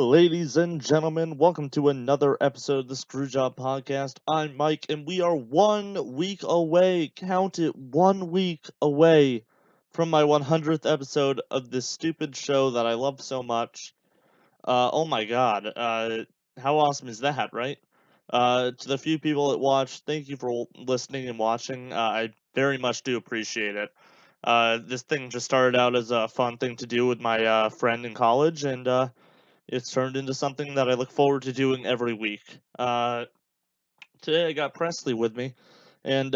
Ladies and gentlemen, welcome to another episode of the Screwjob Podcast. I'm Mike, and we are 1 week away, count it, 1 week away from my 100th episode of this stupid show that I love so much. Oh my god, how awesome is that, right? To the few people that watch, thank you for listening and watching. I very much do appreciate it. This thing just started out as a fun thing to do with my friend in college, and it's turned into something that I look forward to doing every week. Today I got Presley with me, and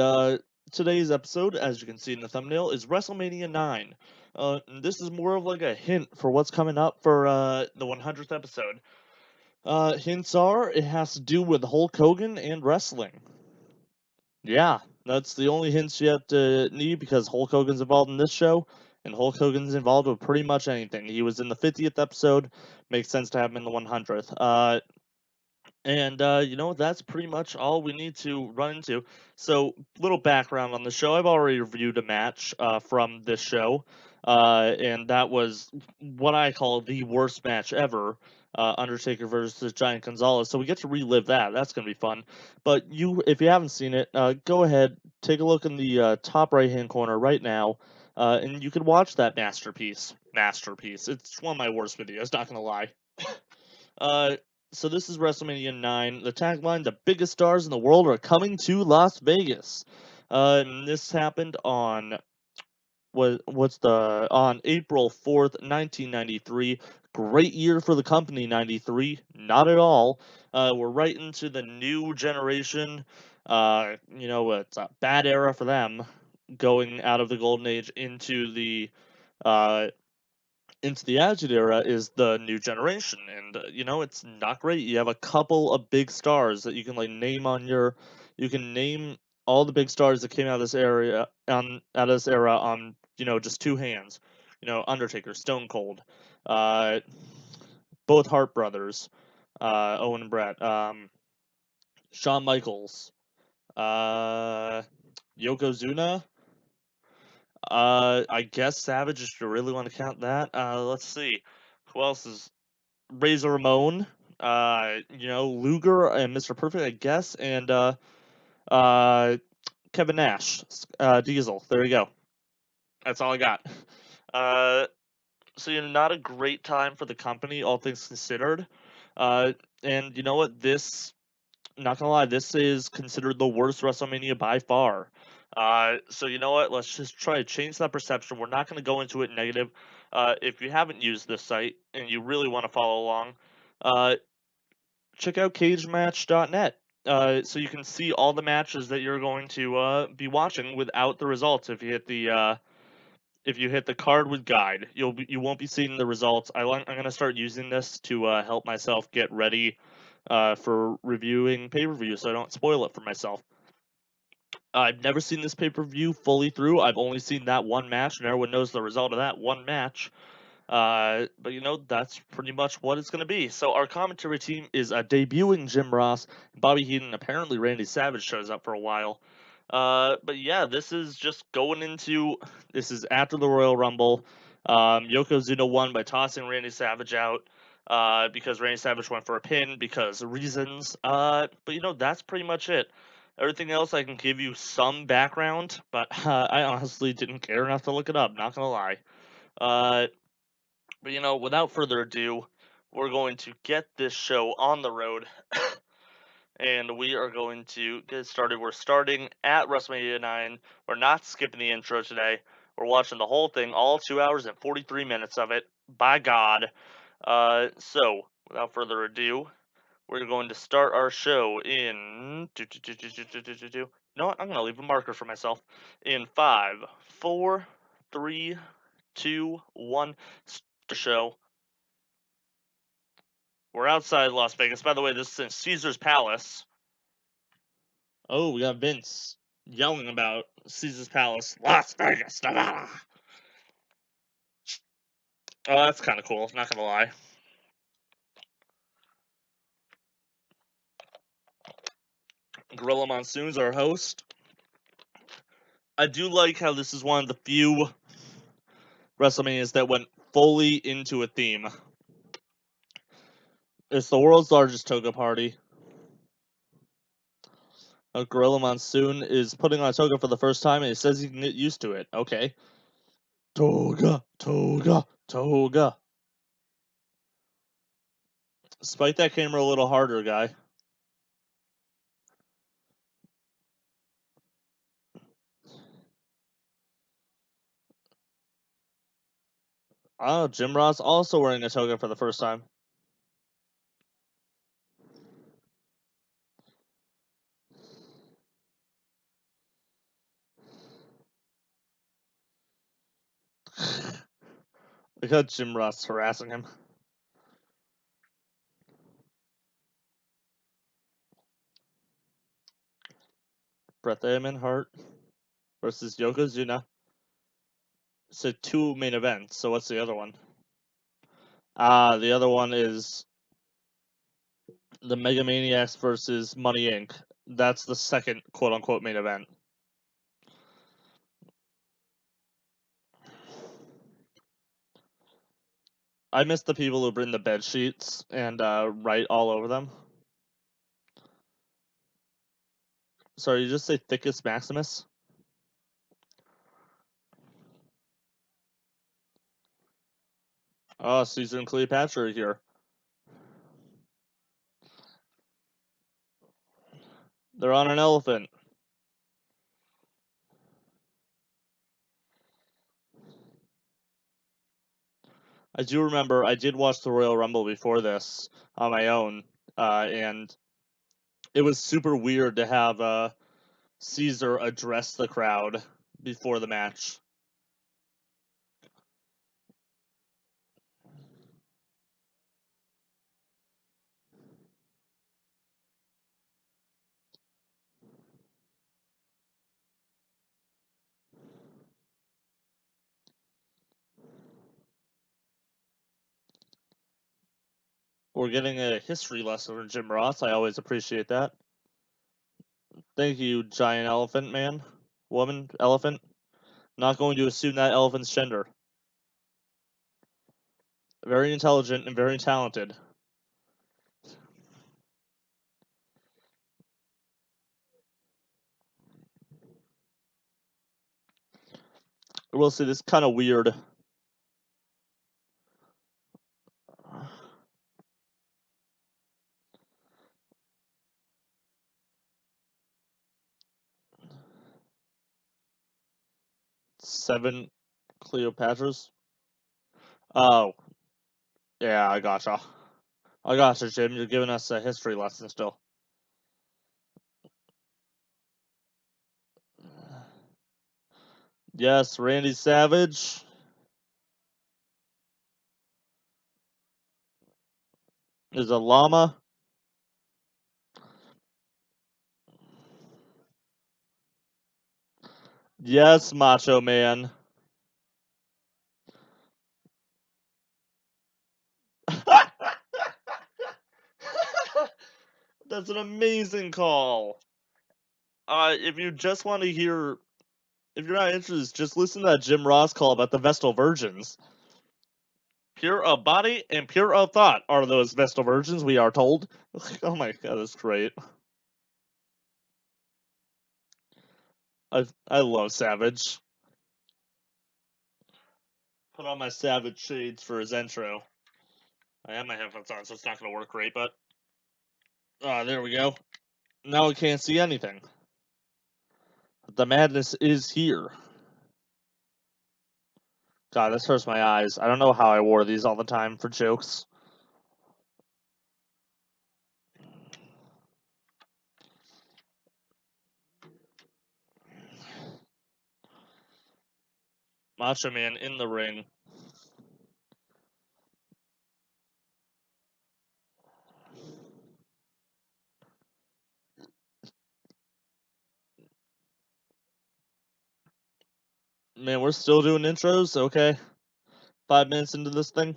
today's episode, as you can see in the thumbnail, is WrestleMania IX. This is more of like a hint for what's coming up for the 100th episode. Hints are it has to do with Hulk Hogan and wrestling. Yeah, that's the only hints you have to need because Hulk Hogan's involved in this show, and Hulk Hogan's involved with pretty much anything. He was in the 50th episode, makes sense to have him in the 100th. That's pretty much all we need to run into. So, little background on the show. I've already reviewed a match from this show, and that was what I call the worst match ever. Undertaker versus Giant Gonzalez. So we get to relive that. That's gonna be fun. But if you haven't seen it, go ahead, take a look in the top right hand corner right now, and you can watch that masterpiece. Masterpiece. It's one of my worst videos. Not gonna lie. Uh, so this is WrestleMania 9. The tagline: "The biggest stars in the world are coming to Las Vegas." And this happened on on April 4th, 1993. Great year for the company, 93. Not at all. We're right into the new generation. It's a bad era for them, going out of the golden age uh, into the Attitude Era is the new generation, and it's not great. You have a couple of big stars that you can you can name all the big stars that came out of this out of this era on just two hands. Undertaker, Stone Cold, uh, both Hart brothers, Owen and Bret, Shawn Michaels, uh, Yokozuna. I guess Savage, if you really want to count that. Let's see. Who else is Razor Ramon, Luger and Mr. Perfect, I guess, and uh, Kevin Nash, Diesel. There you go. That's all I got. Uh, not a great time for the company, all things considered. Uh, and you know what? Not gonna lie, this is considered the worst WrestleMania by far. You know what? Let's just try to change that perception. We're not gonna go into it negative. If you haven't used this site and you really want to follow along, uh, check out cagematch.net. So you can see all the matches that you're going to be watching without the results. If you hit the card with guide, you won't be seeing the results. I'm gonna start using this to help myself get ready for reviewing pay per view, so I don't spoil it for myself. I've never seen this pay per view fully through. I've only seen that one match, and everyone knows the result of that one match. But that's pretty much what it's going to be. So our commentary team is debuting Jim Ross, Bobby Heenan. Apparently, Randy Savage shows up for a while. But yeah, this is after the Royal Rumble. Yokozuna won by tossing Randy Savage out. Because Randy Savage went for a pin because of reasons. But that's pretty much it. Everything else I can give you some background, but I honestly didn't care enough to look it up. Not gonna lie. Uh, without further ado, we're going to get this show on the road, and we are going to get started. We're starting at WrestleMania 9. We're not skipping the intro today. We're watching the whole thing, all 2 hours and 43 minutes of it. By God. Without further ado, we're going to start our show in. You know what? I'm going to leave a marker for myself. In 5, 4, 3, 2, 1. Start the show. We're outside Las Vegas. By the way, this is in Caesar's Palace. Oh, we got Vince yelling about Caesar's Palace, Las Vegas, Nevada. Oh, that's kind of cool. Not gonna lie. Gorilla Monsoon's our host. I do like how this is one of the few WrestleManias that went fully into a theme. It's the world's largest toga party. Gorilla Monsoon is putting on a toga for the first time, and he says he can get used to it. Okay. Toga, toga, toga. Spike that camera a little harder, guy. Oh, Jim Ross also wearing a toga for the first time. Look at Jim Ross harassing him. Bret the Hitman Hart versus Yokozuna. So 2 main events. So what's the other one? The other one is the Mega Maniacs versus Money Inc. That's the second quote-unquote main event. I miss the people who bring the bed sheets and write all over them. Sorry, you just say Thickest Maximus? Oh, Caesar and Cleopatra are here. They're on an elephant. I do remember I did watch the Royal Rumble before this on my own, and it was super weird to have Caesar address the crowd before the match. We're getting a history lesson from Jim Ross. I always appreciate that. Thank you, giant elephant man, woman, elephant. Not going to assume that elephant's gender. Very intelligent and very talented. I will say this is kind of weird. Seven Cleopatras. Oh, yeah, I gotcha. I gotcha, Jim. You're giving us a history lesson still. Yes, Randy Savage. Is a llama. Yes, Macho Man. That's an amazing call. If you just want to hear, if you're not interested, just listen to that Jim Ross call about the Vestal Virgins. Pure of body and pure of thought are those Vestal Virgins, we are told. Oh my god, that's great. I love Savage. Put on my Savage shades for his intro. I have my headphones on, so it's not going to work great, but... there we go. Now we can't see anything. The madness is here. God, this hurts my eyes. I don't know how I wore these all the time for jokes. Macho Man in the ring. Man, we're still doing intros? Okay. 5 minutes into this thing.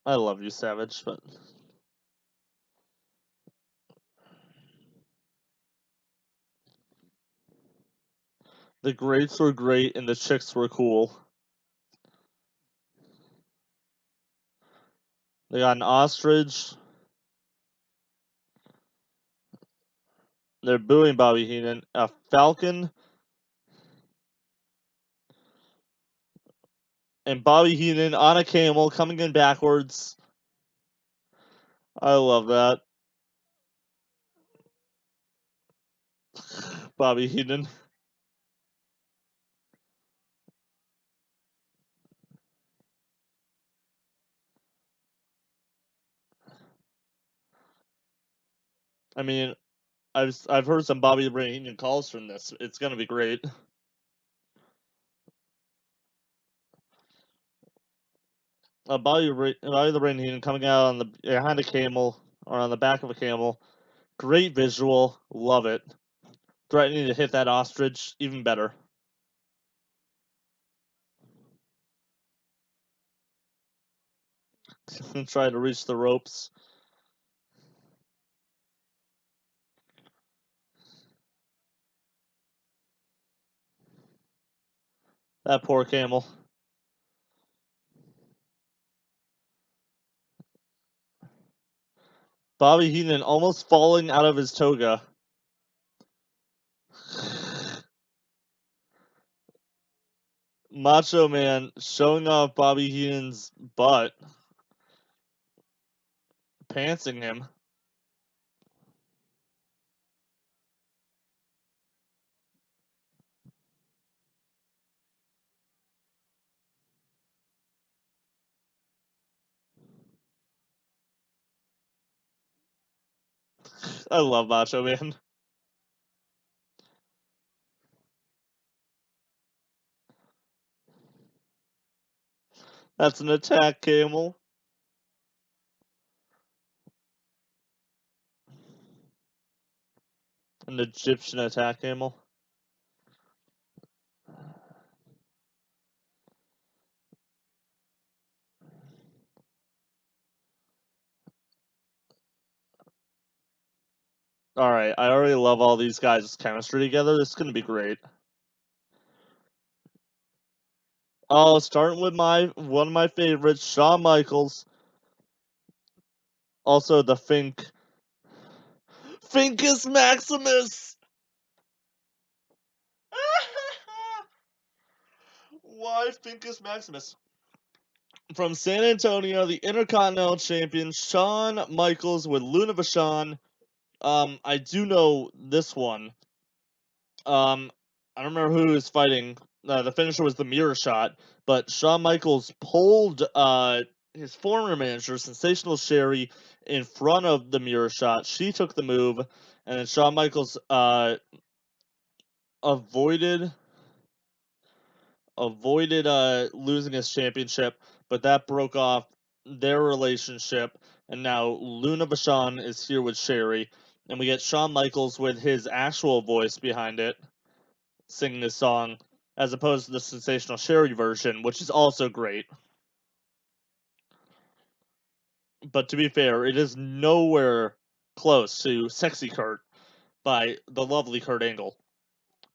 I love you, Savage, but the greats were great and the chicks were cool. They got an ostrich. They're booing Bobby Heenan. A falcon. And Bobby Heenan on a camel coming in backwards. I love that. Bobby Heenan. I mean, I've heard some Bobby the Brain Heenan calls from this. It's gonna be great. Bobby the Brain Heenan coming out on the behind a camel or on the back of a camel. Great visual. Love it. Threatening to hit that ostrich. Even better. Trying to reach the ropes. That poor camel. Bobby Heenan almost falling out of his toga. Macho Man showing off Bobby Heenan's butt. Pantsing him. I love Macho Man. That's an attack camel. An Egyptian attack camel. Alright, I already love all these guys' chemistry together. This is gonna be great. Oh, starting with one of my favorites, Shawn Michaels. Also the Fink. Finkus Maximus! Why Finkus Maximus? From San Antonio, the Intercontinental Champion, Shawn Michaels with Luna Vachon. I do know this one. I don't remember who was fighting. The finisher was the mirror shot, but Shawn Michaels pulled his former manager, Sensational Sherry, in front of the mirror shot. She took the move, and then Shawn Michaels avoided losing his championship, but that broke off their relationship, and now Luna Vachon is here with Sherry, and we get Shawn Michaels with his actual voice behind it, singing this song, as opposed to the Sensational Sherry version, which is also great. But to be fair, it is nowhere close to Sexy Kurt by the lovely Kurt Angle,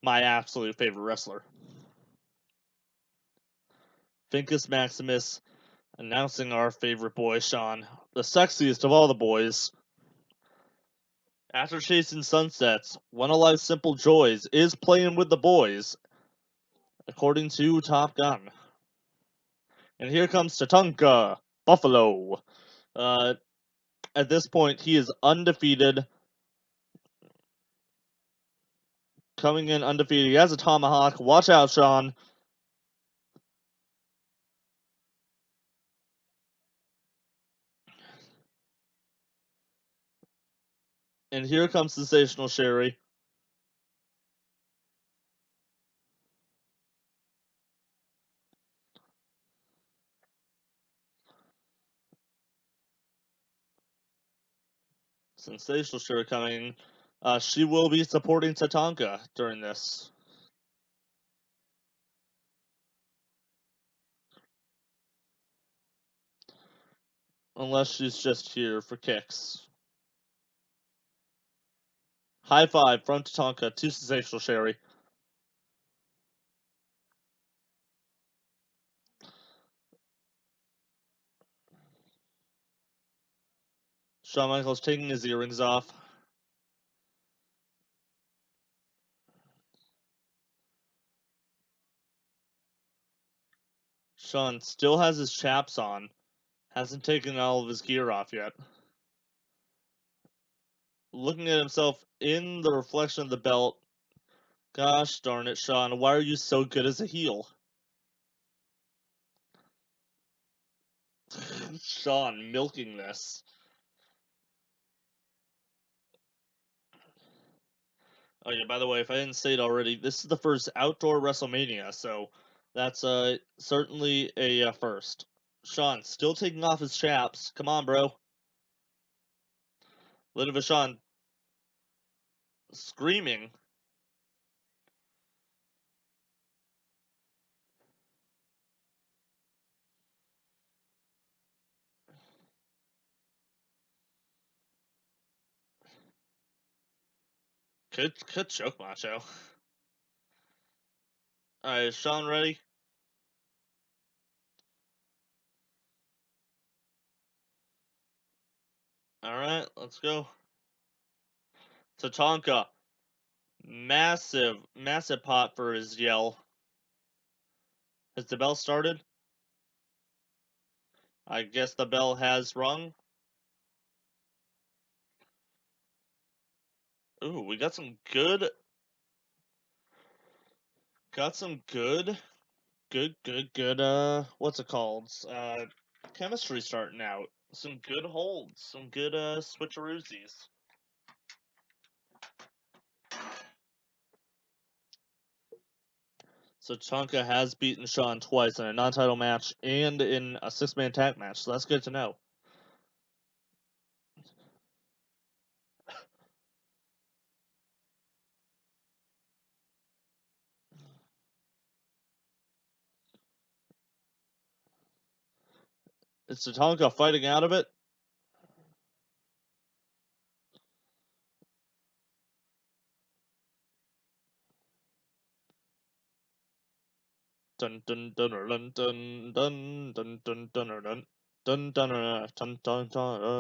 my absolute favorite wrestler. Finkus Maximus announcing our favorite boy, Shawn, the sexiest of all the boys. After chasing sunsets, one of life's simple joys is playing with the boys, according to Top Gun. And here comes Tatanka Buffalo. At this point, he is undefeated. Coming in undefeated. He has a tomahawk. Watch out, Shawn. And here comes Sensational Sherry. Sensational Sherry coming. She will be supporting Tatanka during this. Unless she's just here for kicks. High five from Tatanka to Sensational Sherry. Shawn Michaels taking his earrings off. Shawn still has his chaps on. Hasn't taken all of his gear off yet. Looking at himself in the reflection of the belt. Gosh darn it, Shawn. Why are you so good as a heel? Shawn milking this. Oh yeah, by the way, if I didn't say it already, this is the first outdoor WrestleMania, so that's certainly a first. Shawn still taking off his chaps. Come on, bro. Little bit Shawn screaming. Good choke, Macho. Alright, is Shawn ready? Alright, let's go. Tatanka. Massive pot for his yell. Has the bell started? I guess the bell has rung. Ooh, we got some good what's it called? Chemistry starting out. Some good holds, some good switcheroosies. So Tatanka has beaten Shawn twice in a non-title match and in a six-man tag match, so that's good to know. Is Tatanka fighting out of it? Dun dun dun dun dun dun dun dun dun dun dun dun dun dun dun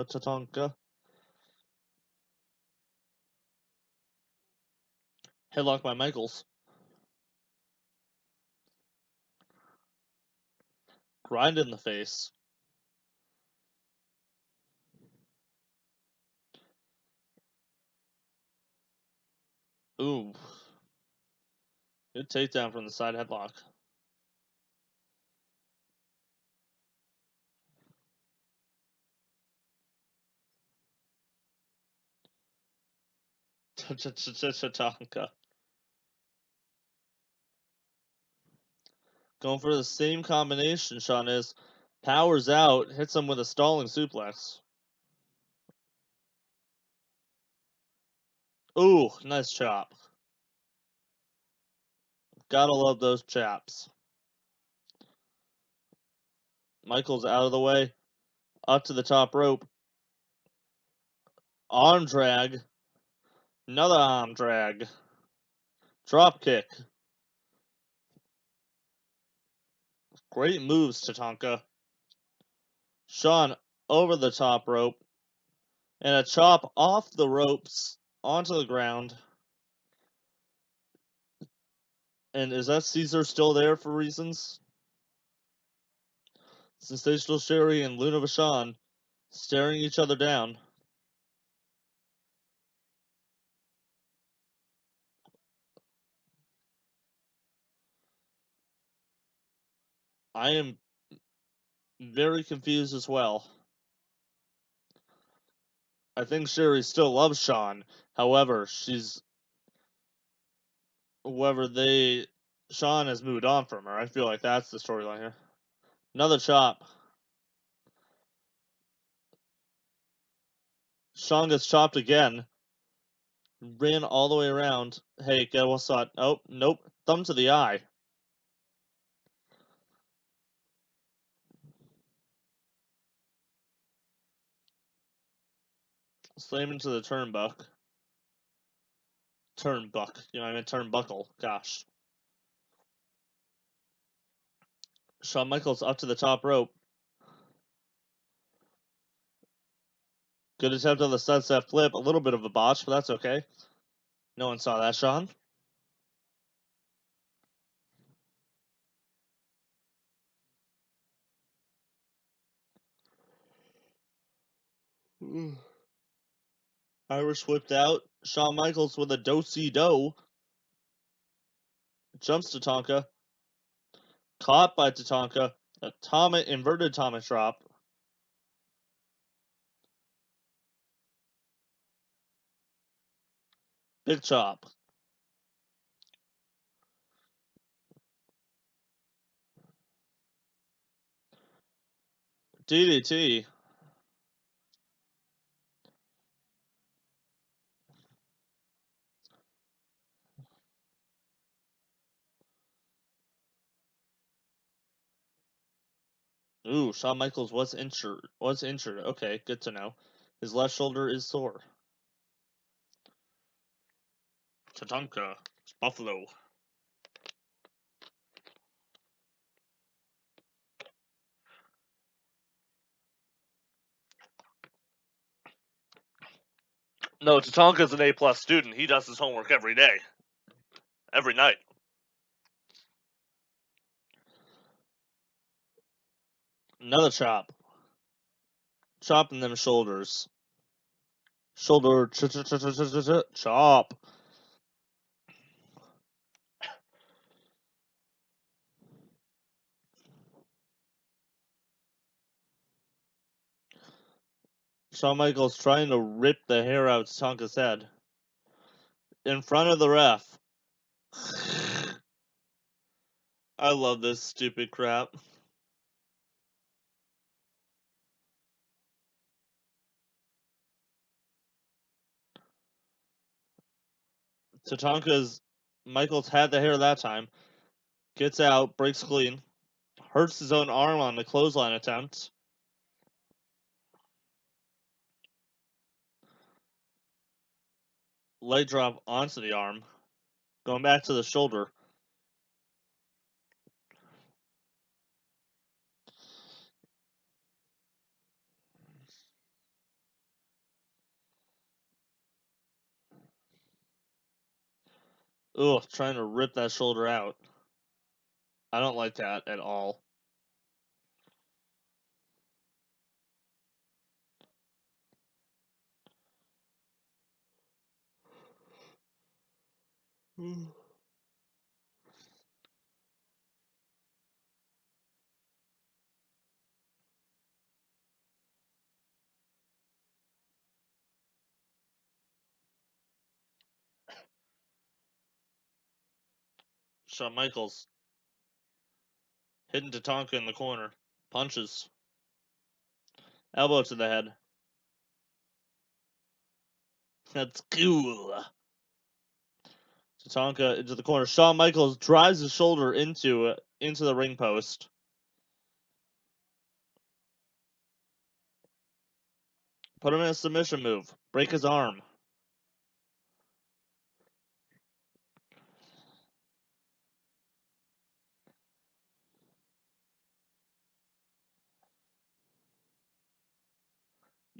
Tatanka. Headlock by Michaels. Grind in the face. Ooh. Good takedown from the side headlock. Tatanka. Going for the same combination, Shawn is. Powers out, hits him with a stalling suplex. Ooh, nice chop. Gotta love those chaps. Michaels out of the way. Up to the top rope. Arm drag. Another arm drag. Drop kick. Great moves, Tatanka. Shawn over the top rope. And a chop off the ropes onto the ground. And is that Caesar still there for reasons? Sensational Sherry and Luna Vachon staring each other down. I am very confused as well. I think Sherry still loves Shawn. However, Shawn has moved on from her. I feel like that's the storyline here. Another chop. Shawn gets chopped again. Ran all the way around. Hey, get what's that? Oh, nope. Thumb to the eye. Slam into the turnbuck. Turnbuck. You know, I meant turnbuckle. Gosh. Shawn Michaels up to the top rope. Good attempt on the sunset flip. A little bit of a botch, but that's okay. No one saw that, Shawn. Irish whipped out. Shawn Michaels with a do-si-do. Jumps to Tonka. Caught by Tatanka. Inverted Thomas drop. Big chop. DDT. Ooh, Shawn Michaels was injured. Okay, good to know. His left shoulder is sore. Tatanka. Buffalo. No, Tatanka's an A+ student. He does his homework every day. Every night. Another chop. Chopping them shoulders. Shoulder chop. Shawn Michaels trying to rip the hair out of Tatanka's head. In front of the ref. I love this stupid crap. Tatanka's Michaels had the hair that time. Gets out, breaks clean. Hurts his own arm on the clothesline attempt. Leg drop onto the arm. Going back to the shoulder. Ugh, trying to rip that shoulder out. I don't like that at all. Shawn Michaels hitting Tatanka in the corner. Punches. Elbow to the head. That's cool. Tatanka into the corner. Shawn Michaels drives his shoulder into the ring post. Put him in a submission move. Break his arm.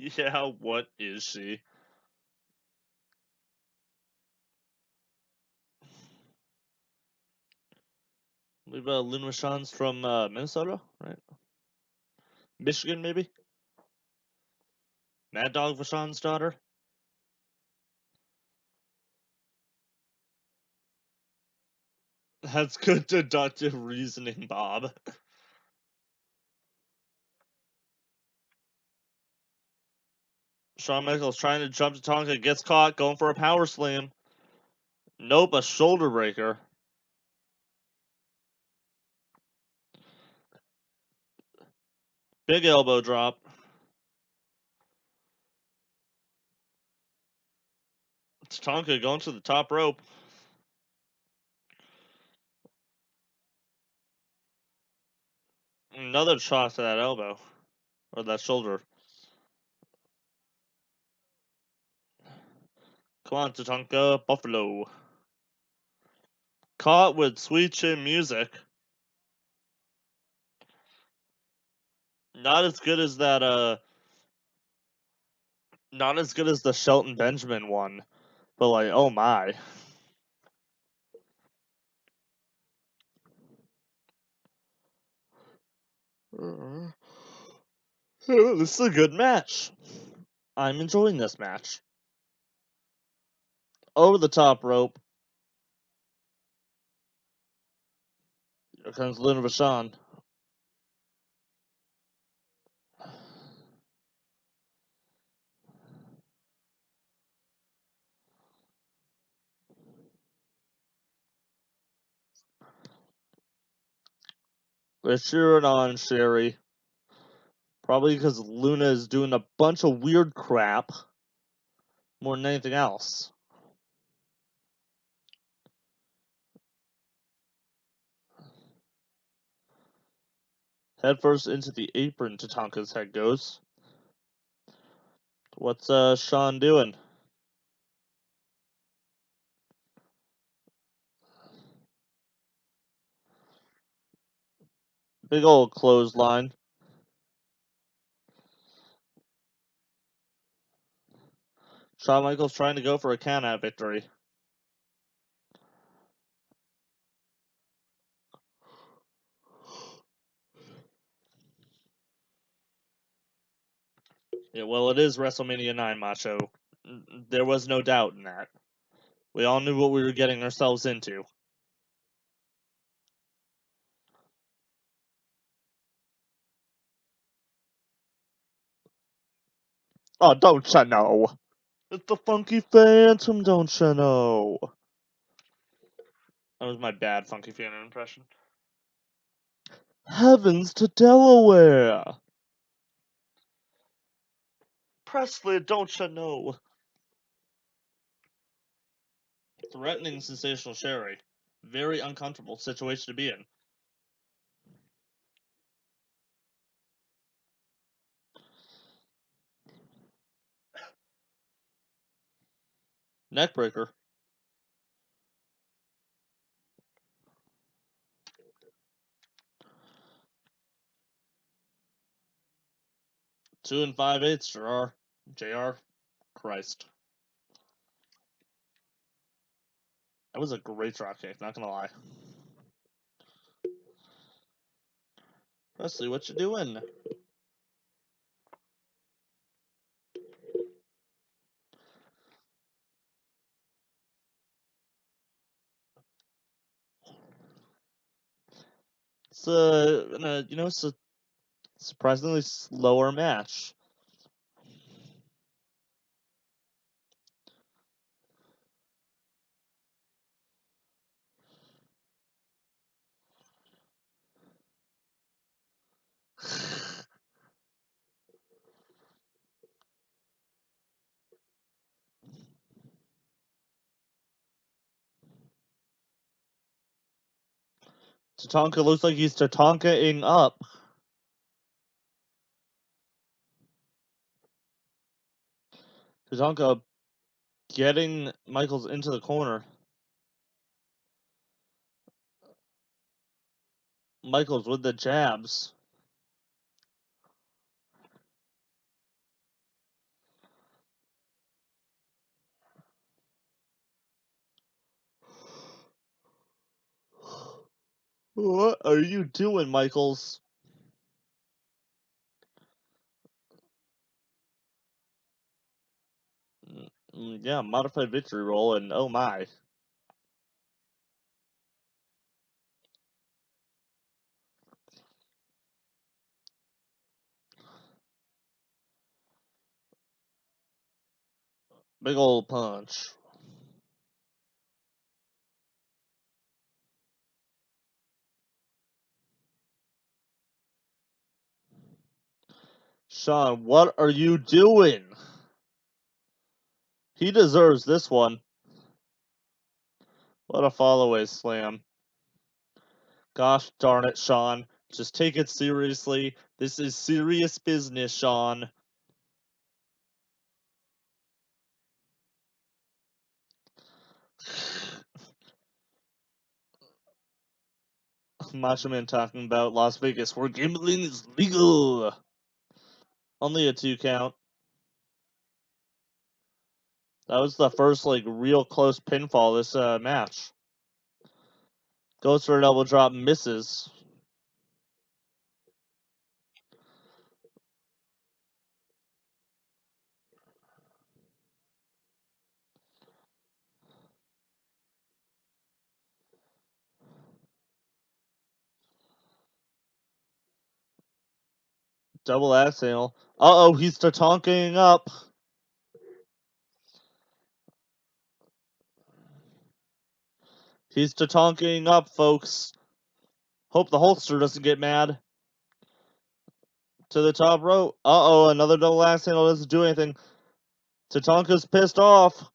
Yeah, what is she? I believe Lynn Vachon's from Minnesota, right? Michigan, maybe? Mad Dog Vachon's daughter? That's good deductive reasoning, Bob. Shawn Michaels trying to jump to Tonka, gets caught, going for a power slam. Nope, a shoulder breaker. Big elbow drop. Tonka going to the top rope. Another shot to that elbow. Or that shoulder. Come on, Tatanka, Buffalo. Caught with sweet chin music. Not as good as that, not as good as the Shelton Benjamin one. But, like, oh my. This is a good match. I'm enjoying this match. Over the top rope. Here comes Luna Vachon. They're cheering on Sherry. Probably because Luna is doing a bunch of weird crap more than anything else. Headfirst into the apron, Tatanka's head goes. What's Sean doing? Big old clothesline. Shawn Michaels trying to go for a count-out victory. Yeah, well, it is WrestleMania IX, Macho. There was no doubt in that. We all knew what we were getting ourselves into. Oh, don't you know? It's the Funky Phantom, don't you know? That was my bad Funky Phantom impression. Heavens to Delaware! Presley, don't you know? Threatening sensational Sherry. Very uncomfortable situation to be in. Neckbreaker. Two and 5/8, JR. Christ. That was a great drop kick, not gonna lie. Presley, what you doing? It's it's a surprisingly slower match. Tatanka looks like he's Tatanka-ing up. Tatanka getting Michaels into the corner. Michaels with the jabs. What are you doing, Michaels? Yeah, modified victory roll, and oh my. Big old punch. Sean, what are you doing? He deserves this one. What a follow-away slam. Gosh darn it, Sean. Just take it seriously. This is serious business, Sean. Macho Man talking about Las Vegas, where gambling is legal. Only a 2 count. That was the first, like, real close pinfall this match. Goes for an elbow drop, misses. Double axe handle. Uh-oh, he's tatonking up. He's tatonking up, folks. Hope the holster doesn't get mad. To the top rope. Uh-oh, another double axe handle doesn't do anything. Tatanka's pissed off.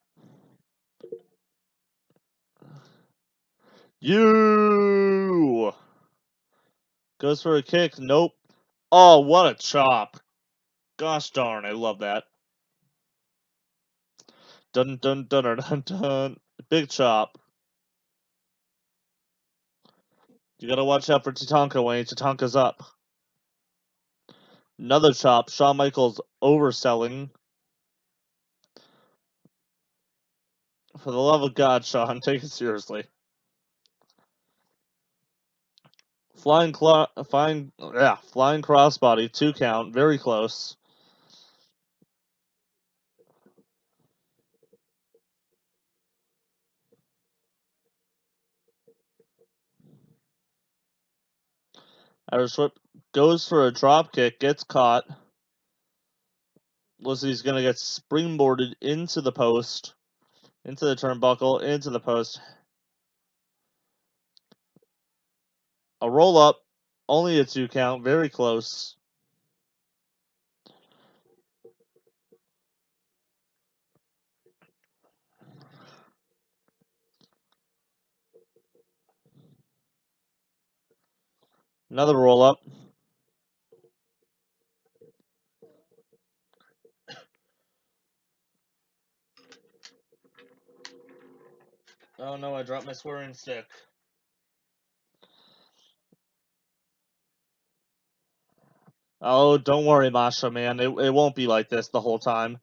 You! Goes for a kick. Nope. Oh, what a chop. Gosh darn, I love that. Dun dun dun dun dun dun. Big chop. You gotta watch out for Tatanka when Tatanka's up. Another chop. Shawn Michaels overselling. For the love of God, Shawn, take it seriously. Flying crossbody, 2 count, very close. Irish whip goes for a drop kick, gets caught. Looks like he's gonna get springboarded into the post, into the turnbuckle, into the post. A roll up, only a 2 count, very close. Another roll up. Oh no, I dropped my swearing stick. Oh, don't worry, Masha, man. It won't be like this the whole time.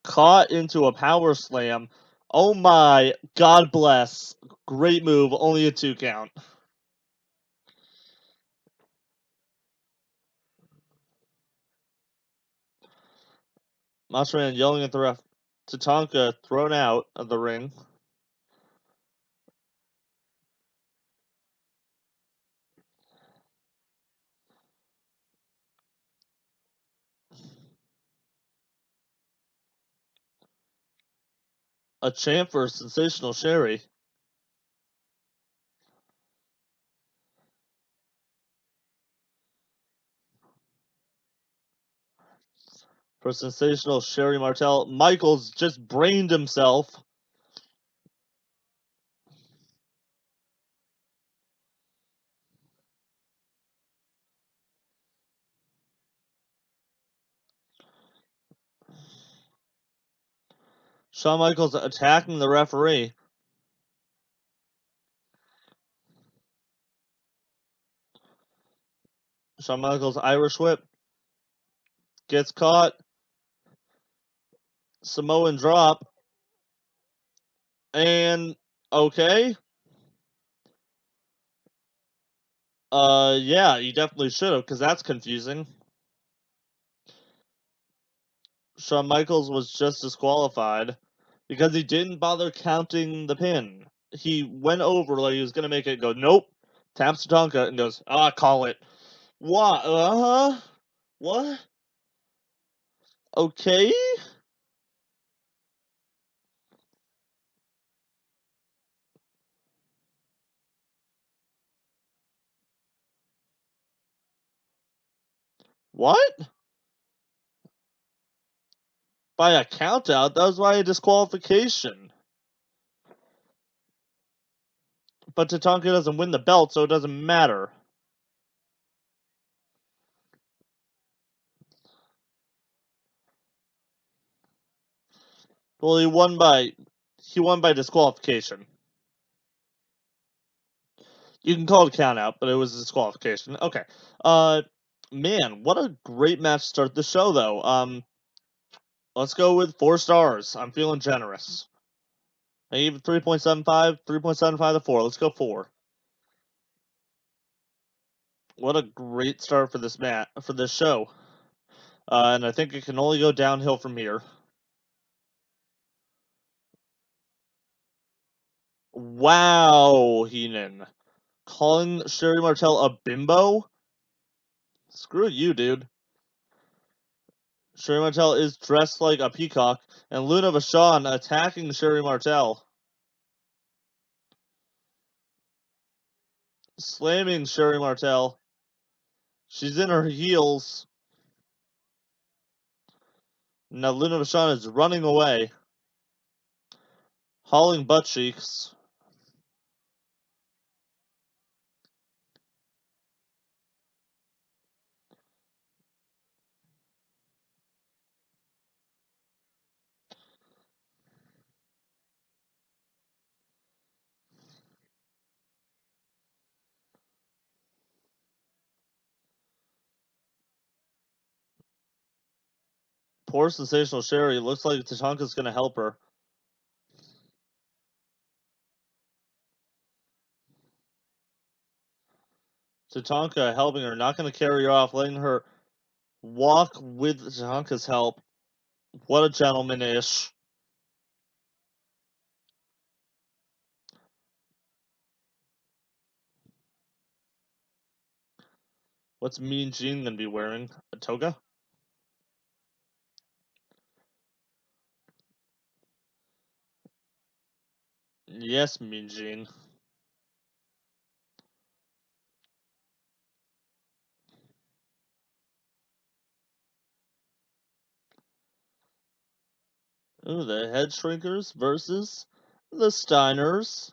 Caught into a power slam. Oh my, God bless. Great move, only a 2 count. Macho Man yelling at the ref. Tatanka thrown out of the ring. A chant for Sensational Sherry. For Sensational Sherry Martel. Michaels just brained himself. Shawn Michaels attacking the referee. Shawn Michaels Irish whip. Gets caught. Samoan drop. And okay. Yeah, you definitely should have, because that's confusing. Shawn Michaels was just disqualified because he didn't bother counting the pin. He went over like he was gonna make it, go, nope. Taps Tatanka and goes, call it. What? What? Okay? What? By a count out? That was by a disqualification. But Tatanka doesn't win the belt, so it doesn't matter. Well, he won by disqualification. You can call it a count out, but it was a disqualification. Okay. Man, what a great match to start the show, though. Let's go with 4 stars. I'm feeling generous. I gave it 3.75, 3.75 to 4. Let's go 4. What a great start for this show. And I think it can only go downhill from here. Wow, Heenan. Calling Sherry Martel a bimbo? Screw you, dude. Sherry Martel is dressed like a peacock, and Luna Vachon attacking Sherry Martel. Slamming Sherry Martel. She's in her heels. Now Luna Vachon is running away. Hauling butt cheeks. Poor sensational Sherry. Looks like Tatanka's gonna help her. Tatanka helping her, not gonna carry her off, letting her walk with Tatanka's help. What a gentleman-ish. What's Mean Gene gonna be wearing? A toga? Yes, Mean Gene. Ooh, the Head Shrinkers versus the Steiners.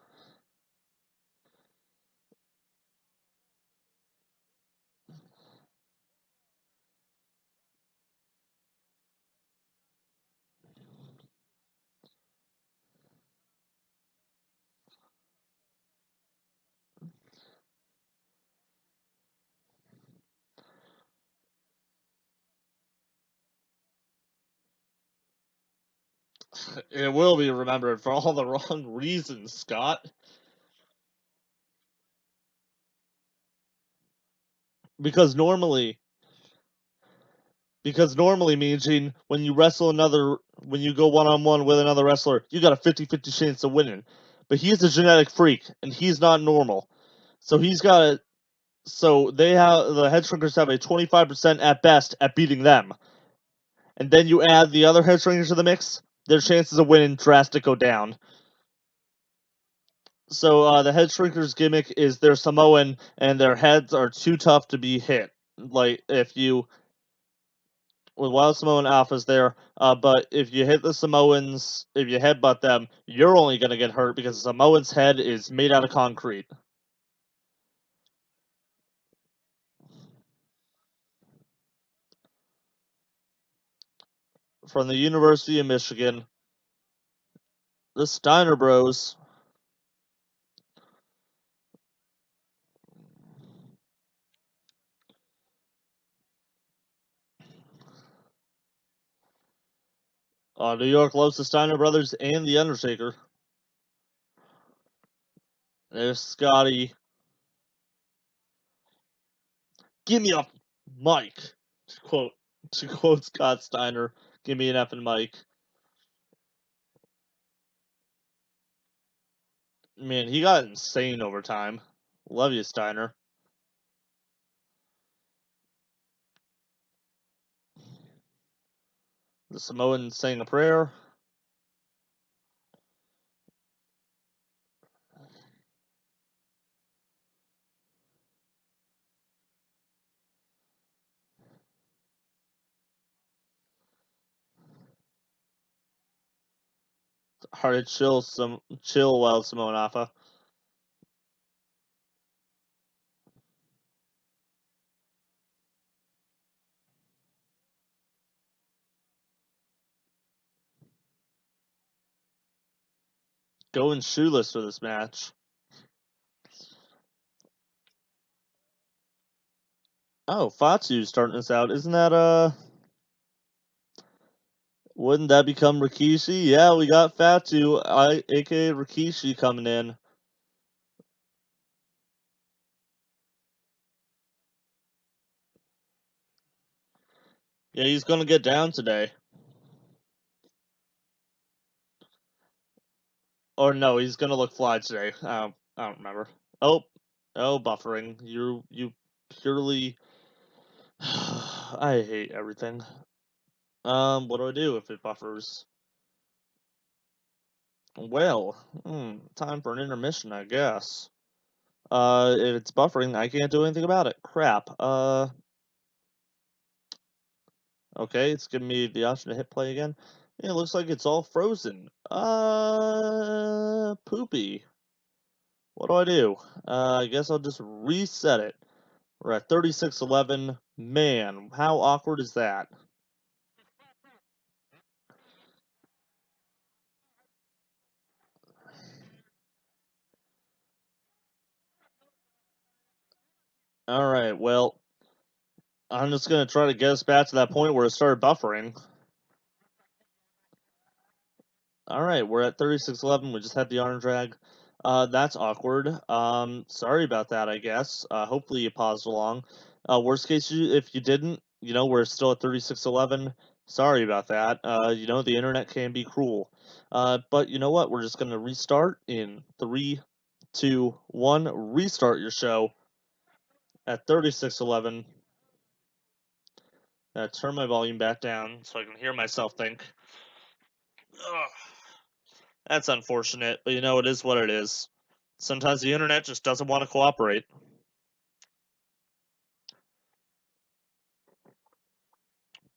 It will be remembered for all the wrong reasons, Scott. Because normally, Mean Gene, when you when you go one-on-one with another wrestler, you got a 50-50 chance of winning. But he's a genetic freak, and he's not normal. So he's got a, so the Head Shrinkers have a 25% at best at beating them. And then you add the other Head Shrinkers to the mix, their chances of winning drastically go down. So the Head Shrinkers gimmick is they're Samoan and their heads are too tough to be hit. Like if you with Wild Samoan Alphas there, but if you hit the Samoans, if you headbutt them, you're only gonna get hurt because the Samoan's head is made out of concrete. From the University of Michigan, the Steiner Bros. New York loves the Steiner brothers and the Undertaker. There's Scotty. Give me a mic. To quote Scott Steiner, give me an effing mic. Man, he got insane over time. Love you, Steiner. The Samoan saying a prayer. Hard to chill while Samoan Alpha. Going shoeless for this match. Oh, Fatu's starting us out. Isn't that wouldn't that become Rikishi? Yeah, we got Fatu, aka Rikishi, coming in. Yeah, he's gonna get down today. Or no, he's gonna look fly today. I don't remember. Oh, buffering. You purely. I hate everything. What do I do if it buffers? Well, time for an intermission, I guess. If it's buffering, I can't do anything about it. Crap. Okay, it's giving me the option to hit play again. It looks like it's all frozen. Poopy. What do I do? I guess I'll just reset it. We're at 36-11. Man, how awkward is that? Alright, well, I'm just going to try to get us back to that point where it started buffering. Alright, we're at 36-11. We just had the arm drag. That's awkward. Sorry about that, I guess. Hopefully you paused along. Worst case, if you didn't, we're still at 36-11. Sorry about that. The internet can be cruel. But you know what? We're just going to restart in 3, 2, 1. Restart your show at 36-11. Turn my volume back down so I can hear myself think. Ugh. That's unfortunate, but it is what it is. Sometimes the internet just doesn't want to cooperate.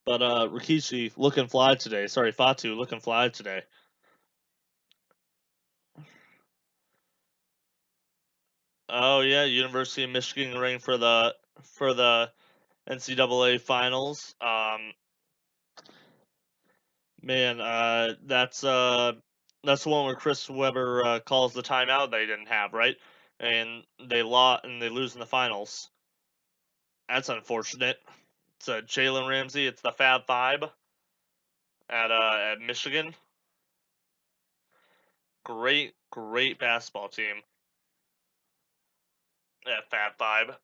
But Rikishi looking fly today. Sorry, Fatu looking fly today. Oh yeah, University of Michigan ring for the NCAA finals. Man, that's the one where Chris Webber calls the timeout they didn't have, right? And they lost and they lose in the finals. That's unfortunate. It's Jalen Ramsey. It's the Fab Five at Michigan. Great basketball team. At Fab Five.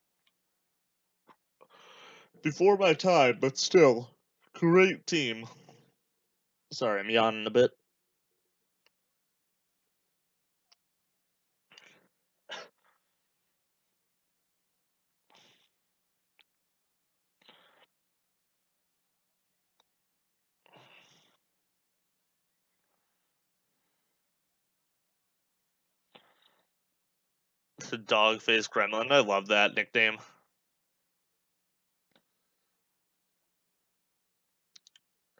Before my time, but still, great team. Sorry, I'm yawning a bit. The dog face gremlin. I love that nickname.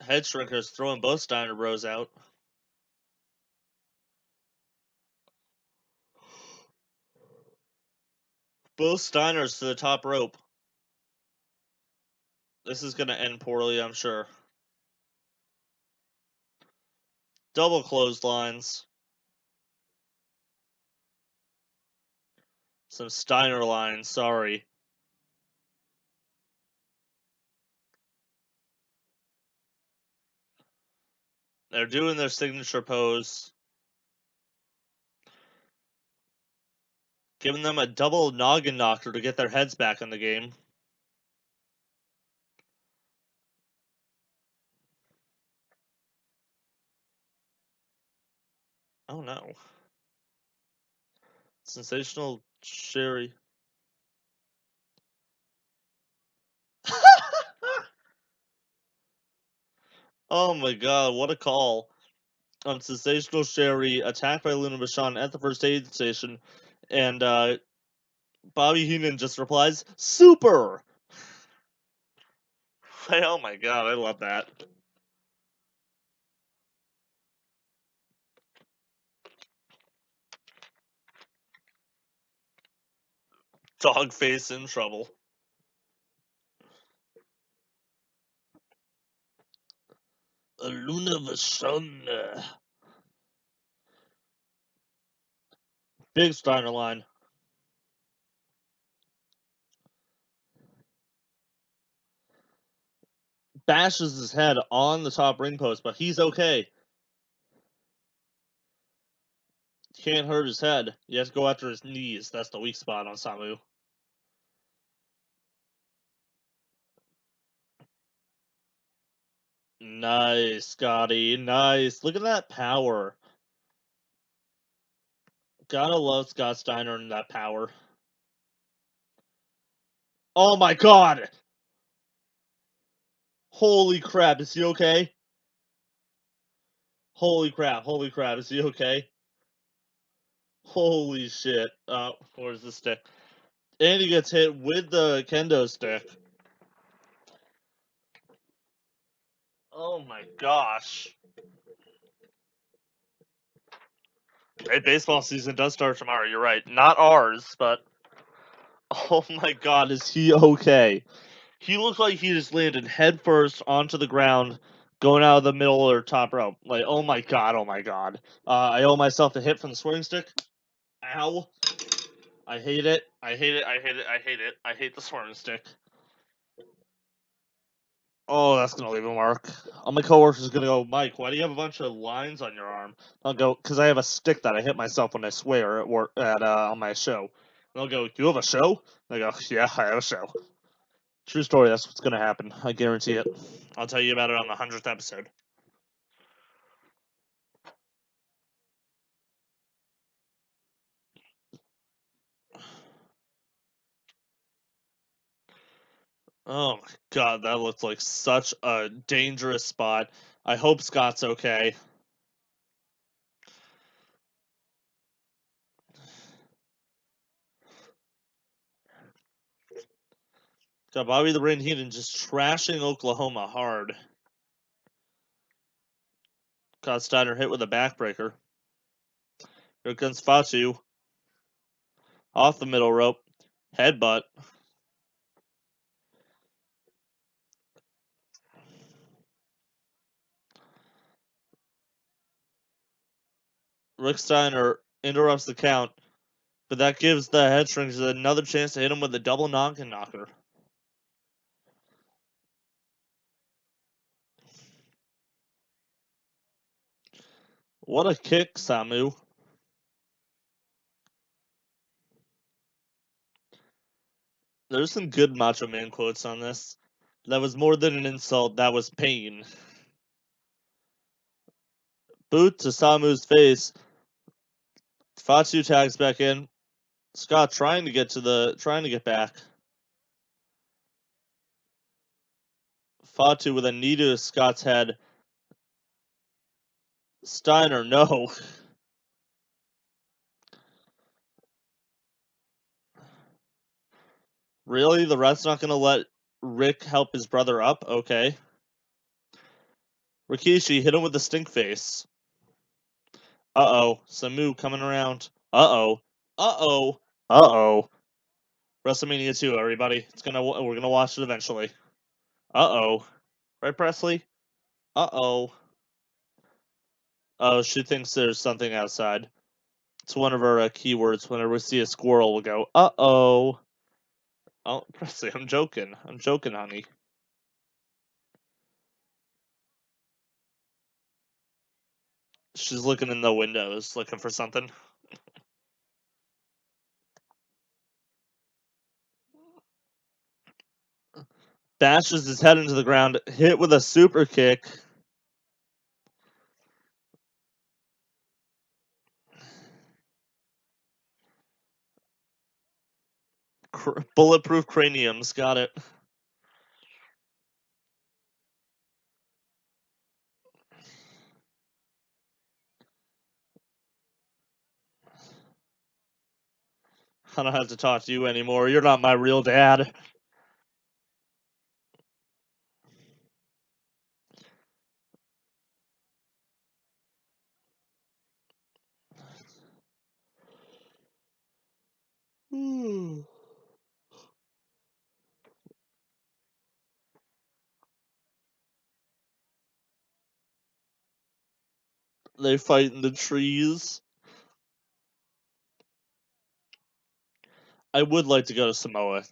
Head shrinkers throwing both Steiner Bros out. Both Steiners to the top rope. This is going to end poorly, I'm sure. Double clotheslines. Some Steiner lines, sorry. They're doing their signature pose. Giving them a double noggin knocker to get their heads back in the game. Oh no. Sensational Sherry. Oh my god, what a call. Sensational Sherry attacked by Luna Vachon at the first aid station, and Bobby Heenan just replies, "Super!" Oh my god, I love that. Dogface in trouble. A Luna Vachon. Big Steiner line. bashes his head on the top ring post, but he's okay. Can't hurt his head. You have to go after his knees. That's the weak spot on Samu. Nice, Scotty. Nice. Look at that power. Gotta love Scott Steiner and that power. Oh my god! Holy crap, is he okay? Holy crap, is he okay? Holy shit. Where's the stick? And he gets hit with the kendo stick. Oh my gosh. Hey, baseball season does start tomorrow, you're right. Not ours, but oh my god, is he okay? He looked like he just landed head first onto the ground, going out of the middle or top rope. Like, oh my god, oh my god. I owe myself a hit from the swearing stick. Ow. I hate it. I hate it. I hate it. I hate it. I hate the swearing stick. Oh, that's gonna leave a mark. All my coworkers are gonna go, Mike, why do you have a bunch of lines on your arm? I'll go, because I have a stick that I hit myself when I swear at work on my show. And they'll go, you have a show? And I go, yeah, I have a show. True story. That's what's gonna happen. I guarantee it. I'll tell you about it on the 100th episode. Oh my god, that looks like such a dangerous spot. I hope Scott's okay. Got Bobby the Brain Heenan just trashing Oklahoma hard. Got Steiner hit with a backbreaker. Here comes Fatu. Off the middle rope. Headbutt. Rick Steiner interrupts the count, but that gives the headstrings another chance to hit him with a double knocker knocker. What a kick, Samu. There's some good Macho Man quotes on this. That was more than an insult, that was pain. Boot to Samu's face. Fatu tags back in. Scott trying to get back. Fatu with a knee to Scott's head. Steiner, no. Really? The ref's not gonna let Rick help his brother up? Okay. Rikishi hit him with the stink face. Uh-oh. Samu coming around. Uh-oh. Uh-oh. Uh-oh. WrestleMania 2, everybody. We're gonna watch it eventually. Uh-oh. Right, Presley? Uh-oh. Oh, she thinks there's something outside. It's one of our keywords. Whenever we see a squirrel, we'll go, uh-oh. Oh, Presley, I'm joking. I'm joking, honey. She's looking in the windows, looking for something. Bashes his head into the ground, hit with a super kick. Bulletproof craniums, got it. I don't have to talk to you anymore. You're not my real dad. They fight in the trees. I would like to go to Samoa.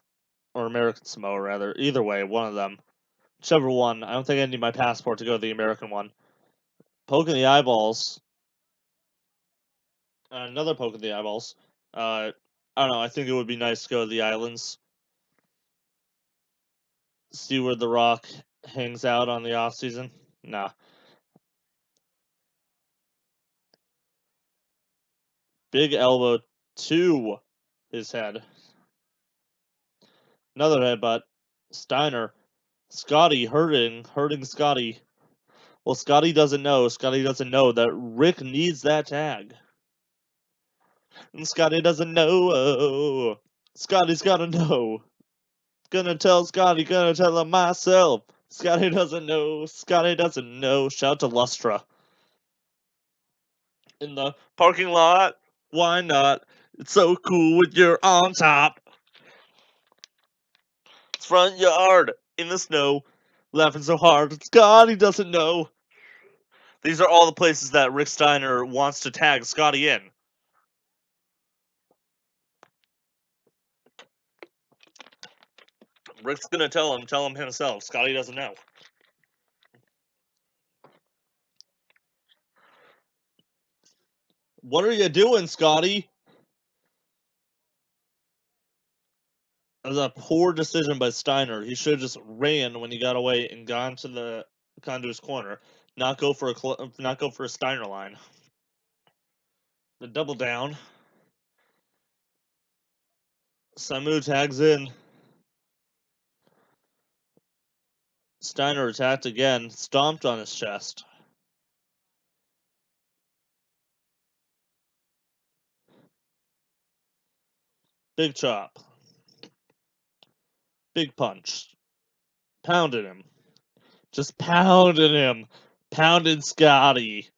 Or American Samoa, rather. Either way, one of them. Whichever one. I don't think I need my passport to go to the American one. Poke in the eyeballs. Another poke in the eyeballs. I don't know. I think it would be nice to go to the islands. See where The Rock hangs out on the off season. Nah. Big elbow to his head. Another headbutt. Steiner. Scotty hurting Scotty. Well, Scotty doesn't know. Scotty doesn't know that Rick needs that tag. And Scotty doesn't know. Scotty's gotta know. Gonna tell Scotty, gonna tell him myself. Scotty doesn't know. Scotty doesn't know. Shout to Lustra. In the parking lot. Why not? It's so cool with your on top. It's front yard. In the snow. Laughing so hard. Scotty doesn't know. These are all the places that Rick Steiner wants to tag Scotty in. Rick's gonna tell him himself. Scotty doesn't know. What are you doing, Scotty? That was a poor decision by Steiner. He should have just ran when he got away and gone to his corner. Not go for a Steiner line. The double down. Samu tags in. Steiner attacked again, stomped on his chest. Big chop. Big punch. Pounded him. Just pounded him. Pounded Scotty.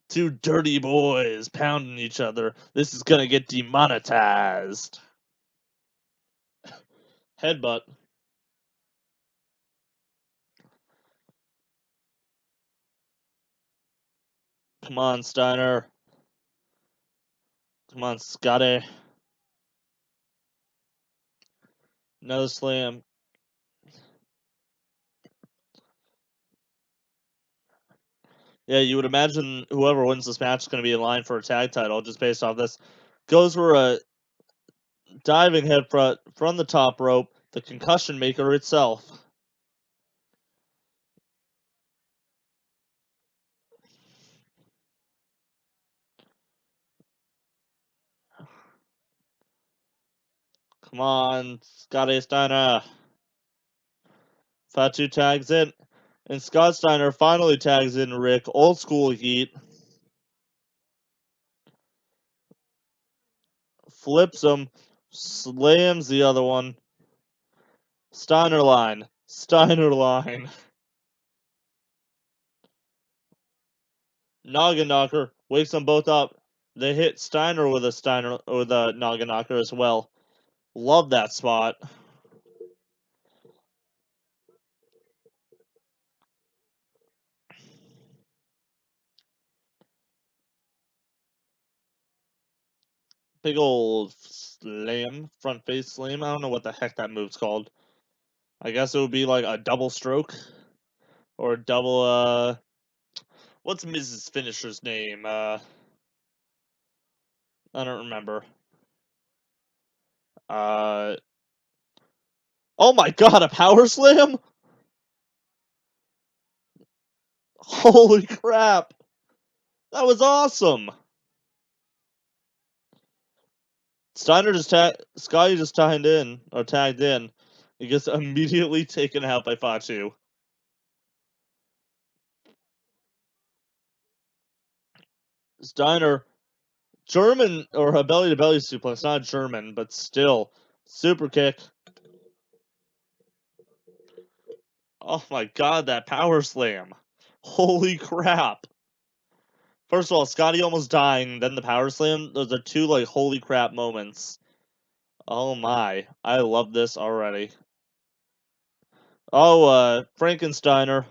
Two dirty boys pounding each other. This is gonna get demonetized. Headbutt. Come on, Steiner. Come on, Scotty. Another slam. Yeah, you would imagine whoever wins this match is going to be in line for a tag title just based off this. Goes for a diving head front from the top rope, the concussion maker itself. Come on, Scotty Steiner. Fatu tags in, and Scott Steiner finally tags in Rick. Old school heat. Flips him, slams the other one. Steiner line. Steiner line. Noggin knocker. Wakes them both up. They hit Steiner with a noggin knocker as well. Love that spot. Big old slam, front face slam. I don't know what the heck that move's called. I guess it would be like a double stroke or a double. What's Mrs. Finisher's name? I don't remember. Oh my God, a power slam! Holy crap! That was awesome. Scotty just tagged in. He gets immediately taken out by Fatu. Steiner, German or a belly to belly suplex, not German, but still super kick. Oh my God, that power slam! Holy crap! First of all, Scotty almost dying, then the power slam. Those are two like holy crap moments. Oh my, I love this already. Oh, Frankensteiner.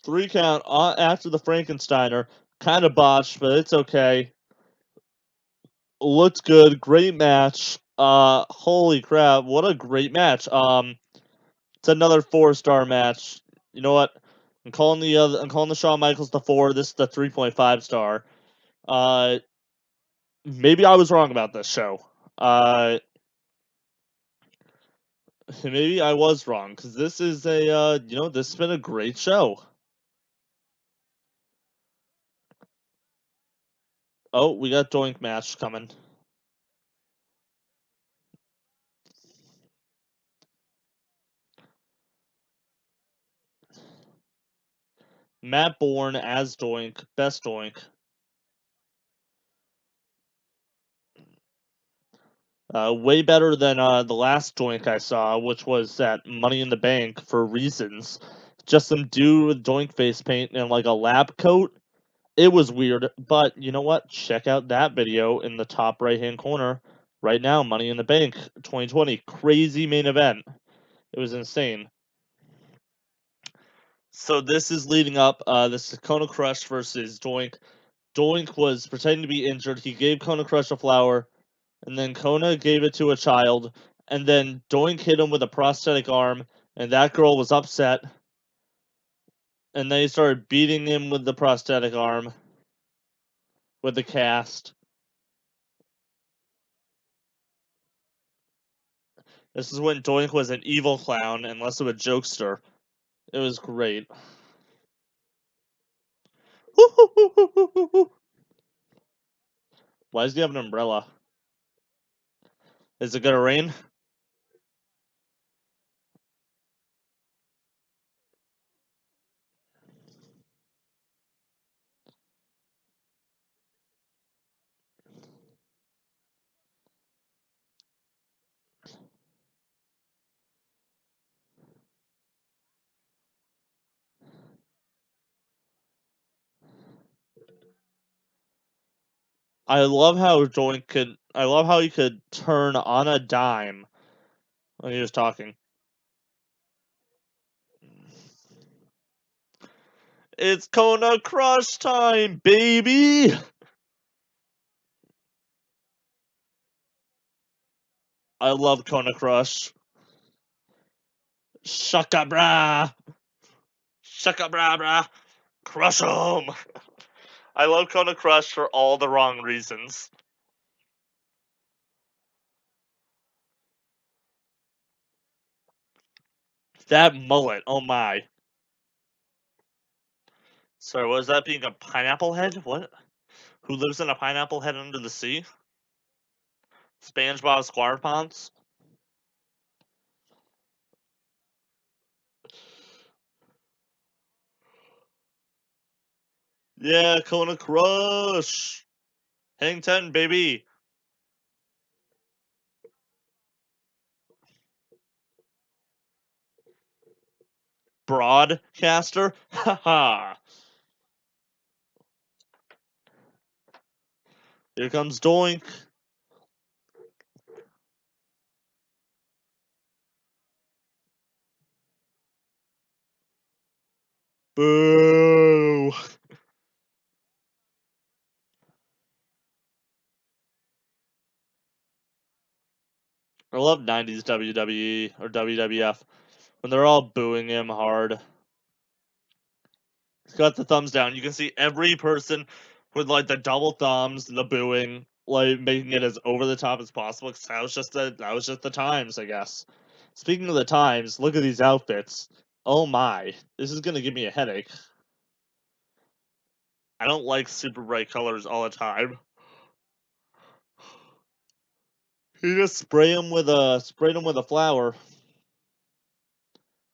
3 count after the Frankensteiner. Kind of botched, but it's okay. Looks good. Great match. Holy crap! What a great match. It's another 4-star match. You know what? I'm calling the Shawn Michaels the 4. This is the 3.5 star. Maybe I was wrong about this show. Maybe I was wrong because this is this has been a great show. Oh, we got Doink match coming. Matt Bourne as Doink, best Doink. Way better than the last Doink I saw, which was at Money in the Bank for reasons. Just some dude with Doink face paint and like a lab coat. It was weird, but you know what? Check out that video in the top right hand corner right now. Money in the Bank 2020. Crazy main event. It was insane. So this is leading up. This is Kona Crush versus Doink. Doink was pretending to be injured. He gave Kona Crush a flower, and then Kona gave it to a child, and then Doink hit him with a prosthetic arm, and that girl was upset, and then he started beating him with the prosthetic arm, with the cast. This is when Doink was an evil clown and less of a jokester. It was great. Why does he have an umbrella? Is it gonna rain? I love how Doink could. I love how he could turn on a dime when he was talking. It's Kona Crush time, baby! I love Kona Crush. Shaka brah! Shaka brah brah! Crush 'em! I love Kona Crush for all the wrong reasons. That mullet, oh my. Sorry, was that being a pineapple head? What? Who lives in a pineapple head under the sea? SpongeBob SquarePants? Yeah, Kona Crush! Hang 10, baby! Broadcaster? Haha! Here comes Doink. Boo! I love 90s WWE or WWF when they're all booing him hard. He's got the thumbs down. You can see every person with like the double thumbs and the booing, like making it as over the top as possible. Cause that was just the times, I guess. Speaking of the times, look at these outfits. Oh my, this is gonna give me a headache. I don't like super bright colors all the time. You just sprayed him with a flower.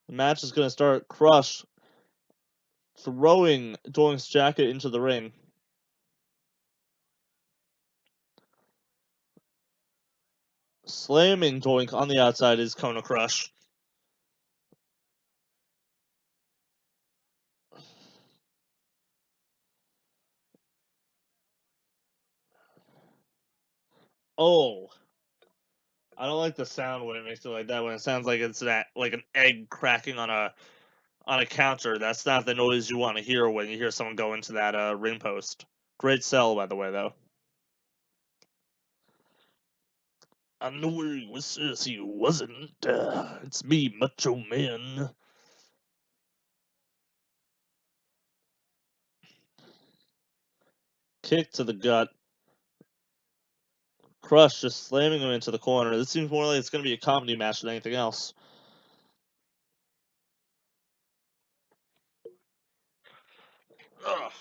The match is gonna start. Crush throwing Doink's jacket into the ring. Slamming Doink on the outside is Kona Crush. Oh, I don't like the sound when it makes it like that. When it sounds like it's like an egg cracking on a counter. That's not the noise you want to hear when you hear someone go into that ring post. Great sell, by the way, though. I know where he was, he wasn't. It's me, Macho Man. Kick to the gut. Crush just slamming him into the corner. This seems more like it's going to be a comedy match than anything else. Ugh.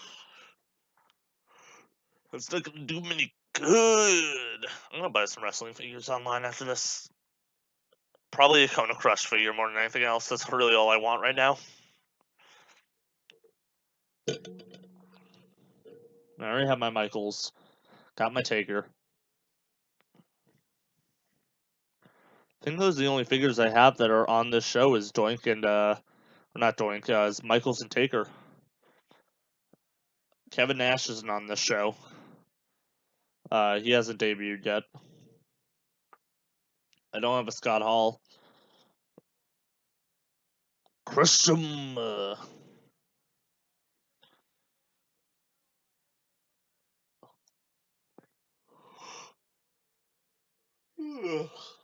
That's not going to do me any good. I'm going to buy some wrestling figures online after this. Probably a Kona Crush figure more than anything else. That's really all I want right now. I already have my Michaels. Got my Taker. I think those are the only figures I have that are on this show is Doink and, not Doink, is Michaels and Taker. Kevin Nash isn't on this show. He hasn't debuted yet. I don't have a Scott Hall. Crush him!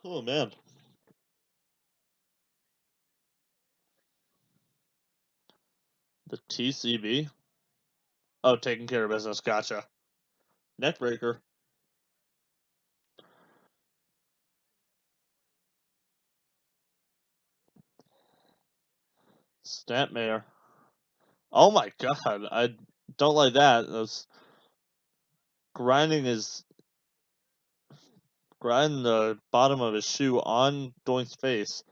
Oh, man. The TCB? Oh, taking care of business. Gotcha. Neckbreaker. Snapmare. Oh my god. I don't like that. That's grinding the bottom of his shoe on Doink's face.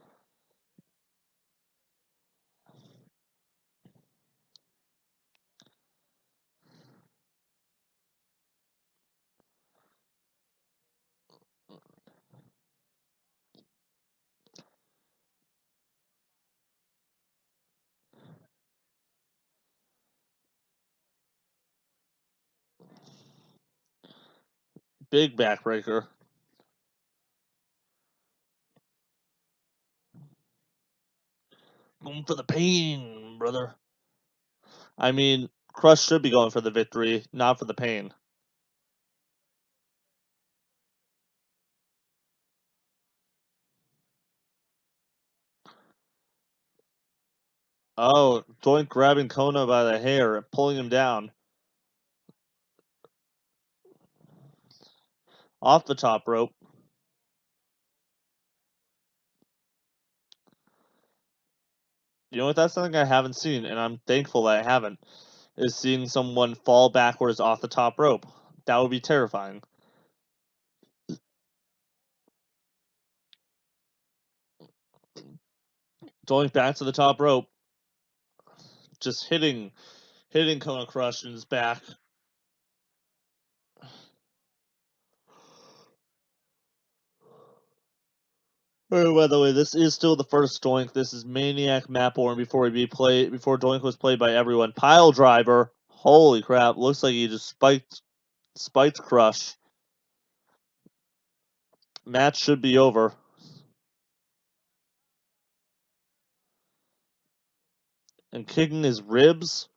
Big backbreaker. Going for the pain, brother. I mean, Crush should be going for the victory, not for the pain. Oh, Doink grabbing Kona by the hair and pulling him down. Off the top rope. You know what? That's something I haven't seen, and I'm thankful that I haven't, is seeing someone fall backwards off the top rope. That would be terrifying. Going back to the top rope. Just hitting Kona Crush in his back. Oh, by the way, this is still the first Doink. This is Maniac Mapborn before Doink was played by everyone. Pile driver. Holy crap. Looks like he just spiked Crush. Match should be over. And kicking his ribs.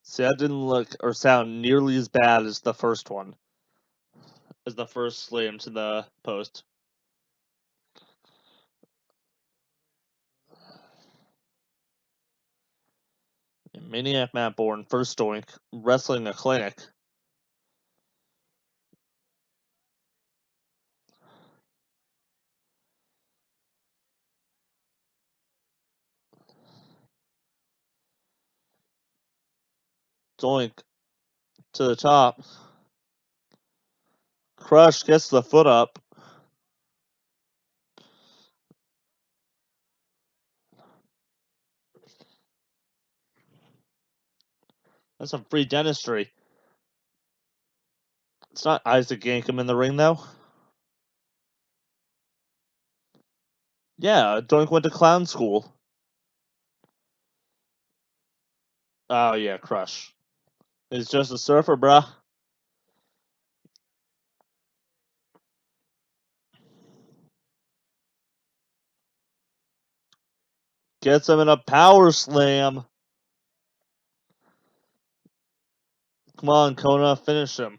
See, that didn't look or sound nearly as bad as the first one. As the first slam to the post. Maniac Mapborn, first Doink, wrestling a clinic. Doink to the top. Crush gets the foot up. That's some free dentistry. It's not Isaac Yankem in the ring, though. Yeah, Doink went to clown school. Oh, yeah, Crush. He's just a surfer, bruh. Gets him in a power slam. Come on, Kona, finish him.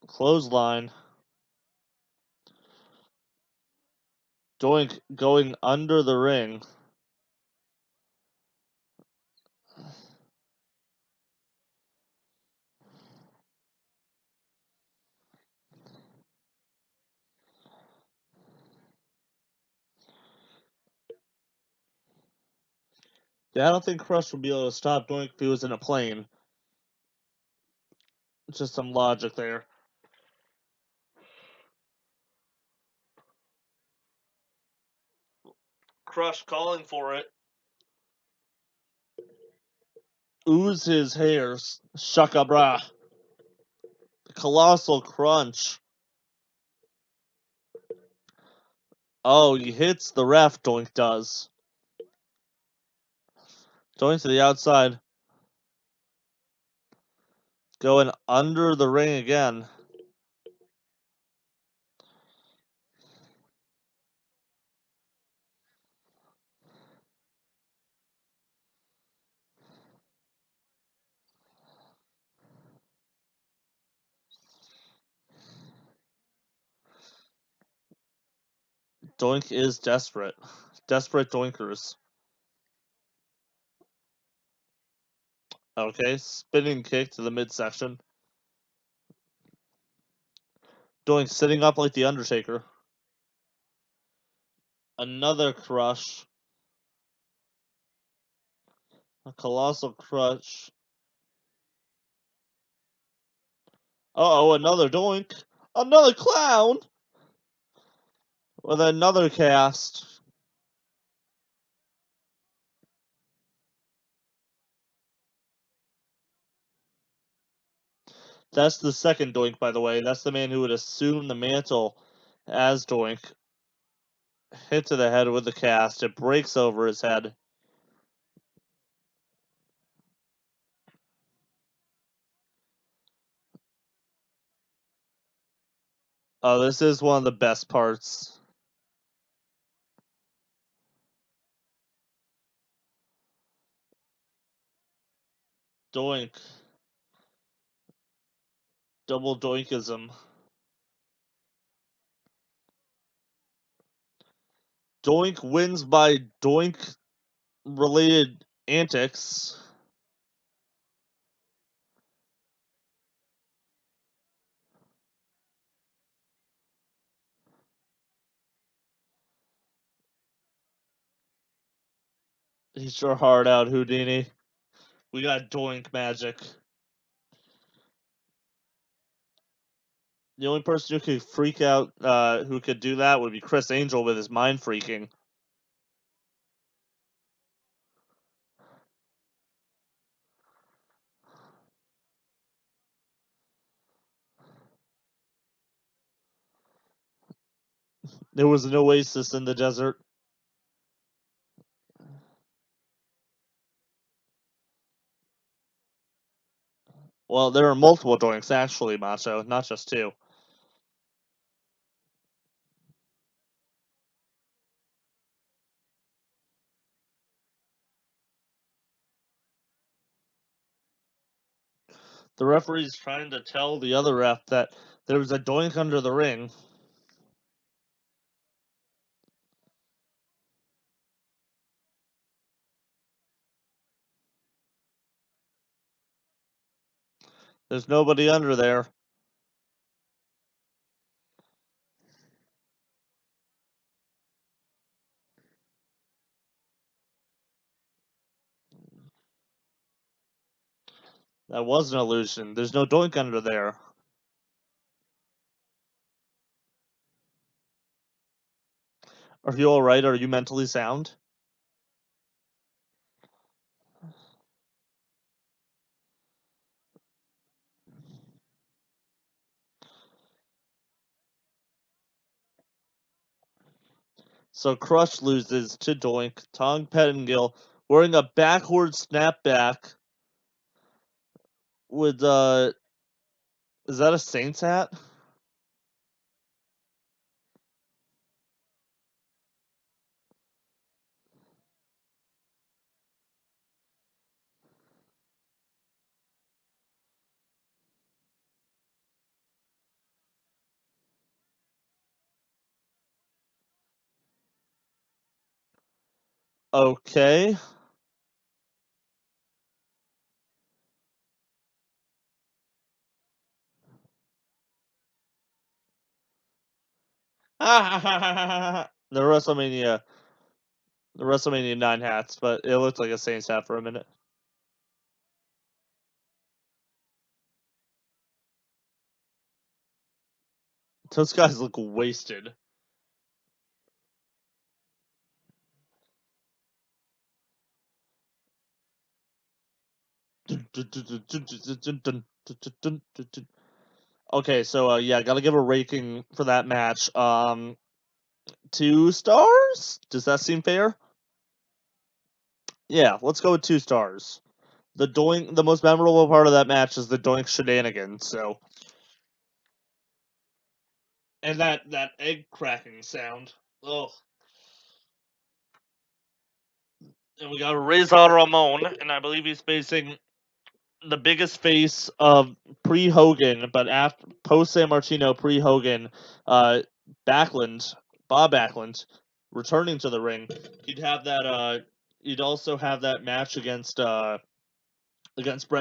Clothesline. Doink going under the ring. Yeah, I don't think Crush would be able to stop Doink if he was in a plane. Just some logic there. Crush calling for it. Ooze his hairs. Shaka bra. Colossal crunch. Oh, he hits the ref, Doink does. Doink to the outside. Going under the ring again. Doink is desperate. Desperate Doinkers. Okay, spinning kick to the midsection. Doink sitting up like the Undertaker. Another crush. A colossal crush. Uh-oh, another Doink. Another clown! With another cast. That's the second Doink, by the way. That's the man who would assume the mantle as Doink. Hit to the head with the cast. It breaks over his head. Oh, this is one of the best parts. Doink. Double Doinkism. Doink wins by Doink related antics. He's sure hard out, Houdini. We got Doink magic. The only person who could freak out, who could do that would be Chris Angel with his mind freaking. There was an oasis in the desert. Well, there are multiple Doinks, actually, Macho, not just two. The referee's trying to tell the other ref that there was a Doink under the ring. There's nobody under there. That was an illusion. There's no Doink under there. Are you alright? Are you mentally sound? So Crush loses to Doink. Tong Pettingill wearing a backward snapback with is that a Saints hat? Okay. the WrestleMania, the WrestleMania 9 hats, but it looked like a Saints hat for a minute. Those guys look wasted. Okay, so yeah, gotta give a ranking for that match. 2 stars? Does that seem fair? Yeah, let's go with 2 stars. The most memorable part of that match is the doink shenanigans. So, and that egg cracking sound. Oh, and we got Razor Ramon, and I believe he's facing the biggest face of pre Hogan, but after post San Martino pre Hogan, uh, Backlund, Bob Backlund, returning to the ring. You'd have that. You'd also have that match against Bret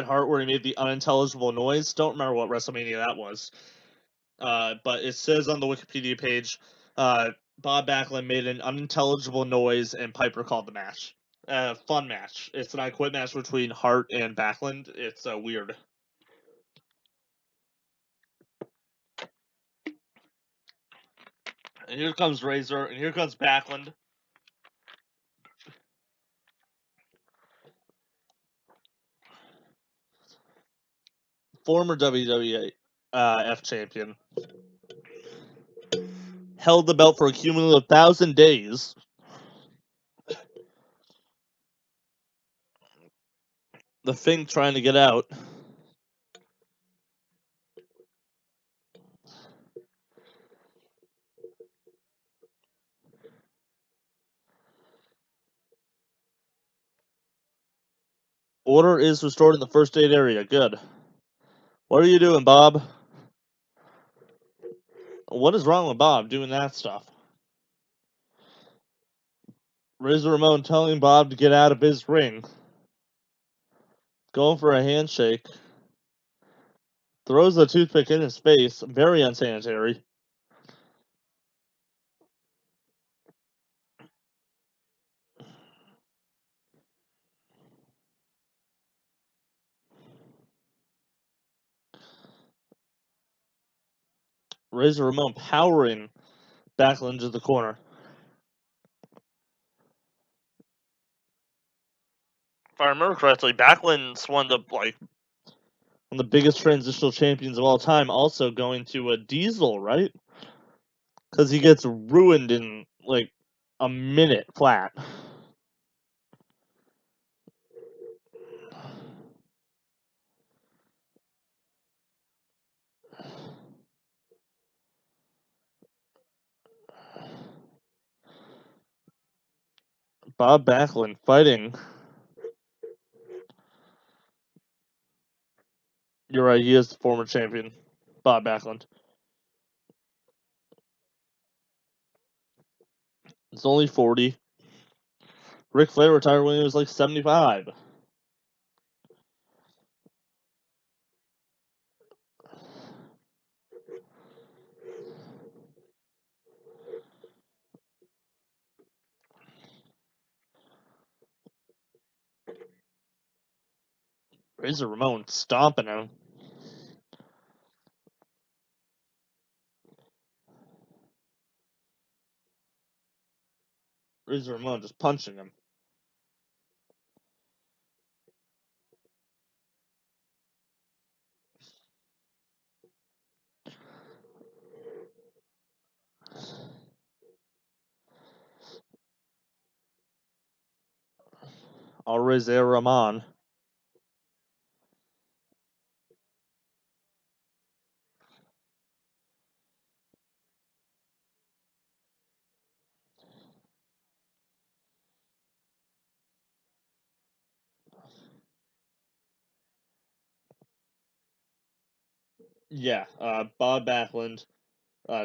Hart where he made the unintelligible noise. Don't remember what WrestleMania that was. But it says on the Wikipedia page, Bob Backlund made an unintelligible noise and Piper called the match. Fun match. It's an I Quit match between Hart and Backlund. It's weird. And here comes Razor, and here comes Backlund. Former WWF champion. Held the belt for a cumulative 1,000 days. The Fink trying to get out. Order is restored in the first aid area. Good. What are you doing, Bob? What is wrong with Bob doing that stuff? Razor Ramon telling Bob to get out of his ring. Going for a handshake. Throws the toothpick in his face. Very unsanitary. Razor Ramon powering Backlund to the corner. If I remember correctly, Backlund's one of the biggest transitional champions of all time. Also going to a Diesel, right? Because he gets ruined in like a minute flat. Bob Backlund fighting. You're right, he is the former champion. Bob Backlund. It's only 40. Ric Flair retired when he was like 75. Razor Ramon stomping him. Razor Ramon just punching him. Razor Ramon. Yeah, Bob Backlund.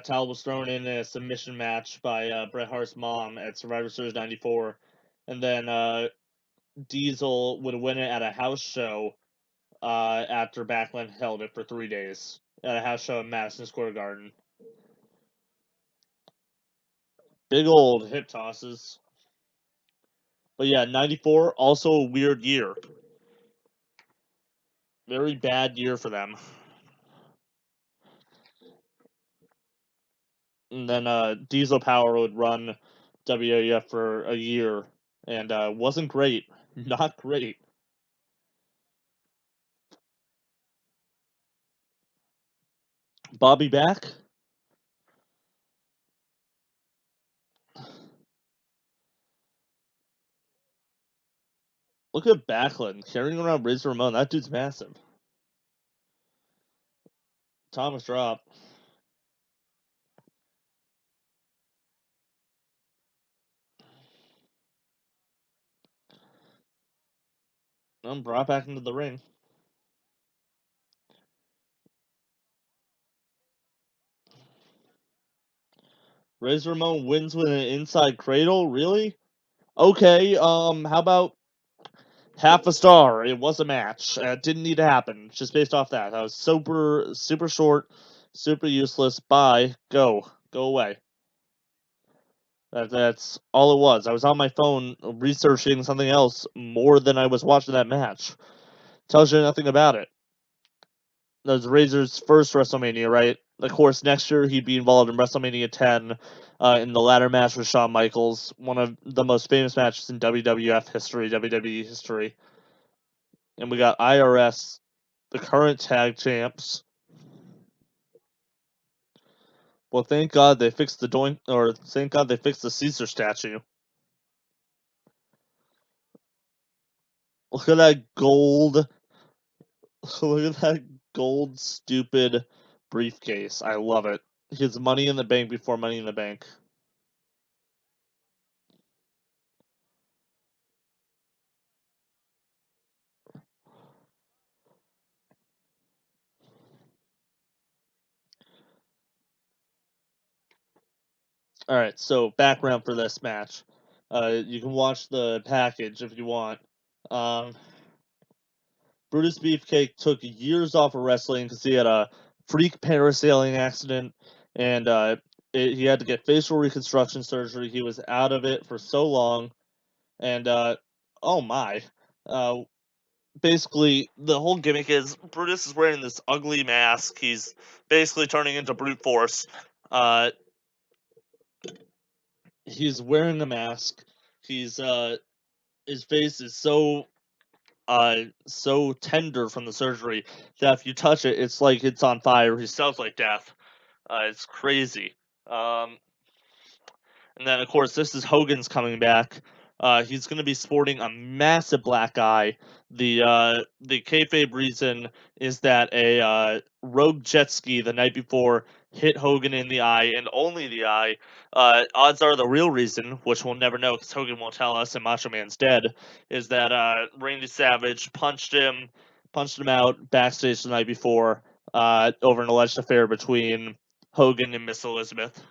Towel was thrown in a submission match by Bret Hart's mom at Survivor Series '94. and then Diesel would win it at a house show after Backlund held it for 3 days at a house show in Madison Square Garden. Big old hip tosses. But yeah, 94, also a weird year. Very bad year for them. And then Diesel Power would run WWF for a year, and wasn't great. Not great. Bobby back? Look at Backlund carrying around Razor Ramon. That dude's massive. Thomas drop. Brought back into the ring. Razor Ramon wins with an inside cradle? Really? Okay, how about half a star? It was a match. It didn't need to happen. Just based off that. That was super short, super useless. Bye. Go. Go away. That's all it was. I was on my phone researching something else more than I was watching that match. Tells you nothing about it. That was Razor's first WrestleMania, right? Of course, next year he'd be involved in WrestleMania 10 in the ladder match with Shawn Michaels, one of the most famous matches in WWF history, WWE history. And we got IRS, the current tag champs. Well, thank God they fixed the thank God they fixed the Caesar statue. Look at that gold. Look at that gold, stupid briefcase. I love it. His Money in the Bank before Money in the Bank. All right, so background for this match. You can watch the package if you want. Um, Brutus Beefcake took years off of wrestling because he had a freak parasailing accident, and he had to get facial reconstruction surgery. He was out of it for so long, and oh my, uh, basically the whole gimmick is Brutus is wearing this ugly mask. He's basically turning into brute force. Uh, he's wearing a mask. He's his face is so tender from the surgery that if you touch it, it's like it's on fire. He sounds like death. It's crazy. Um, And then, of course, this is Hogan's coming back. He's going to be sporting a massive black eye. The kayfabe reason is that a rogue jet ski the night before hit Hogan in the eye and only the eye. Odds are the real reason, which we'll never know because Hogan won't tell us and Macho Man's dead, is that Randy Savage punched him out backstage the night before over an alleged affair between Hogan and Miss Elizabeth.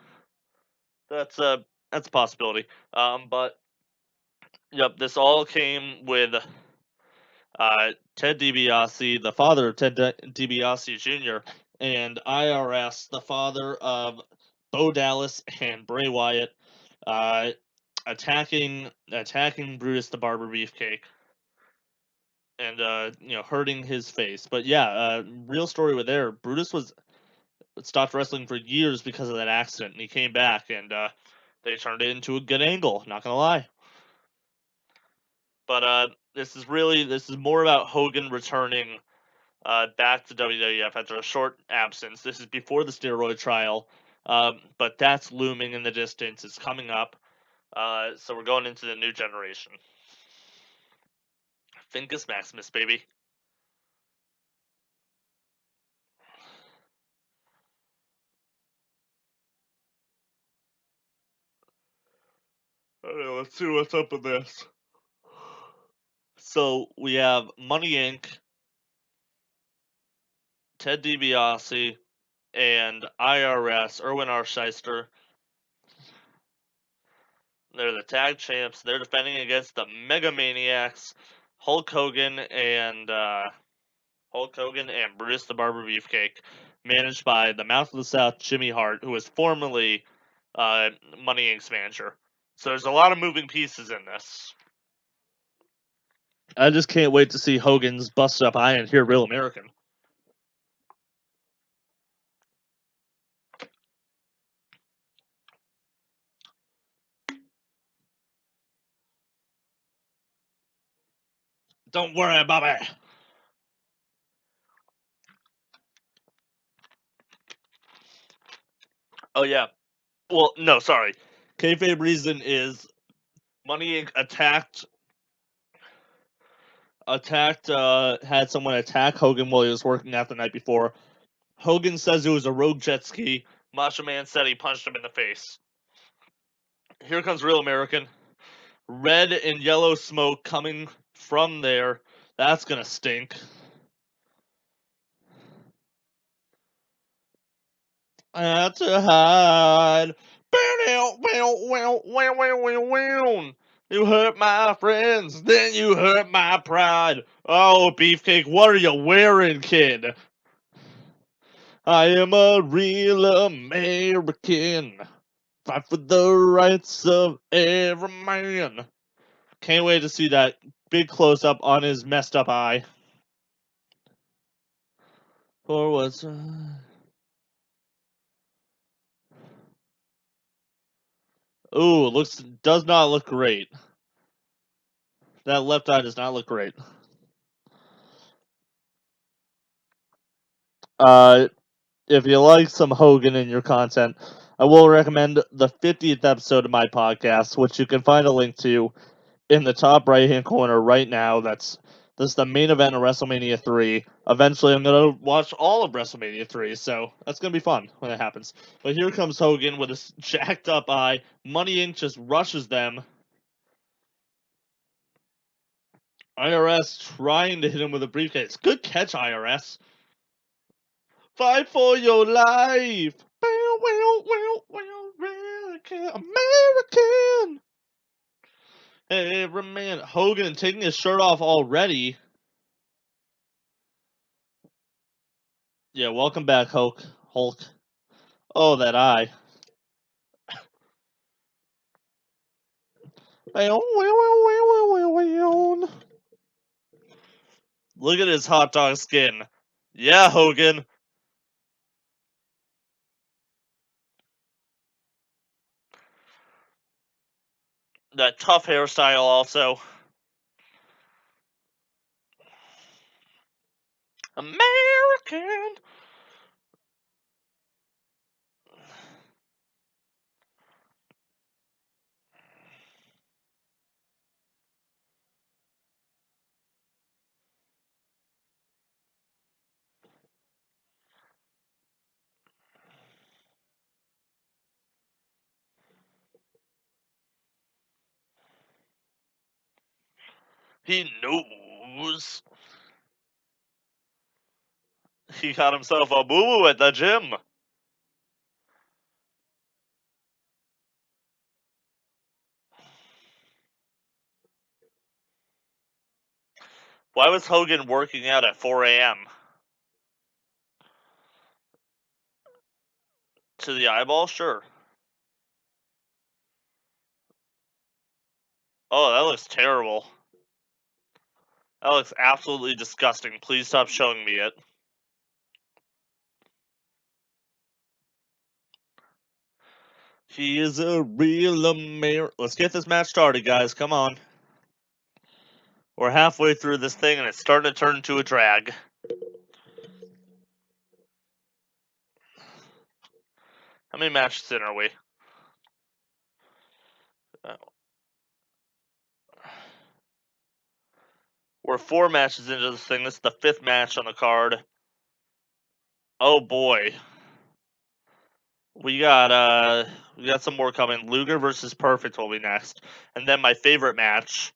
That's a possibility. But yep, this all came with Ted DiBiase, the father of Ted DiBiase Jr., and IRS, the father of Bo Dallas and Bray Wyatt, uh, attacking Brutus the Barber Beefcake, and hurting his face. But yeah, real story with there. Brutus was stopped wrestling for years because of that accident, and he came back, and they turned it into a good angle. Not gonna lie. But this is more about Hogan returning back to WWF after a short absence. This is before the steroid trial, but that's looming in the distance. It's coming up. So we're going into the new generation. Finkus Maximus, baby. Okay, let's see what's up with this. So we have Money Inc., Ted DiBiase, and IRS, Erwin R. Scheister. They're the tag champs. They're defending against the Mega Maniacs, Hulk Hogan and Brutus the Barber Beefcake, managed by the Mouth of the South, Jimmy Hart, who was formerly Money Inc.'s manager. So there's a lot of moving pieces in this. I just can't wait to see Hogan's busted up eye and hear Real American. Don't worry about it. Oh yeah. Well, no, sorry. Kayfabe reason is Money Inc. had someone attack Hogan while he was working out the night before. Hogan says it was a rogue jet ski. Macho Man said he punched him in the face. Here comes Real American. Red and yellow smoke coming from there. That's gonna stink. That's a hide. You hurt my friends, then you hurt my pride. Oh, Beefcake, what are you wearing, kid? I am a real American. Fight for the rights of every man. Can't wait to see that big close up on his messed up eye. For what's ooh, does not look great. That left eye does not look great. If you like some Hogan in your content, I will recommend the 50th episode of my podcast, which you can find a link to in the top right hand corner right now. This is the main event of WrestleMania 3. Eventually, I'm going to watch all of WrestleMania 3, so that's going to be fun when it happens. But here comes Hogan with his jacked up eye. Money Inc. just rushes them. IRS trying to hit him with a briefcase. Good catch, IRS. Fight for your life. American. Every man. Hogan taking his shirt off already. Yeah, welcome back, Hulk. Oh, that eye. Look at his hot dog skin. Yeah, Hogan. That tough hairstyle also. American. He knows. He got himself a boo-boo at the gym. Why was Hogan working out at 4 a.m.? To the eyeball? Sure. Oh, that looks terrible. That looks absolutely disgusting. Please stop showing me it. He is a real American. Let's get this match started, guys. Come on. We're halfway through this thing and it's starting to turn into a drag. How many matches in are we? We're 4 matches into this thing. This is the 5th match on the card. Oh boy. We got some more coming. Luger versus Perfect will be next. And then my favorite match,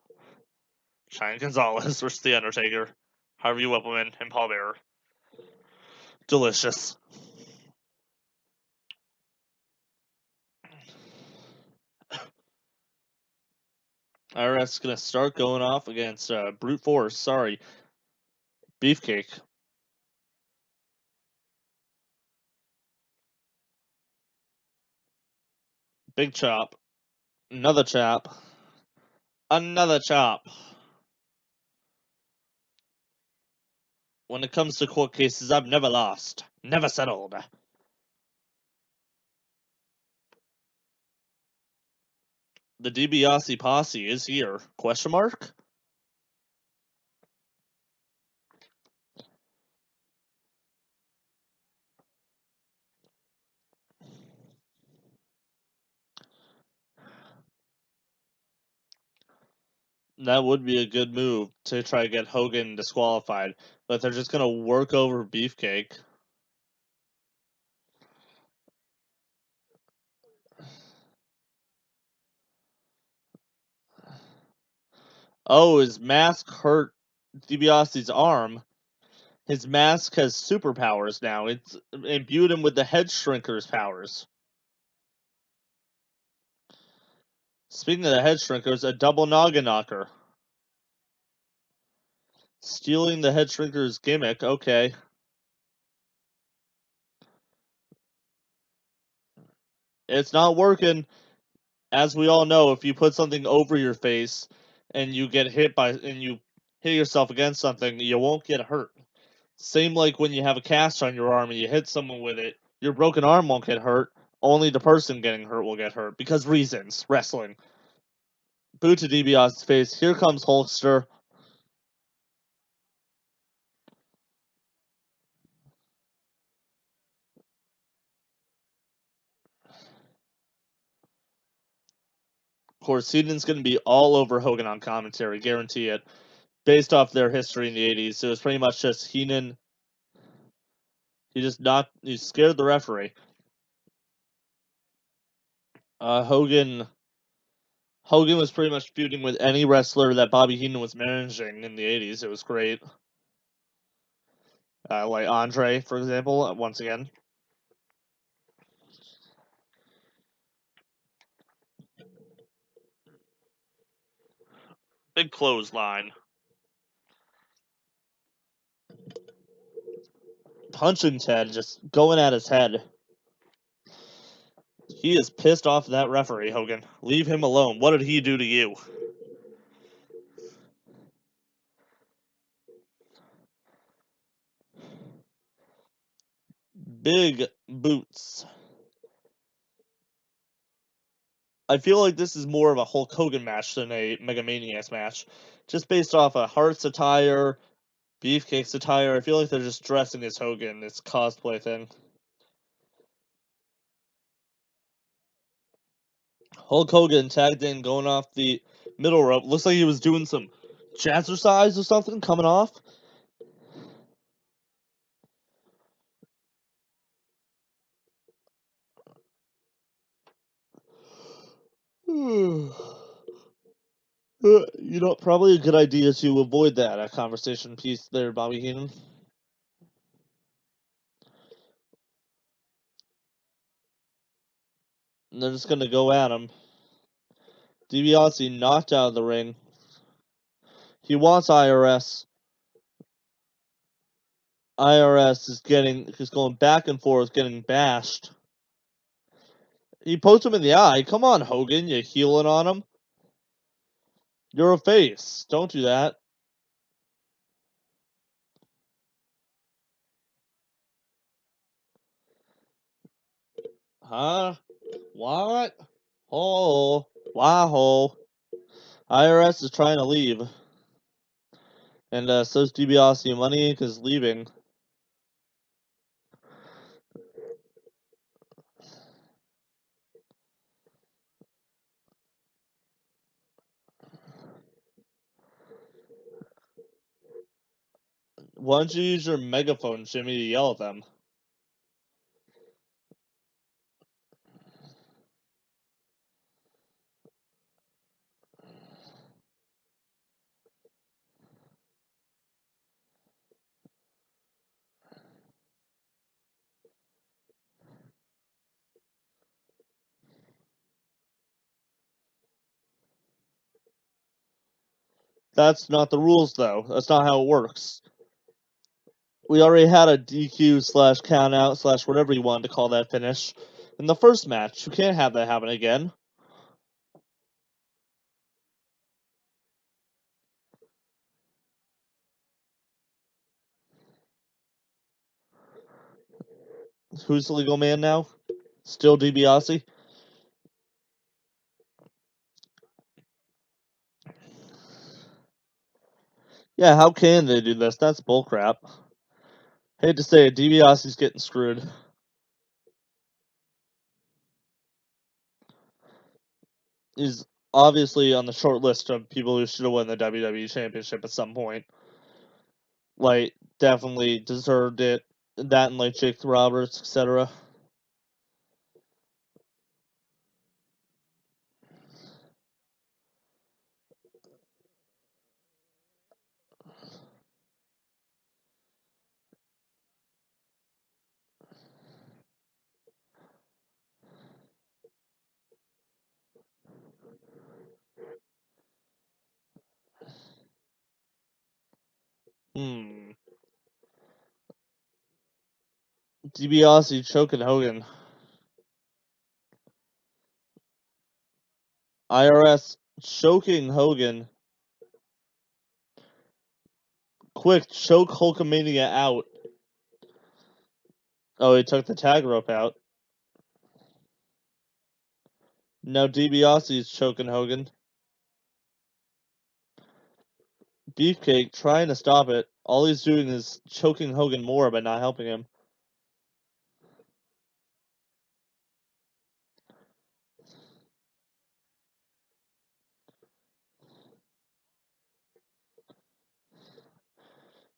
Shine Gonzalez versus The Undertaker, Harvey Whippleman, and Paul Bearer. Delicious. IRS is gonna start going off against brute force. Sorry, Beefcake. Big chop. Another chop. Another chop. When it comes to court cases, I've never lost. Never settled. The DiBiase posse is here. Question mark? That would be a good move to try to get Hogan disqualified. But they're just gonna work over Beefcake. Oh, his mask hurt DiBiase's arm. His mask has superpowers now. It's imbued him with the head shrinker's powers. Speaking of the head shrinkers, a double noggin knocker. Stealing the head shrinker's gimmick, okay. It's not working. As we all know, if you put something over your face and you get hit by and you hit yourself against something, you won't get hurt. Same like when you have a cast on your arm and you hit someone with it, your broken arm won't get hurt. Only the person getting hurt will get hurt because reasons. Wrestling. Boot to DiBiase's face. Here comes Hulkster. Of course, Heenan's going to be all over Hogan on commentary, guarantee it. Based off their history in the 80s, it was pretty much just Heenan. He scared the referee. Hogan was pretty much feuding with any wrestler that Bobby Heenan was managing in the 80s. It was great. Like Andre, for example, once again. Big clothesline. Punching Ted, just going at his head. He is pissed off that referee, Hogan. Leave him alone. What did he do to you? Big boots. I feel like this is more of a Hulk Hogan match than a Mega Maniacs match. Just based off of Hart's attire, Beefcake's attire, I feel like they're just dressing as Hogan. It's cosplay thing. Hulk Hogan tagged in, going off the middle rope. Looks like he was doing some jazzercise or something, coming off. Probably a good idea to avoid that conversation piece there, Bobby Heenan. And they're just gonna go at him. DiBiase knocked out of the ring. He wants IRS. IRS is going back and forth, getting bashed. He poked him in the eye. Come on, Hogan, you're healing on him. You're a face. Don't do that. Huh? What? Oh, wow. IRS is trying to leave. And so's DiBiase. Money Inc. is leaving. Why don't you use your megaphone, Jimmy, to yell at them? That's not the rules, though. That's not how it works. We already had a DQ / count out / whatever you wanted to call that finish in the first match. You can't have that happen again. Who's the legal man now? Still DiBiase? Yeah, how can they do this? That's bullcrap. Hate to say it, DiBiase's getting screwed. He's obviously on the short list of people who should have won the WWE Championship at some point. Like, definitely deserved it. That and, like, Jake Roberts, etc. DiBiase choking Hogan. IRS choking Hogan. Quick, choke Hulkamania out. Oh, he took the tag rope out. Now DiBiase's choking Hogan. Beefcake trying to stop it. All he's doing is choking Hogan more by not helping him.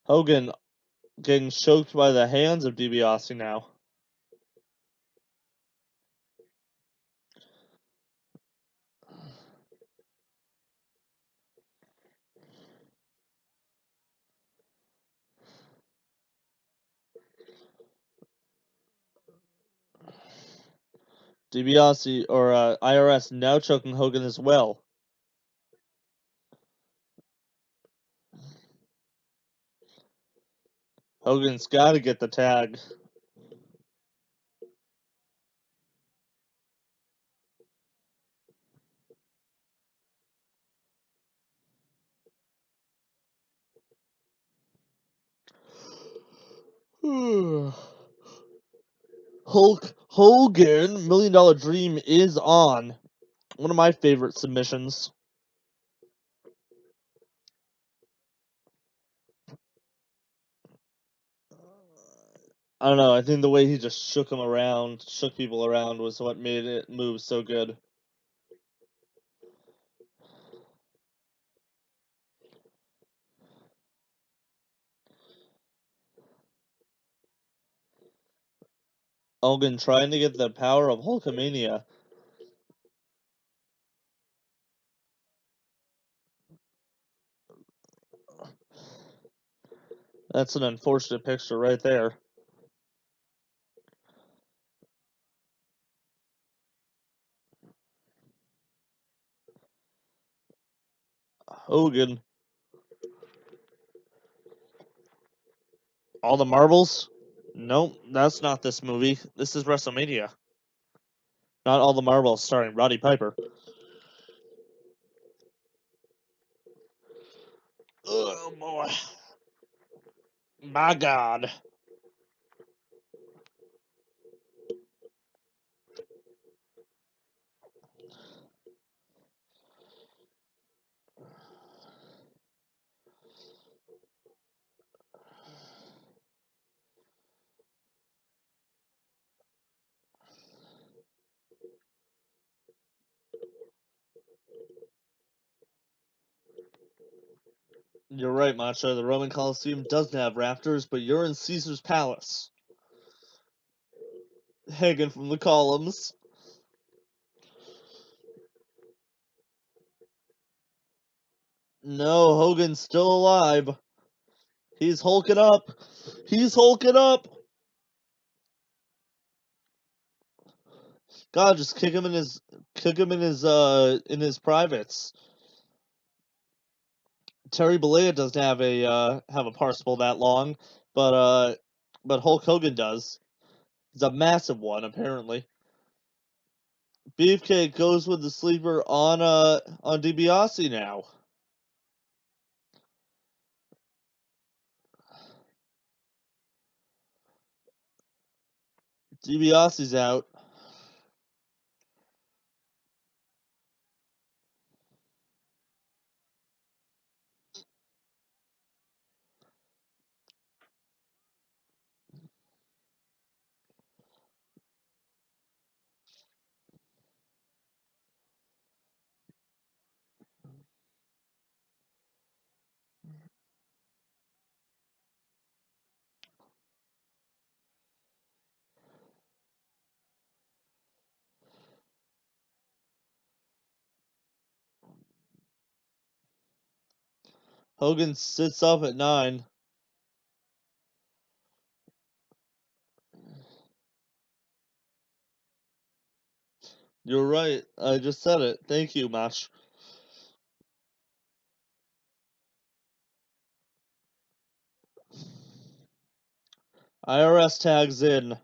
Hogan getting choked by the hands of DiBiase now. DiBiase or IRS now choking Hogan as well. Hogan's got to get the tag. Hulk Hogan, $1 Million Dream is on. One of my favorite submissions. I don't know. I think the way he just shook people around, was what made it move so good. Hogan trying to get the power of Hulkamania. That's an unfortunate picture right there. Hogan. All the marbles? Nope, that's not this movie. This is WrestleMania. Not All the Marbles starring Roddy Piper. Oh boy. My God. You're right, Macho. The Roman Coliseum doesn't have rafters, but you're in Caesar's Palace. Hanging from the columns. No, Hogan's still alive. He's hulking up. He's hulking up. God, just kick him in his privates. Terry Bollea doesn't have a parsiple that long, but Hulk Hogan does. It's a massive one, apparently. Beefcake goes with the sleeper on DiBiase now. DiBiase's out. Hogan sits up at 9. You're right. I just said it. Thank you, Match. IRS tags in.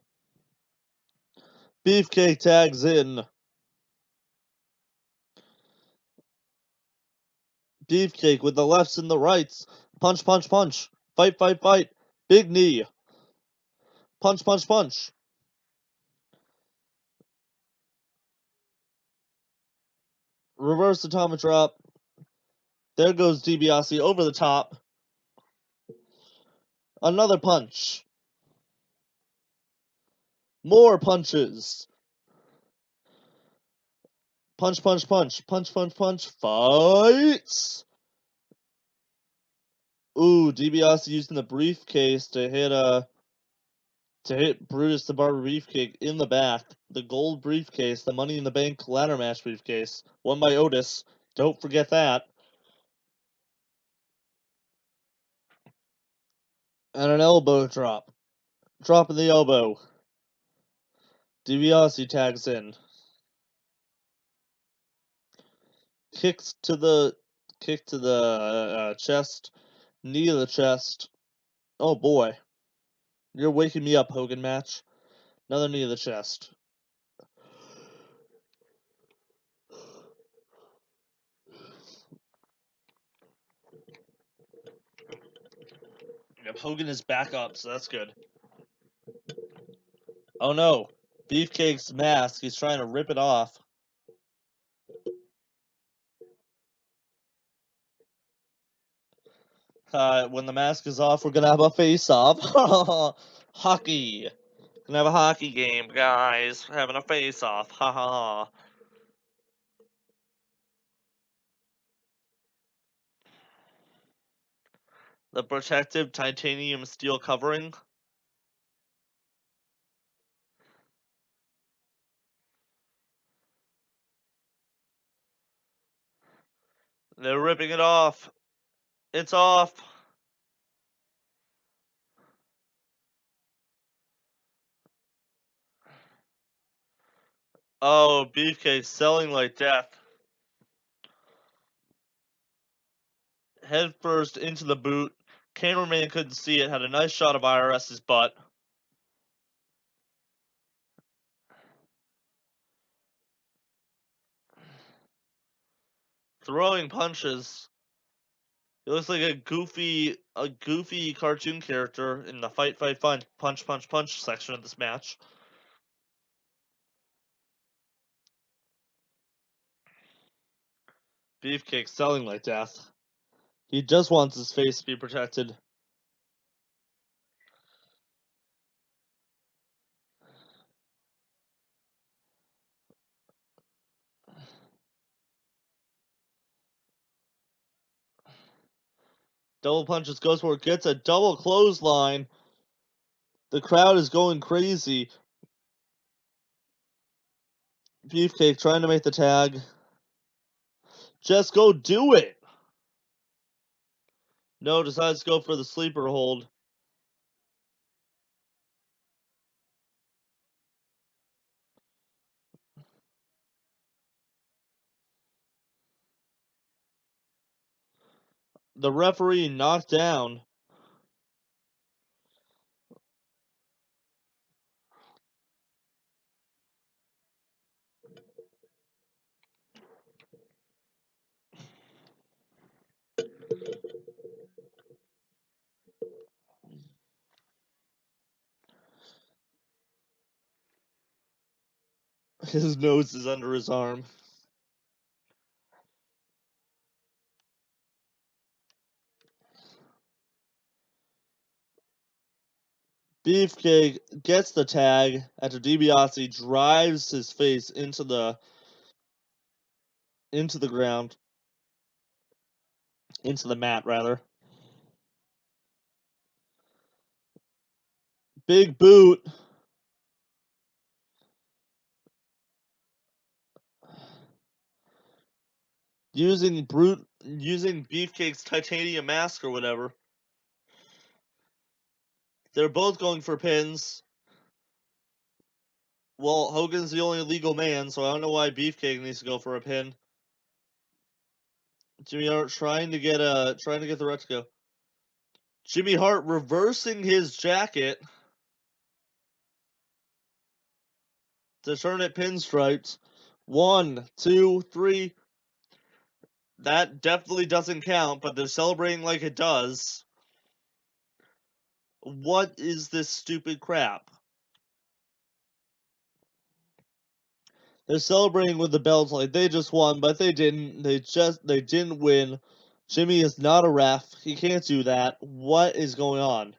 Beefcake tags in. Beefcake with the lefts and the rights. Punch, punch, punch. Fight, fight, fight. Big knee. Punch, punch, punch. Reverse atomic drop. There goes DiBiase over the top. Another punch. More punches. Punch, punch, punch. Punch, punch, punch. Fights. Ooh, DiBiase using the briefcase to hit Brutus the Barber Beefcake in the back. The gold briefcase, the Money in the Bank ladder match briefcase, won by Otis. Don't forget that. And an elbow drop. Dropping the elbow. DiBiase tags in. Kick to the chest. Knee to the chest. Oh boy. You're waking me up, Hogan match. Another knee to the chest. Yep, Hogan is back up, so that's good. Oh no. Beefcake's mask. He's trying to rip it off. When the mask is off, we're gonna have a face-off. Hockey. Gonna have a hockey game, guys. Having a face-off. Ha ha ha. The protective titanium steel covering. They're ripping it off. It's off. Oh, Beefcake selling like death. Head first into the boot. Cameraman couldn't see it. Had a nice shot of IRS's butt. Throwing punches. He looks like a goofy cartoon character in the fight, fight, fight, punch, punch, punch section of this match. Beefcake selling like death. He just wants his face to be protected. Double punches goes for it, gets a double clothesline. The crowd is going crazy. Beefcake trying to make the tag. Just go do it. No, decides to go for the sleeper hold. The referee knocked down. His nose is under his arm. Beefcake gets the tag after DiBiase drives his face into the ground, into the mat rather. Big boot. Using Beefcake's titanium mask or whatever. They're both going for pins. Well, Hogan's the only legal man, so I don't know why Beefcake needs to go for a pin. Jimmy Hart trying to get the ref to go. Jimmy Hart reversing his jacket to turn it pinstripes. 1, 2, 3. That definitely doesn't count, but they're celebrating like it does. What is this stupid crap? They're celebrating with the belts like they just won, but they didn't. They didn't win. Jimmy is not a ref. He can't do that. What is going on?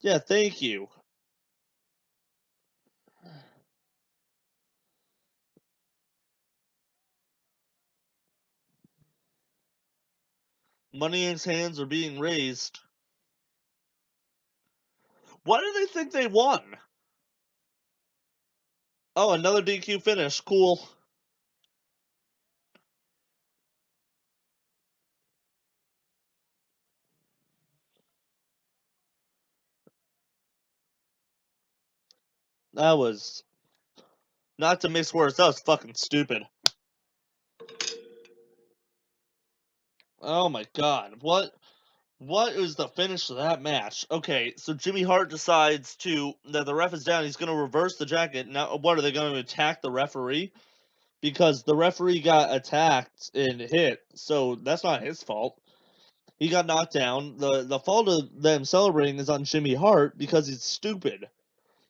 Yeah, thank you. Money Inc.'s hands are being raised. Why do they think they won? Oh, another DQ finish. Cool. That was... Not to mix words, that was fucking stupid. Oh my god. What is the finish of that match? Okay, so Jimmy Hart decides that the ref is down, he's gonna reverse the jacket. Now what, are they gonna attack the referee? Because the referee got attacked and hit, so that's not his fault. He got knocked down. The fault of them celebrating is on Jimmy Hart because he's stupid.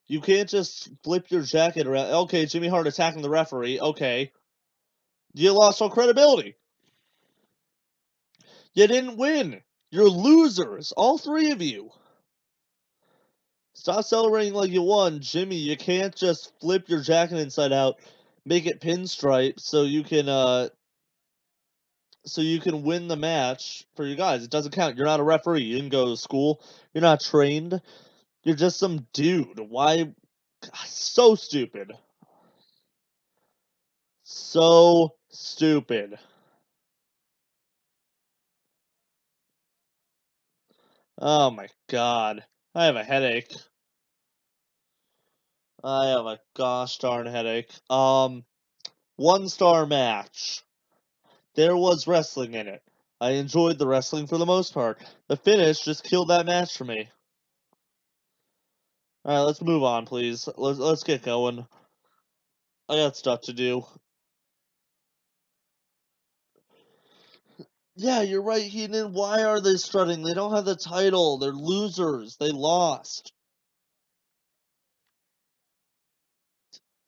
You can't just flip your jacket around. Okay, Jimmy Hart attacking the referee. Okay. You lost all credibility. You didn't win. You're losers. All three of you. Stop celebrating like you won. Jimmy, you can't just flip your jacket inside out, make it pinstripe so you can win the match for you guys. It doesn't count. You're not a referee. You didn't go to school. You're not trained. You're just some dude. Why? So stupid. So stupid. Oh my god. I have a headache. I have a gosh darn headache. 1-star match. There was wrestling in it. I enjoyed the wrestling for the most part. The finish just killed that match for me. Alright, let's move on, please. Let's get going. I got stuff to do. Yeah, you're right, Heenan. Why are they strutting? They don't have the title. They're losers. They lost.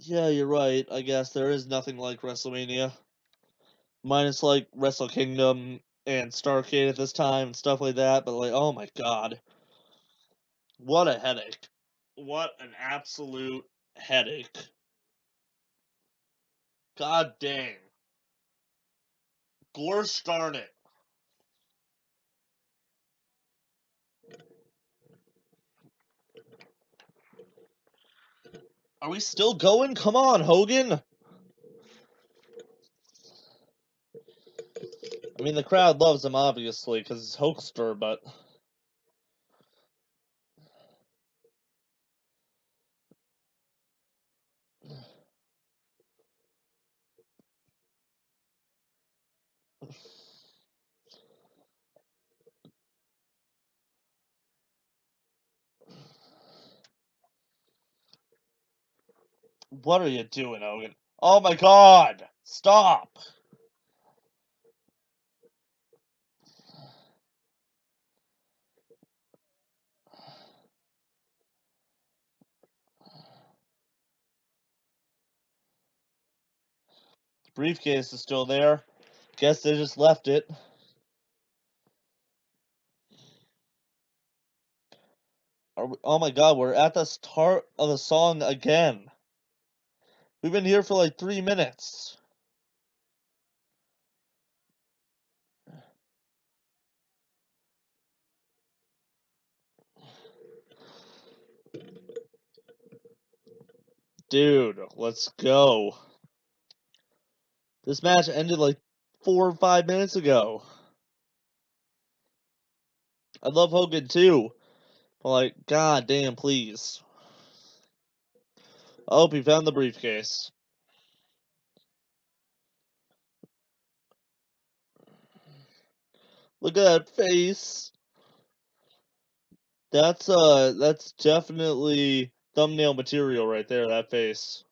Yeah, you're right. I guess there is nothing like WrestleMania. Minus like Wrestle Kingdom and Starrcade at this time and stuff like that, but like, oh my god. What a headache. What an absolute headache. God dang. Gorsh darn it. Are we still going? Come on, Hogan. I mean, the crowd loves him, obviously, because he's Hulkster, but... What are you doing, Hogan? Oh my God! Stop! Briefcase is still there. Guess they just left it. Oh my God, we're at the start of the song again. We've been here for like 3 minutes. Dude, let's go. This match ended like 4 or 5 minutes ago. I love Hogan too. But like, God damn, please. I hope he found the briefcase. Look at that face. That's definitely thumbnail material right there, that face.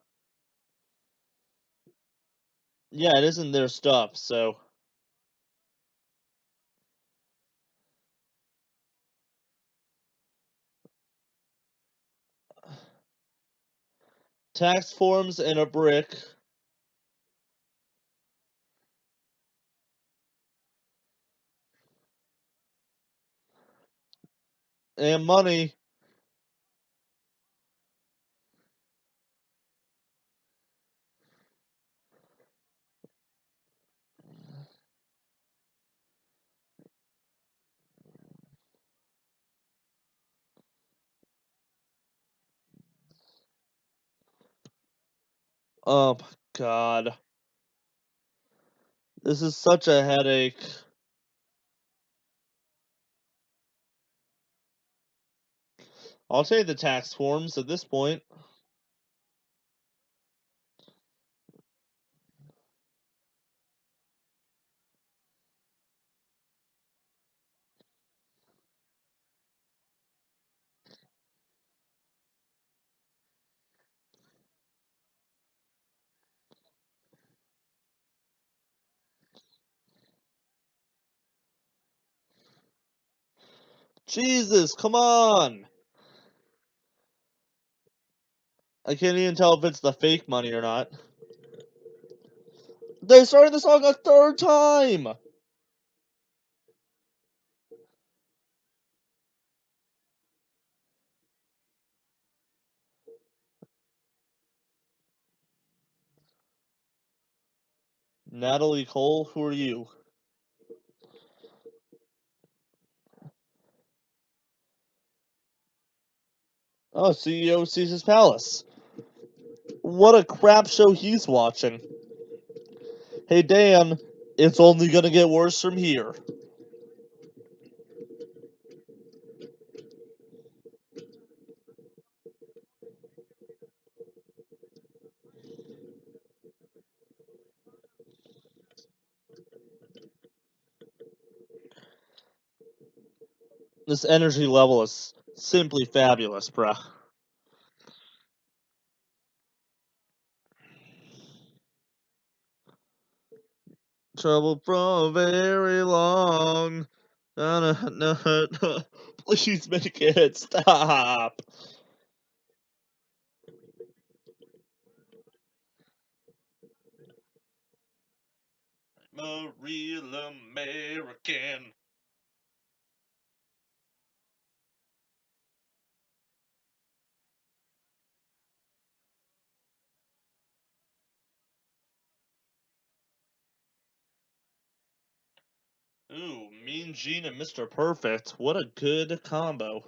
Yeah, it isn't their stuff, so. Tax forms and a brick. And money. Oh my God. This is such a headache. I'll take the tax forms at this point. Jesus, come on! I can't even tell if it's the fake money or not. They started the song a third time! Natalie Cole, who are you? Oh, CEO of Caesar's Palace. What a crap show he's watching. Hey, Dan, it's only gonna get worse from here. This energy level is simply fabulous, bruh. Trouble from very long. Please make it stop. I'm a real American. Ooh, Mean Gene and Mr. Perfect. What a good combo.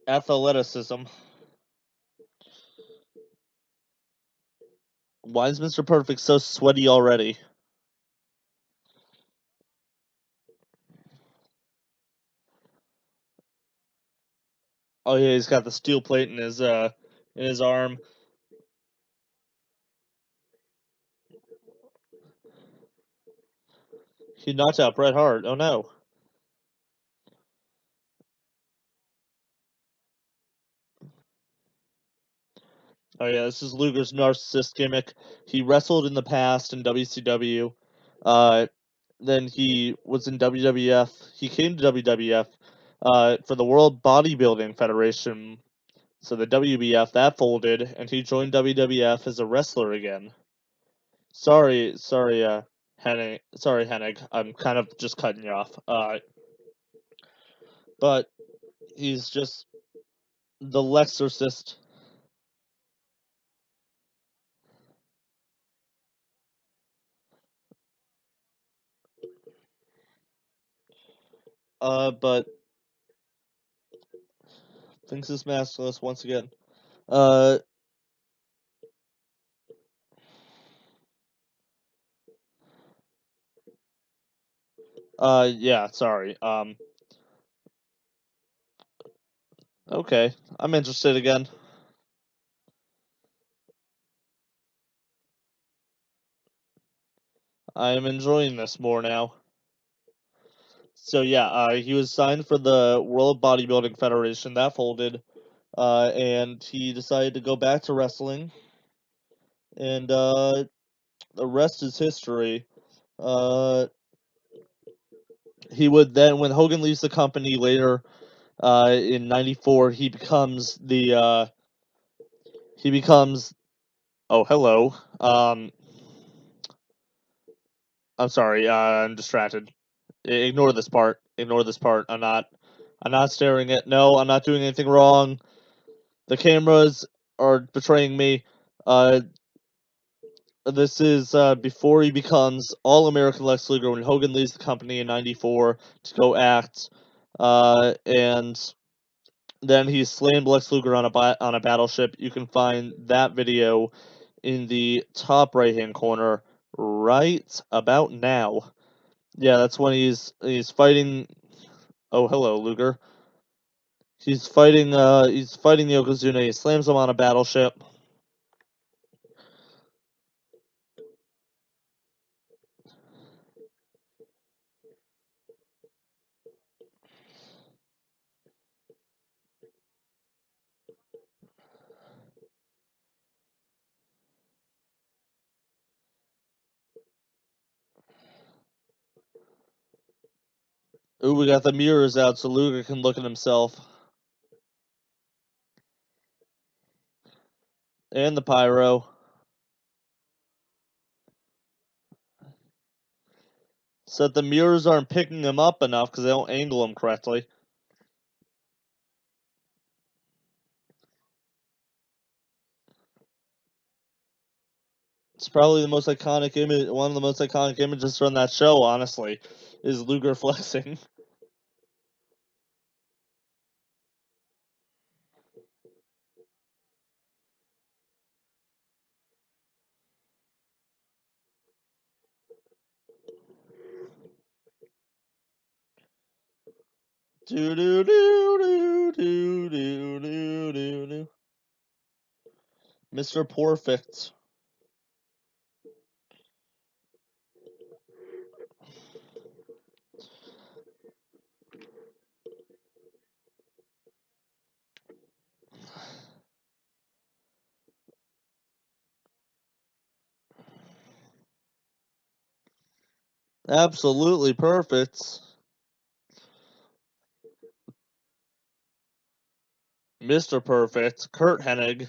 Athleticism. Why is Mr. Perfect so sweaty already? Oh yeah, he's got the steel plate in his arm. He knocked out Bret Hart. Oh no. Oh yeah, this is Luger's narcissist gimmick. He wrestled in the past in WCW. Uh, then he was in WWF. He came to WWF for the World Bodybuilding Federation. So the WBF that folded, and he joined WWF as a wrestler again. Sorry, Hennig. I'm kind of just cutting you off. But he's just the Lexorcist. But thinks is maskless once again. Uh, yeah, sorry. Okay, I'm interested again. I'm enjoying this more now. So yeah, he was signed for the World Bodybuilding Federation that folded, and he decided to go back to wrestling, and the rest is history. Uh, he would then, when Hogan leaves the company later, in '94, he becomes. Oh, hello. I'm sorry. I'm distracted. Ignore this part. Ignore this part. I'm not staring at. No, I'm not doing anything wrong. The cameras are betraying me. Uh, this is before he becomes All American Lex Luger when Hogan leaves the company in '94 to go act, and then he slammed Lex Luger on a battleship. You can find that video in the top right hand corner right about now. Yeah, that's when he's fighting. Oh, hello, Luger. He's fighting Yokozuna. He slams him on a battleship. Ooh, we got the mirrors out so Luger can look at himself. And the pyro. So that the mirrors aren't picking him up enough because they don't angle him correctly. It's probably the most iconic image, one of the most iconic images from that show, honestly, is Luger flexing. Do do do do do do do do do. Mr. Perfect. Absolutely perfect. Mr. Perfect, Kurt Hennig,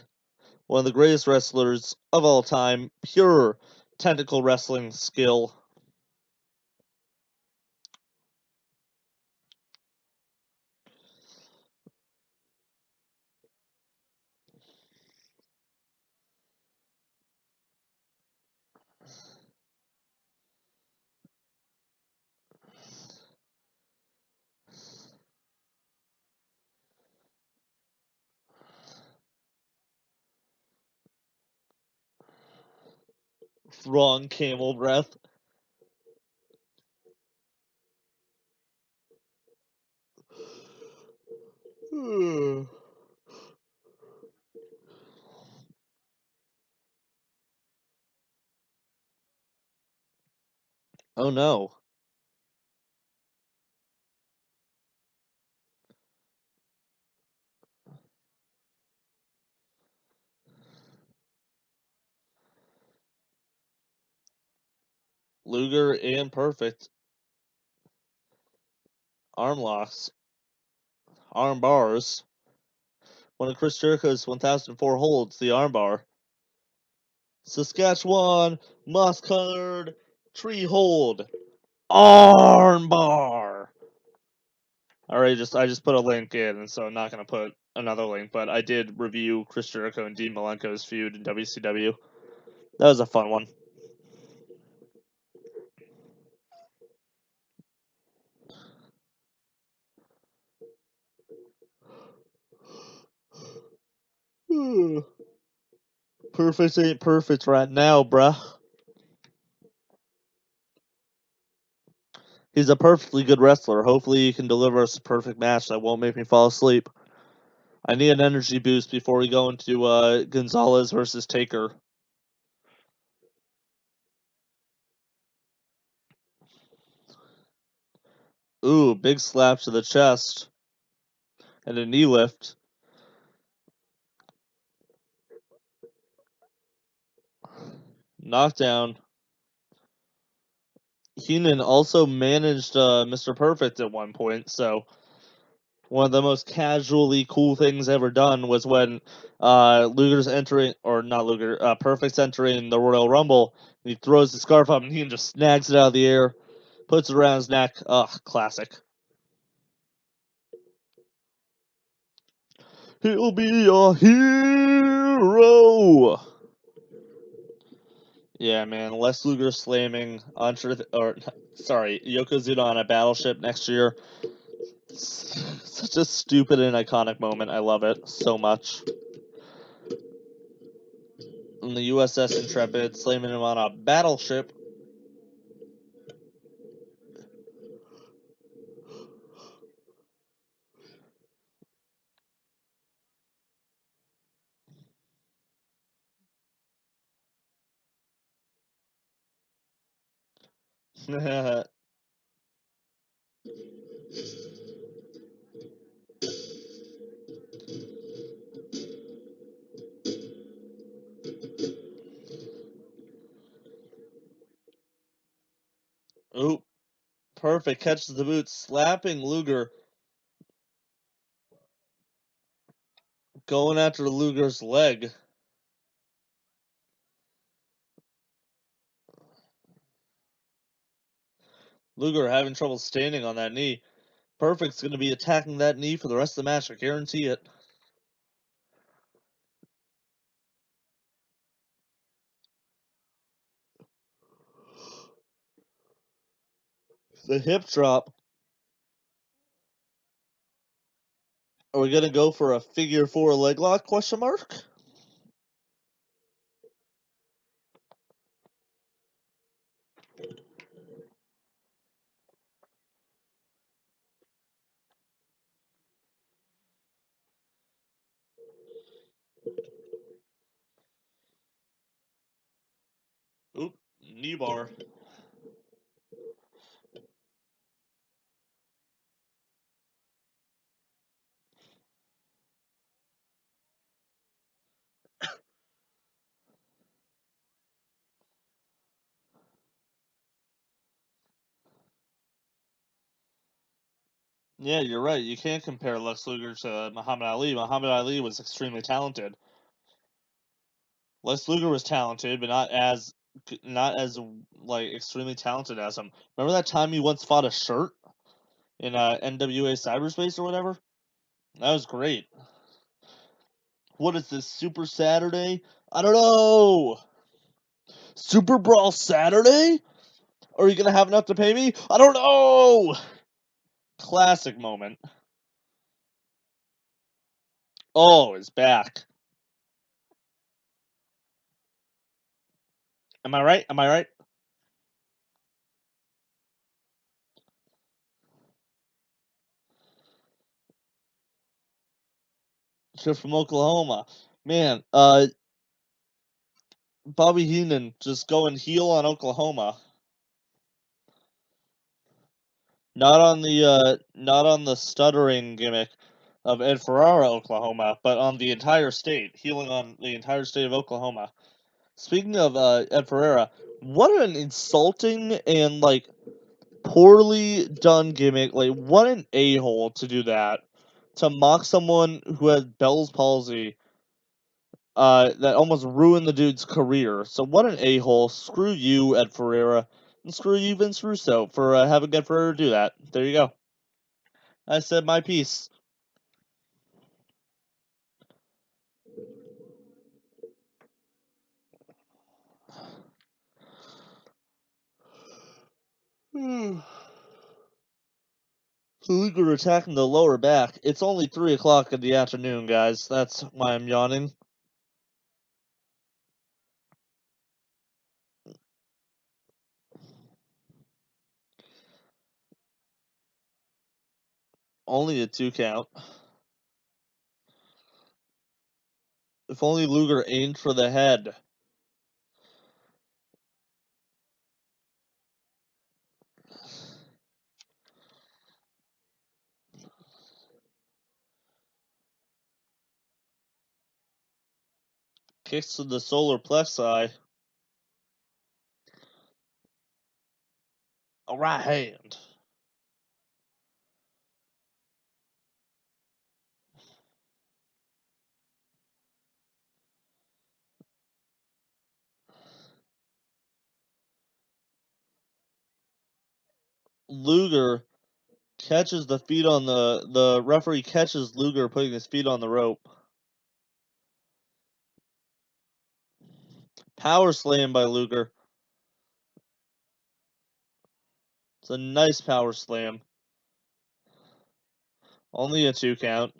one of the greatest wrestlers of all time, pure tentacle wrestling skill. Wrong camel breath. Oh no. Luger and Perfect. Arm locks. Arm bars. One of Chris Jericho's 1004 holds, the armbar. Saskatchewan, moss-colored, tree hold. Armbar. I just put a link in, so I'm not going to put another link, but I did review Chris Jericho and Dean Malenko's feud in WCW. That was a fun one. Perfect ain't perfect right now, bruh. He's a perfectly good wrestler. Hopefully he can deliver us a perfect match that won't make me fall asleep. I need an energy boost before we go into Gonzalez versus Taker. Ooh, big slap to the chest. And a knee lift. Knockdown. Heenan also managed Mr. Perfect at one point, so one of the most casually cool things ever done was when Luger's entering, or not Luger, Perfect's entering the Royal Rumble, and he throws the scarf up and Heenan just snags it out of the air, puts it around his neck. Ugh, classic. He'll be a hero! Yeah, man, Les Luger slamming Yokozuna on a battleship next year. Such a stupid and iconic moment. I love it so much. And the USS Intrepid slamming him on a battleship. Oop. Perfect. Catches the boot, slapping Luger. Going after Luger's leg. Luger having trouble standing on that knee. Perfect's going to be attacking that knee for the rest of the match. I guarantee it. The hip drop. Are we going to go for a figure four leg lock? Question mark. Oop. Knee bar. Yeah, you're right. You can't compare Lex Luger to Muhammad Ali. Muhammad Ali was extremely talented. Lex Luger was talented, but not as like extremely talented as him. Remember that time he once fought a shirt in NWA Cyberspace or whatever? That was great. What is this, Super Saturday? I don't know. Super Brawl Saturday? Are you gonna have enough to pay me? I don't know. Classic moment. Oh, it's back. Am I right? Am I right? Shit from Oklahoma. Man, Bobby Heenan just going heel on Oklahoma. Not on the stuttering gimmick of Ed Ferrara, Oklahoma, but on the entire state, healing on the entire state of Oklahoma. Speaking of Ed Ferreira, what an insulting and like poorly done gimmick. Like, what an a-hole to do that. To mock someone who has Bell's palsy, that almost ruined the dude's career. So what an a-hole. Screw you, Ed Ferreira. And screw you, Vince Russo, for having Ed Ferreira do that. There you go. I said my piece. Luger attacking the lower back. It's only 3 o'clock in the afternoon, guys. That's why I'm yawning. Only a 2 count. If only Luger aimed for the head. Kicks to the solar plexi. A right hand. Luger catches the feet on the referee catches Luger putting his feet on the rope. Power slam by Luger. It's a nice power slam. Only a 2 count.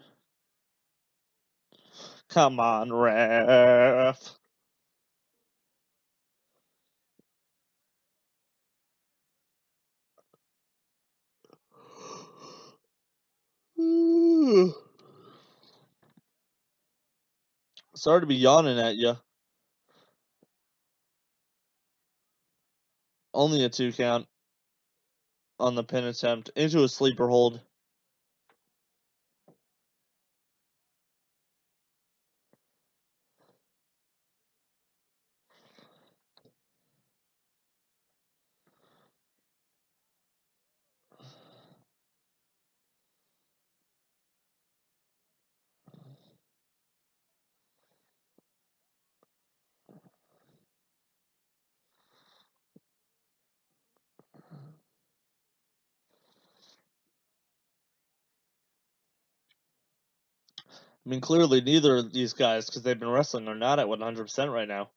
Come on, ref. Sorry to be yawning at you. Only a 2 count on the pin attempt into a sleeper hold. I mean, clearly neither of these guys, because they've been wrestling, are not at 100% right now.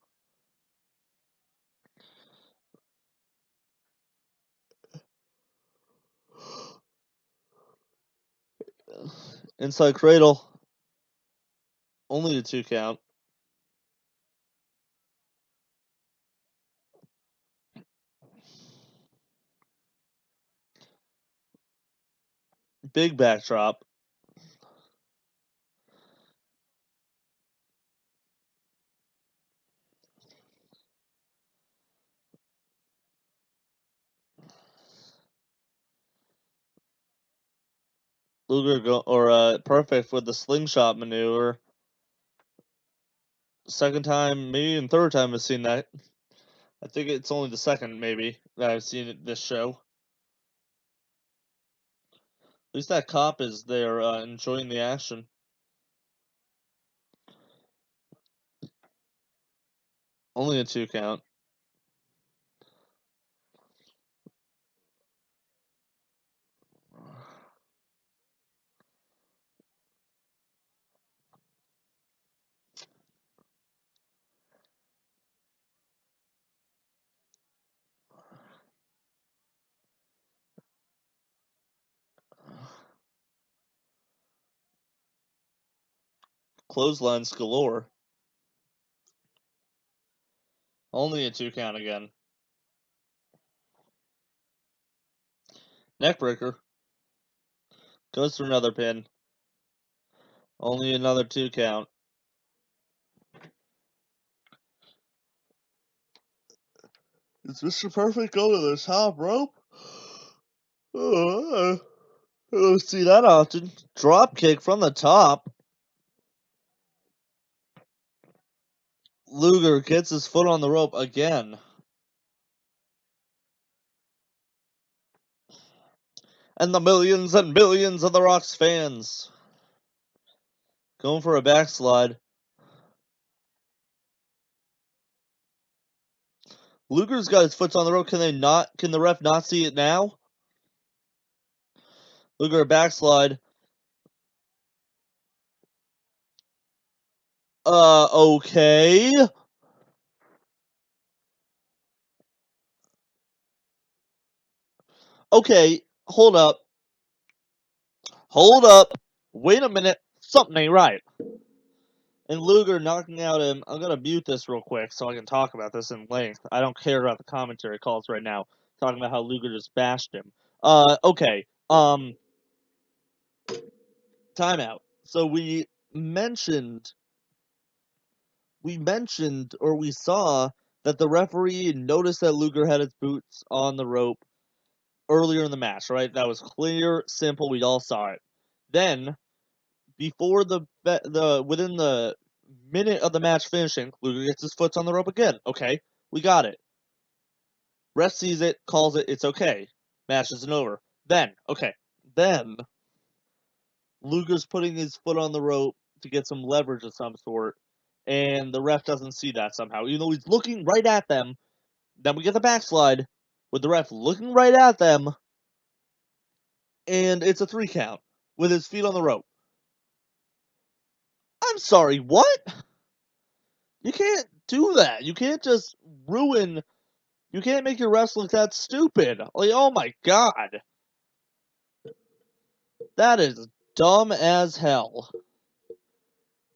Inside cradle. Only a 2 count. Big backdrop. Luger perfect with the slingshot maneuver. Second time, maybe even third time I've seen that. I think it's only the second, maybe, that I've seen it this show. At least that cop is there enjoying the action. Only a 2 count. Clotheslines galore. Only a 2 count again. Neckbreaker. Goes for another pin. Only another 2 count. Is Mr. Perfect going to the top rope? I don't see that often. Drop kick from the top. Luger gets his foot on the rope again. And the millions and millions of The Rock's fans going for a backslide. Luger's got his foot on the rope. Can the ref not see it now? Luger backslide. Okay. Okay, hold up. Hold up. Wait a minute. Something ain't right. And Luger knocking out him. I'm going to mute this real quick so I can talk about this in length. I don't care about the commentary calls right now. Talking about how Luger just bashed him. Okay. Timeout. So we saw that the referee noticed that Luger had his boots on the rope earlier in the match, right? That was clear, simple. We all saw it. Then, before within the minute of the match finishing, Luger gets his foot on the rope again. Okay, we got it. Ref sees it, calls it. It's okay. Match isn't over. Then Luger's putting his foot on the rope to get some leverage of some sort, and the ref doesn't see that somehow, even though he's looking right at them. Then we get the backslide with the ref looking right at them, and it's a 3 count with his feet on the rope. I'm sorry, what? You can't do that. You can't just ruin. You can't make your refs look that stupid. Like, oh my god. That is dumb as hell.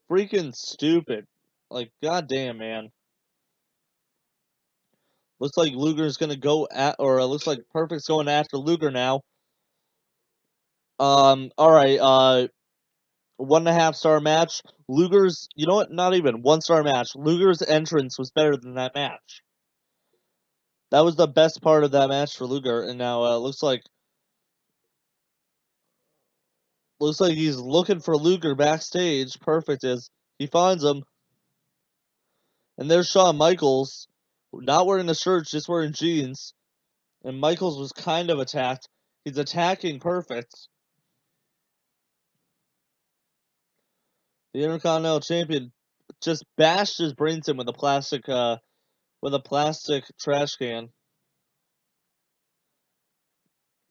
Freaking stupid. Like, goddamn, man. Looks like Luger's gonna go at, or it looks like Perfect's going after Luger now. Alright, 1.5 star match. Luger's, you know what, not even 1 star match. Luger's entrance was better than that match. That was the best part of that match for Luger, and now, looks like he's looking for Luger backstage. Perfect is. He finds him. And there's Shawn Michaels, not wearing a shirt, just wearing jeans. And Michaels was kind of attacked. He's attacking Perfect. The Intercontinental Champion just bashed his brains in with a plastic trash can.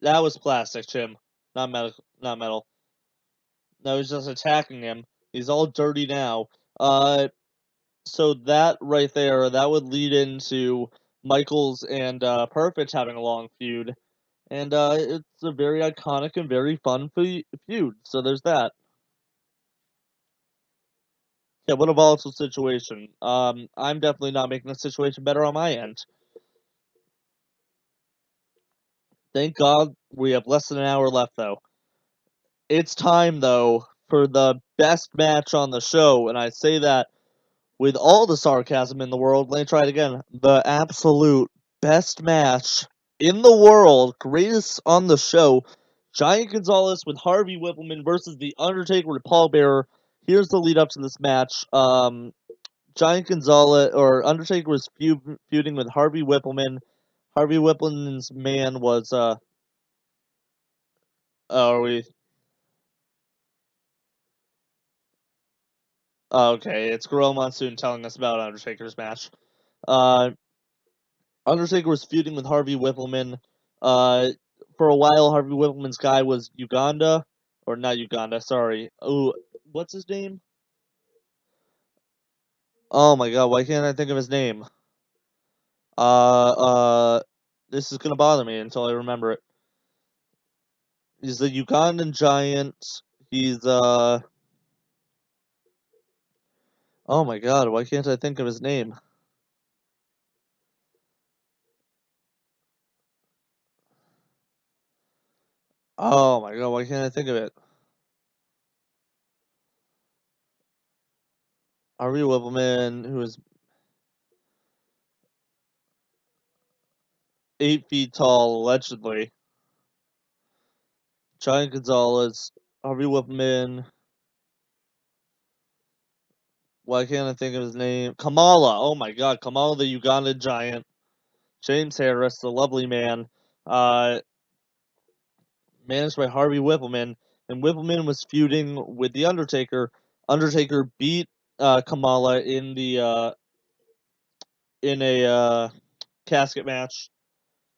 That was plastic, Jim. Not metal. No, he's just attacking him. He's all dirty now. So that right there, that would lead into Michaels and Perfect having a long feud. And it's a very iconic and very fun feud. So there's that. Yeah, what a volatile situation. I'm definitely not making the situation better on my end. Thank God we have less than an hour left, though. It's time, though, for the best match on the show, and I say that with all the sarcasm in the world. Let me try it again. The absolute best match in the world, greatest on the show. Giant Gonzalez with Harvey Whippleman versus The Undertaker with Paul Bearer. Here's the lead up to this match. Giant Gonzalez, or Undertaker was feuding with Harvey Whippleman. Harvey Whippleman's man was, are we... Okay, it's Gorilla Monsoon telling us about Undertaker's match. Undertaker was feuding with Harvey Whippleman. For a while, Harvey Whippleman's guy was Uganda. Or not Uganda, sorry. Oh, what's his name? Oh my god, why can't I think of his name? This is gonna bother me until I remember it. He's the Ugandan giant. He's, oh my god, why can't I think of his name? Oh my god, why can't I think of it? Harvey Whippleman, who is 8 feet tall, allegedly. Giant Gonzalez, Harvey Whippleman. Why can't I think of his name? Kamala. Oh my God, Kamala, the Uganda giant. James Harris, the lovely man. Managed by Harvey Whippleman, and Whippleman was feuding with the Undertaker. Undertaker beat Kamala in a casket match.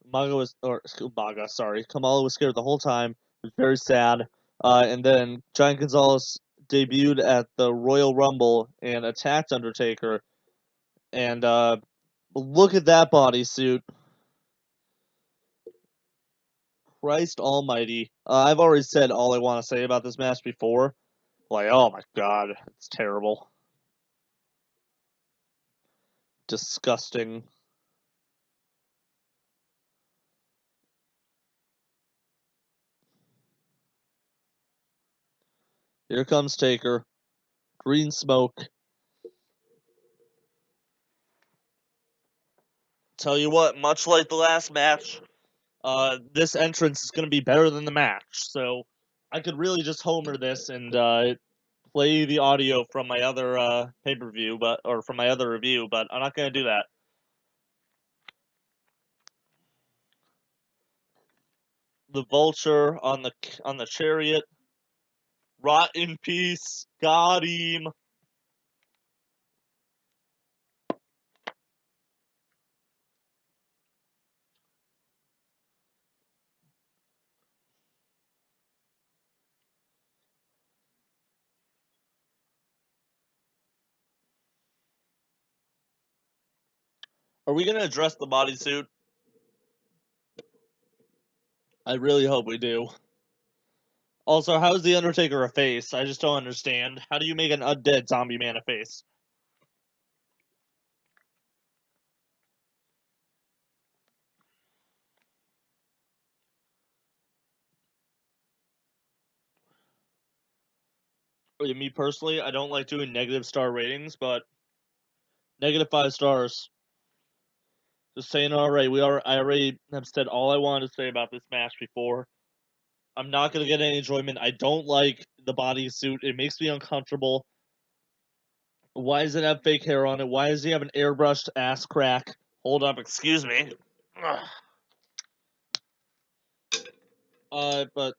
Kamala was scared the whole time. It was very sad. And then Giant Gonzalez debuted at the Royal Rumble and attacked Undertaker. And look at that bodysuit. Christ almighty. I've already said all I want to say about this match before. Like, oh my God, it's terrible. Disgusting. Here comes Taker. Green smoke. Tell you what, much like the last match, this entrance is going to be better than the match. So I could really just homer this and play the audio from my other pay-per-view, or from my other review, but I'm not going to do that. The Vulture on the chariot. Rot in peace. Got him. Are we going to address the bodysuit? I really hope we do. Also, how is The Undertaker a face? I just don't understand. How do you make an undead zombie man a face? Me personally, I don't like doing negative star ratings, but -5 stars. Just saying, alright, I already have said all I wanted to say about this match before. I'm not gonna get any enjoyment. I don't like the bodysuit. It makes me uncomfortable. Why does it have fake hair on it? Why does he have an airbrushed ass crack? Hold up, excuse me. But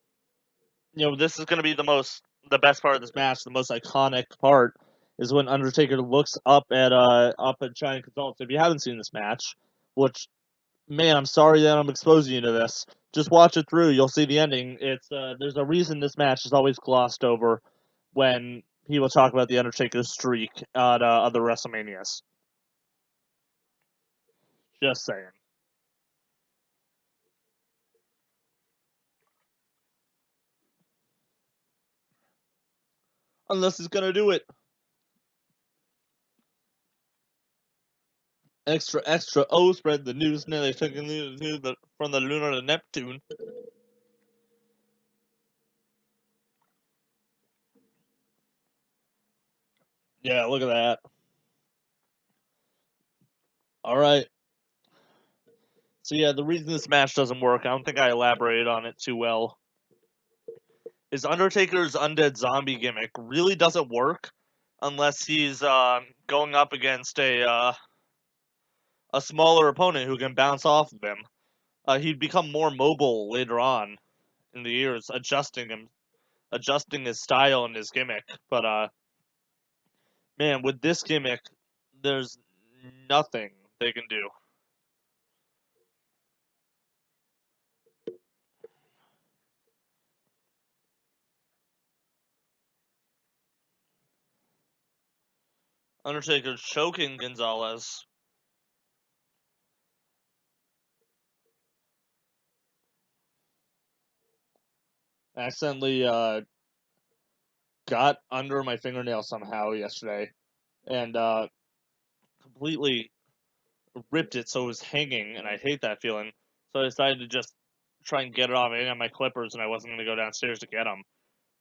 this is gonna be the best part of this match. The most iconic part is when Undertaker looks up at Giant Gonzalez. If you haven't seen this match, which, man, I'm sorry that I'm exposing you to this. Just watch it through. You'll see the ending. There's a reason this match is always glossed over when people talk about the Undertaker's streak at other WrestleManias. Just saying. Unless he's gonna do it. Extra, extra. Oh, spread the news. Now they took from the lunar to Neptune. Yeah, look at that. All right. So yeah, the reason this match doesn't work, I don't think I elaborated on it too well, is Undertaker's undead zombie gimmick really doesn't work unless he's going up against a smaller opponent who can bounce off of him. He'd become more mobile later on in the years, adjusting his style and his gimmick. But man, with this gimmick, there's nothing they can do. Undertaker choking Gonzalez. Accidentally got under my fingernail somehow yesterday, and completely ripped it so it was hanging, and I hate that feeling. So I decided to just try and get it off. I didn't have my clippers, and I wasn't going to go downstairs to get them.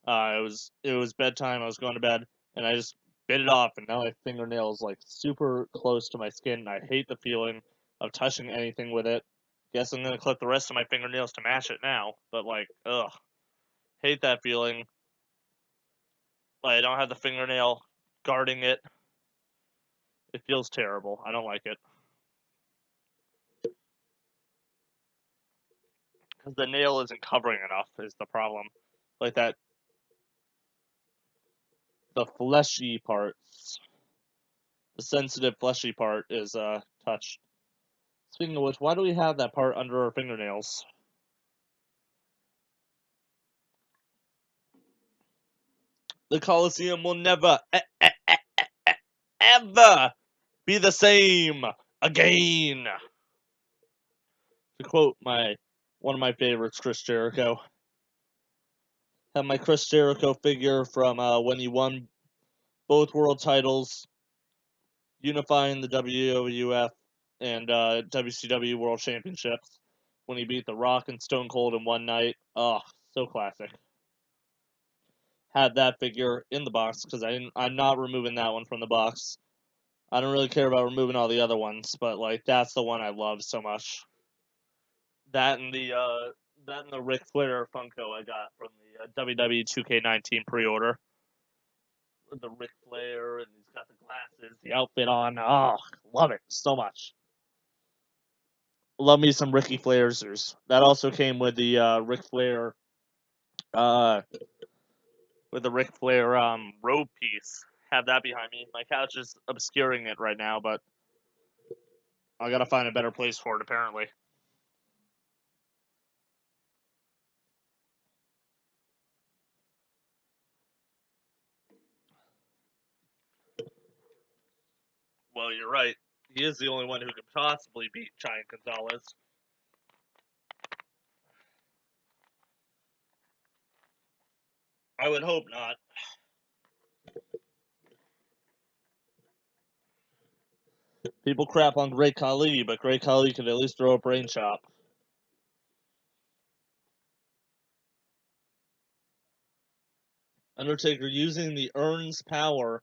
It was bedtime. I was going to bed, and I just bit it off, and now my fingernail is like super close to my skin. And I hate the feeling of touching anything with it. Guess I'm gonna clip the rest of my fingernails to match it now. But like, ugh, hate that feeling. Like I don't have the fingernail guarding it. It feels terrible. I don't like it. Because the nail isn't covering enough is the problem. Like that, the fleshy parts, the sensitive fleshy part is touched. Speaking of which, why do we have that part under our fingernails? The Colosseum will never, ever be the same again. To quote one of my favorites, Chris Jericho. Have my Chris Jericho figure from when he won both world titles, unifying the WWF and WCW World Championships when he beat The Rock and Stone Cold in one night. Oh, so classic. Had that figure in the box because I'm not removing that one from the box. I don't really care about removing all the other ones, but like that's the one I love so much. That and the Ric Flair Funko I got from the WWE 2K19 pre-order. With the Ric Flair and he's got the glasses, the outfit on. Oh, love it so much. Love me some Ricky Flairsers. That also came with the Ric Flair uh robe piece. Have that behind me. My couch is obscuring it right now, but I gotta find a better place for it apparently. Well, you're right. He is the only one who could possibly beat Giant Gonzalez. I would hope not. People crap on Great Khali, but Great Khali could at least throw a brain chop. Undertaker using the Urn's power.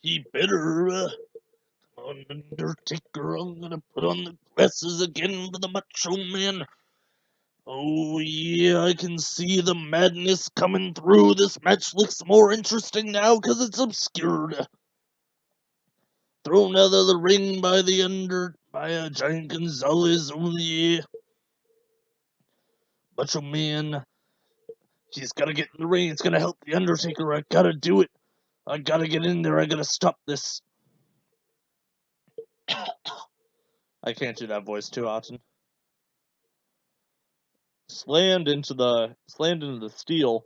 He better. Come on, Undertaker, I'm gonna put on the glasses again for the Macho Man. Oh yeah, I can see the madness coming through. This match looks more interesting now because it's obscured. Thrown out of the ring by Giant Gonzalez. Oh yeah. Macho Man. He's gotta get in the ring. It's gonna help the Undertaker. I gotta do it. I gotta get in there. I gotta stop this. I can't do that voice too often. Slammed into the steel.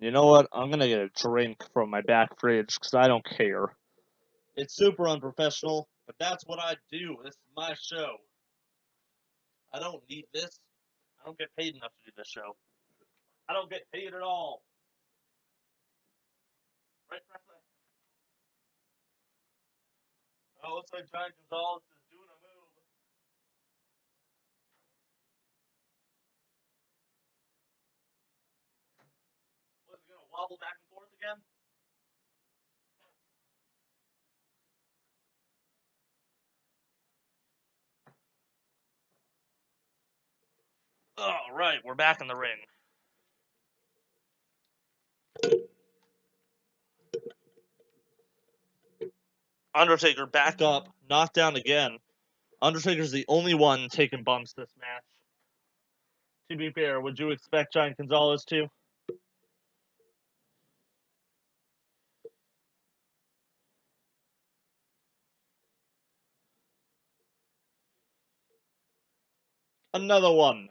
You know what? I'm gonna get a drink from my back fridge because I don't care. It's super unprofessional, but that's what I do. This is my show. I don't need this. I don't get paid enough to do this show. I don't get paid at all. Right, Presley? Oh, looks like Giant Gonzalez is doing a move. Was he gonna wobble back and forth again? All right, we're back in the ring. Undertaker back up, knocked down again. Undertaker's the only one taking bumps this match. To be fair, would you expect Giant Gonzalez to? Another one.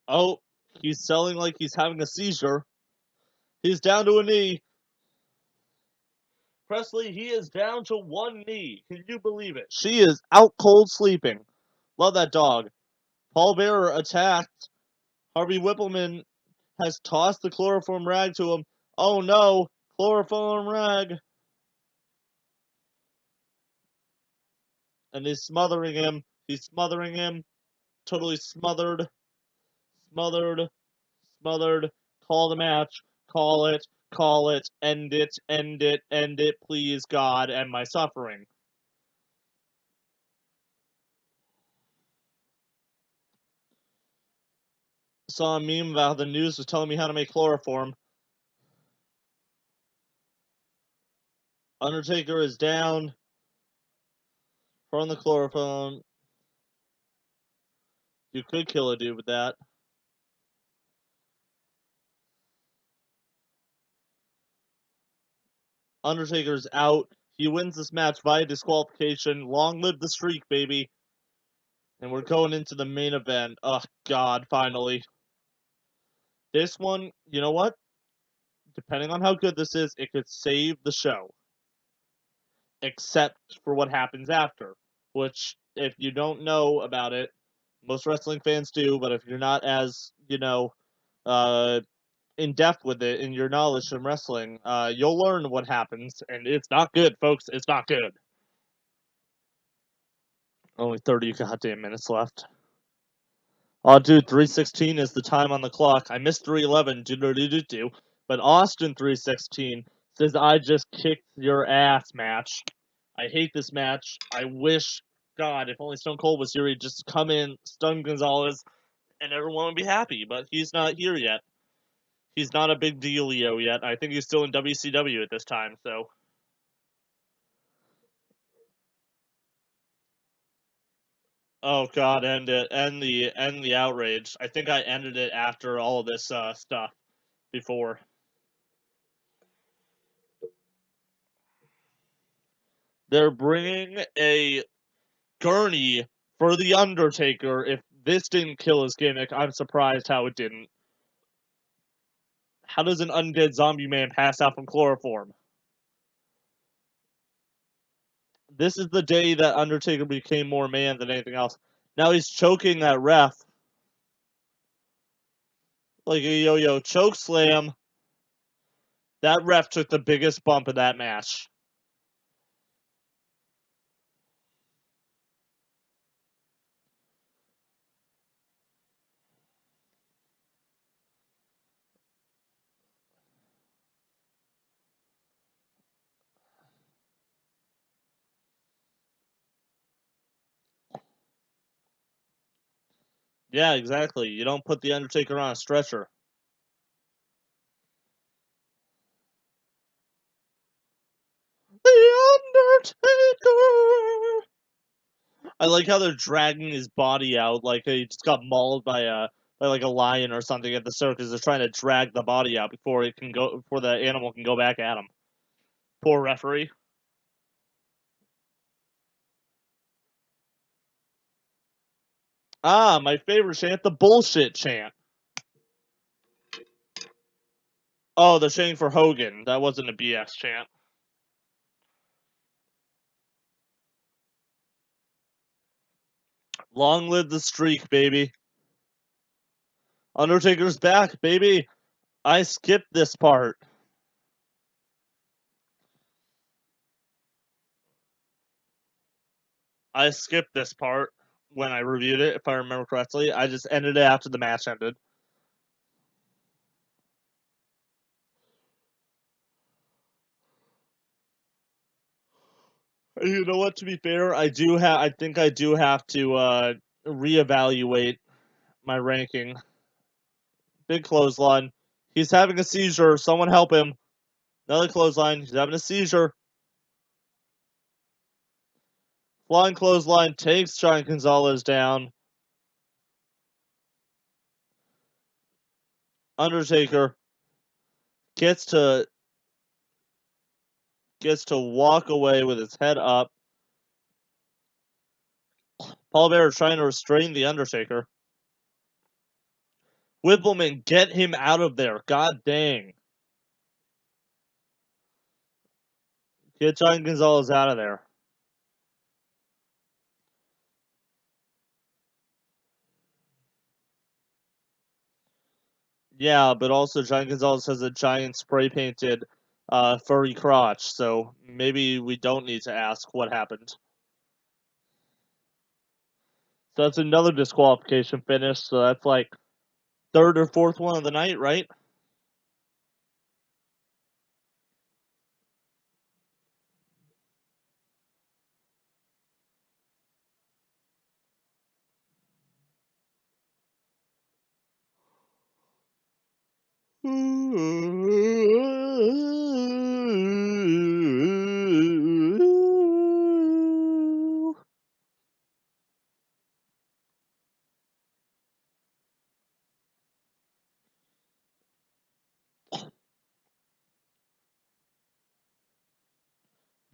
Oh, he's selling like he's having a seizure. He's down to a knee. Presley, he is down to one knee. Can you believe it? She is out cold sleeping. Love that dog. Paul Bearer attacked. Harvey Whippleman has tossed the chloroform rag to him. Oh no, chloroform rag. And he's smothering him. He's smothering him. Totally smothered. Smothered. Smothered. Call the match. Call it. Call it. End it. End it. End it. Please, God, end my suffering. Saw a meme about how the news was telling me how to make chloroform. Undertaker is down from the chloroform. You could kill a dude with that. Undertaker's out. He wins this match via disqualification. Long live the streak, baby. And we're going into the main event. Oh, God, finally. This one, you know what? Depending on how good this is, it could save the show. Except for what happens after. Which, if you don't know about it, most wrestling fans do, but if you're not as, in depth with it in your knowledge from wrestling, you'll learn what happens, and it's not good, folks. It's not good. Only 30 goddamn minutes left. Oh, dude, 3:16 is the time on the clock. I missed 3:11, but Austin 3:16 says I just kicked your ass match. I hate this match. I wish, God, if only Stone Cold was here, he'd just come in, stun Gonzalez, and everyone would be happy. But he's not here yet. He's not a big dealio yet. I think he's still in WCW at this time. So. Oh God, end it. End the outrage. I think I ended it after all of this stuff before. They're bringing a gurney for the Undertaker. If this didn't kill his gimmick, I'm surprised how it didn't. How does an undead zombie man pass out from chloroform? This is the day that Undertaker became more man than anything else. Now he's choking that ref like a yo-yo choke slam. That ref took the biggest bump in that match. Yeah, exactly. You don't put the Undertaker on a stretcher. The Undertaker. I like how they're dragging his body out like he just got mauled by like a lion or something at the circus. They're trying to drag the body out before the animal can go back at him. Poor referee. Ah, my favorite chant, the bullshit chant. Oh, they're chanting for Hogan. That wasn't a BS chant. Long live the streak, baby. Undertaker's back, baby. I skipped this part. I skipped this part when I reviewed it, if I remember correctly. I just ended it after the match ended. You know what? To be fair, I think I do have to reevaluate my ranking. Big clothesline. He's having a seizure. Someone help him. Another clothesline. He's having a seizure. Flying clothesline takes Giant Gonzalez down. Undertaker gets to walk away with his head up. Paul Bearer trying to restrain the Undertaker. Whippleman, get him out of there. God dang. Get Giant Gonzalez out of there. Yeah, but also Giant Gonzalez has a giant spray painted furry crotch, so maybe we don't need to ask what happened. So that's another disqualification finish. So that's like third or fourth one of the night, right?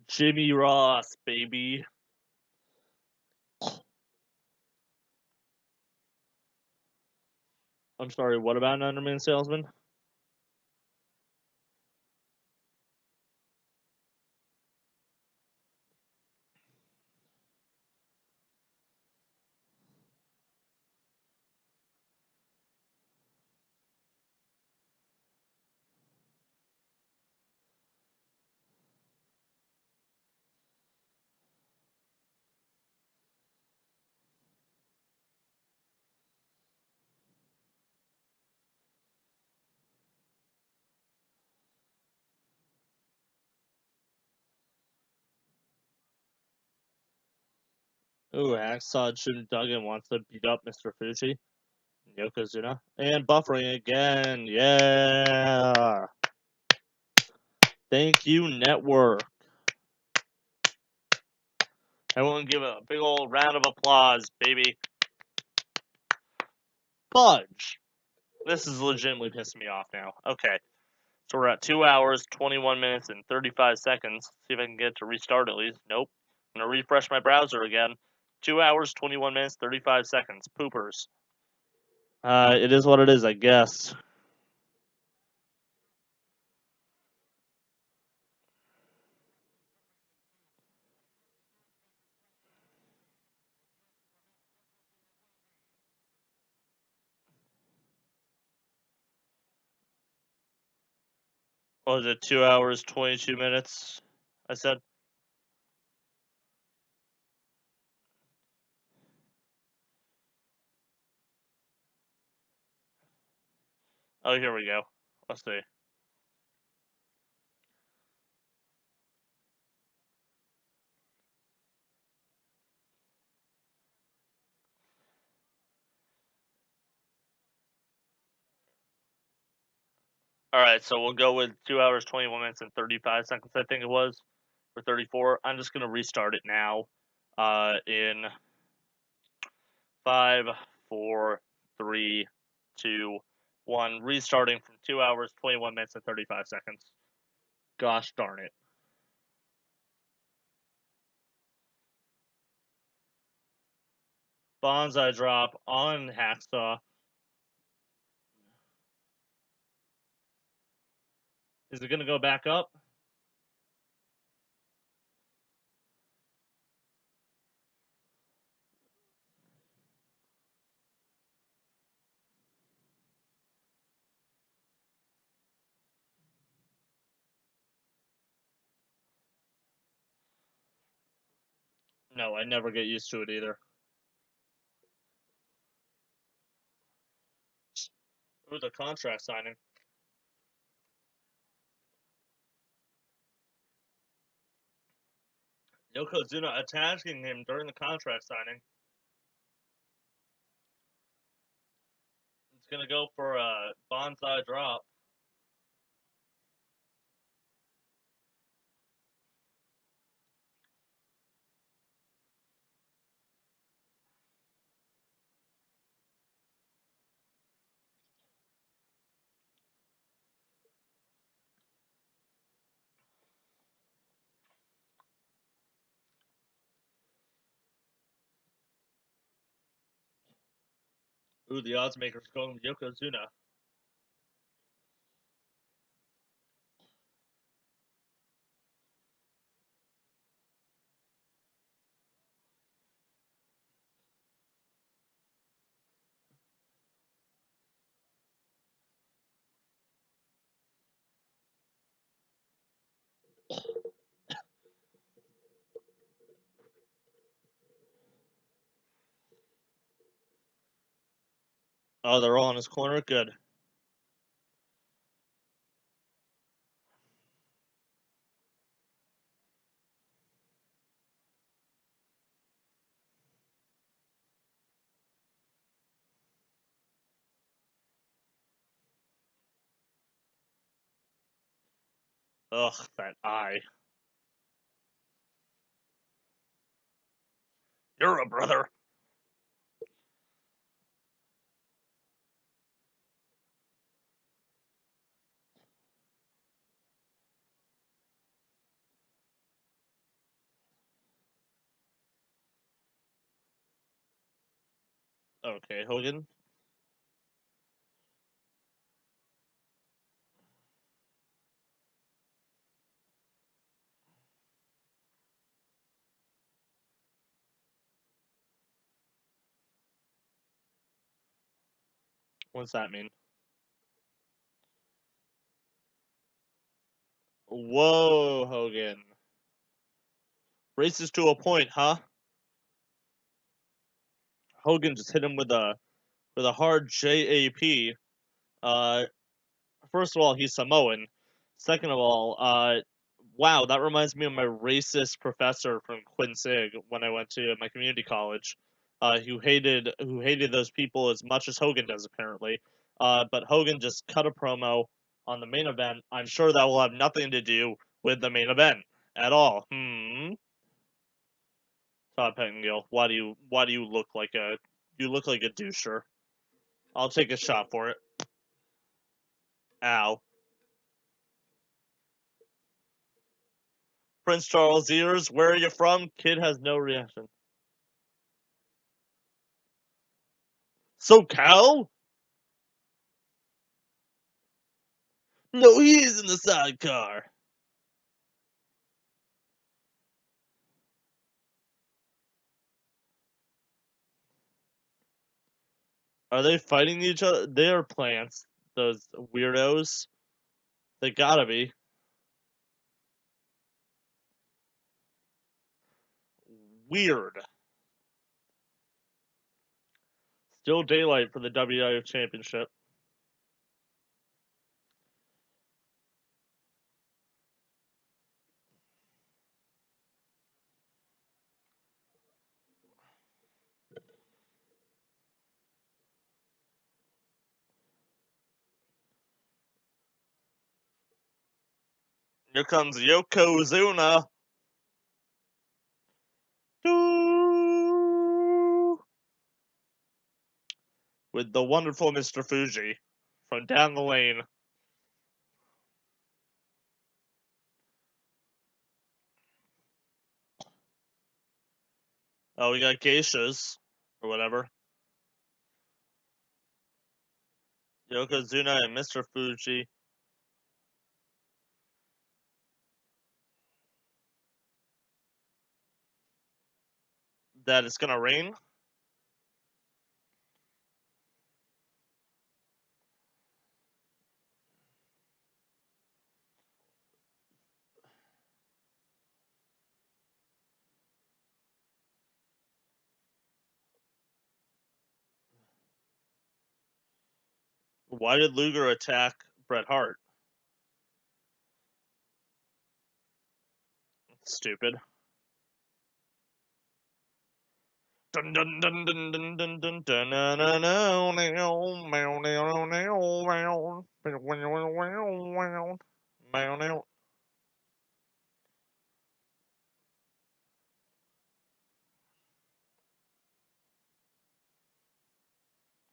Jimmy Ross, baby. I'm sorry, what about an Underman salesman? Ooh, Hacksaw Jim Duggan wants to beat up Mr. Fuji. Yokozuna. And buffering again. Yeah. Thank you, network. Everyone give a big old round of applause, baby. Fudge. This is legitimately pissing me off now. Okay. So we're at 2 hours, 21 minutes, and 35 seconds. See if I can get it to restart at least. Nope. I'm going to refresh my browser again. 2 hours, 21 minutes, 35 seconds. Poopers. It is what it is, I guess. What was it? 2 hours, 22 minutes? I said. Oh, here we go. Let's see. All right, so we'll go with 2 hours, 21 minutes, and 35 seconds, I think it was, or 34. I'm just going to restart it now in 5, 4, 3, 2, 1. Restarting from 2 hours, 21 minutes, and 35 seconds. Gosh darn it. Bonsai drop on Hacksaw. Is it going to go back up? No, I never get used to it either. Ooh, the contract signing. Yokozuna attacking him during the contract signing. It's going to go for a bonsai drop. Ooh, the odds maker's going with Yokozuna. Oh, they're all in his corner? Good. Ugh, that eye. You're a brother. Okay, Hogan. What's that mean? Whoa, Hogan. Races to a point, huh? Hogan just hit him with a hard JAP. Uh, First of all, he's Samoan. Second of all, wow, that reminds me of my racist professor from Quincy when I went to my community college, who hated those people as much as Hogan does apparently. But Hogan just cut a promo on the main event. I'm sure that will have nothing to do with the main event at all. Todd Pettengill, why do you look like a doucher? I'll take a shot for it. Ow. Prince Charles ears, where are you from? Kid has no reaction. SoCal? No, he is in the sidecar. Are they fighting each other? They are plants. Those weirdos. They gotta be. Weird. Still daylight for the WWF Championship. Here comes Yokozuna. Doo! With the wonderful Mr. Fuji from down the lane. Oh, we got geishas. Or whatever. Yokozuna and Mr. Fuji. That it's gonna rain? Why did Luger attack Bret Hart? Stupid. Dun dun dun dun dun dun dun dun na na na now meow meow meow meow meow meow meow.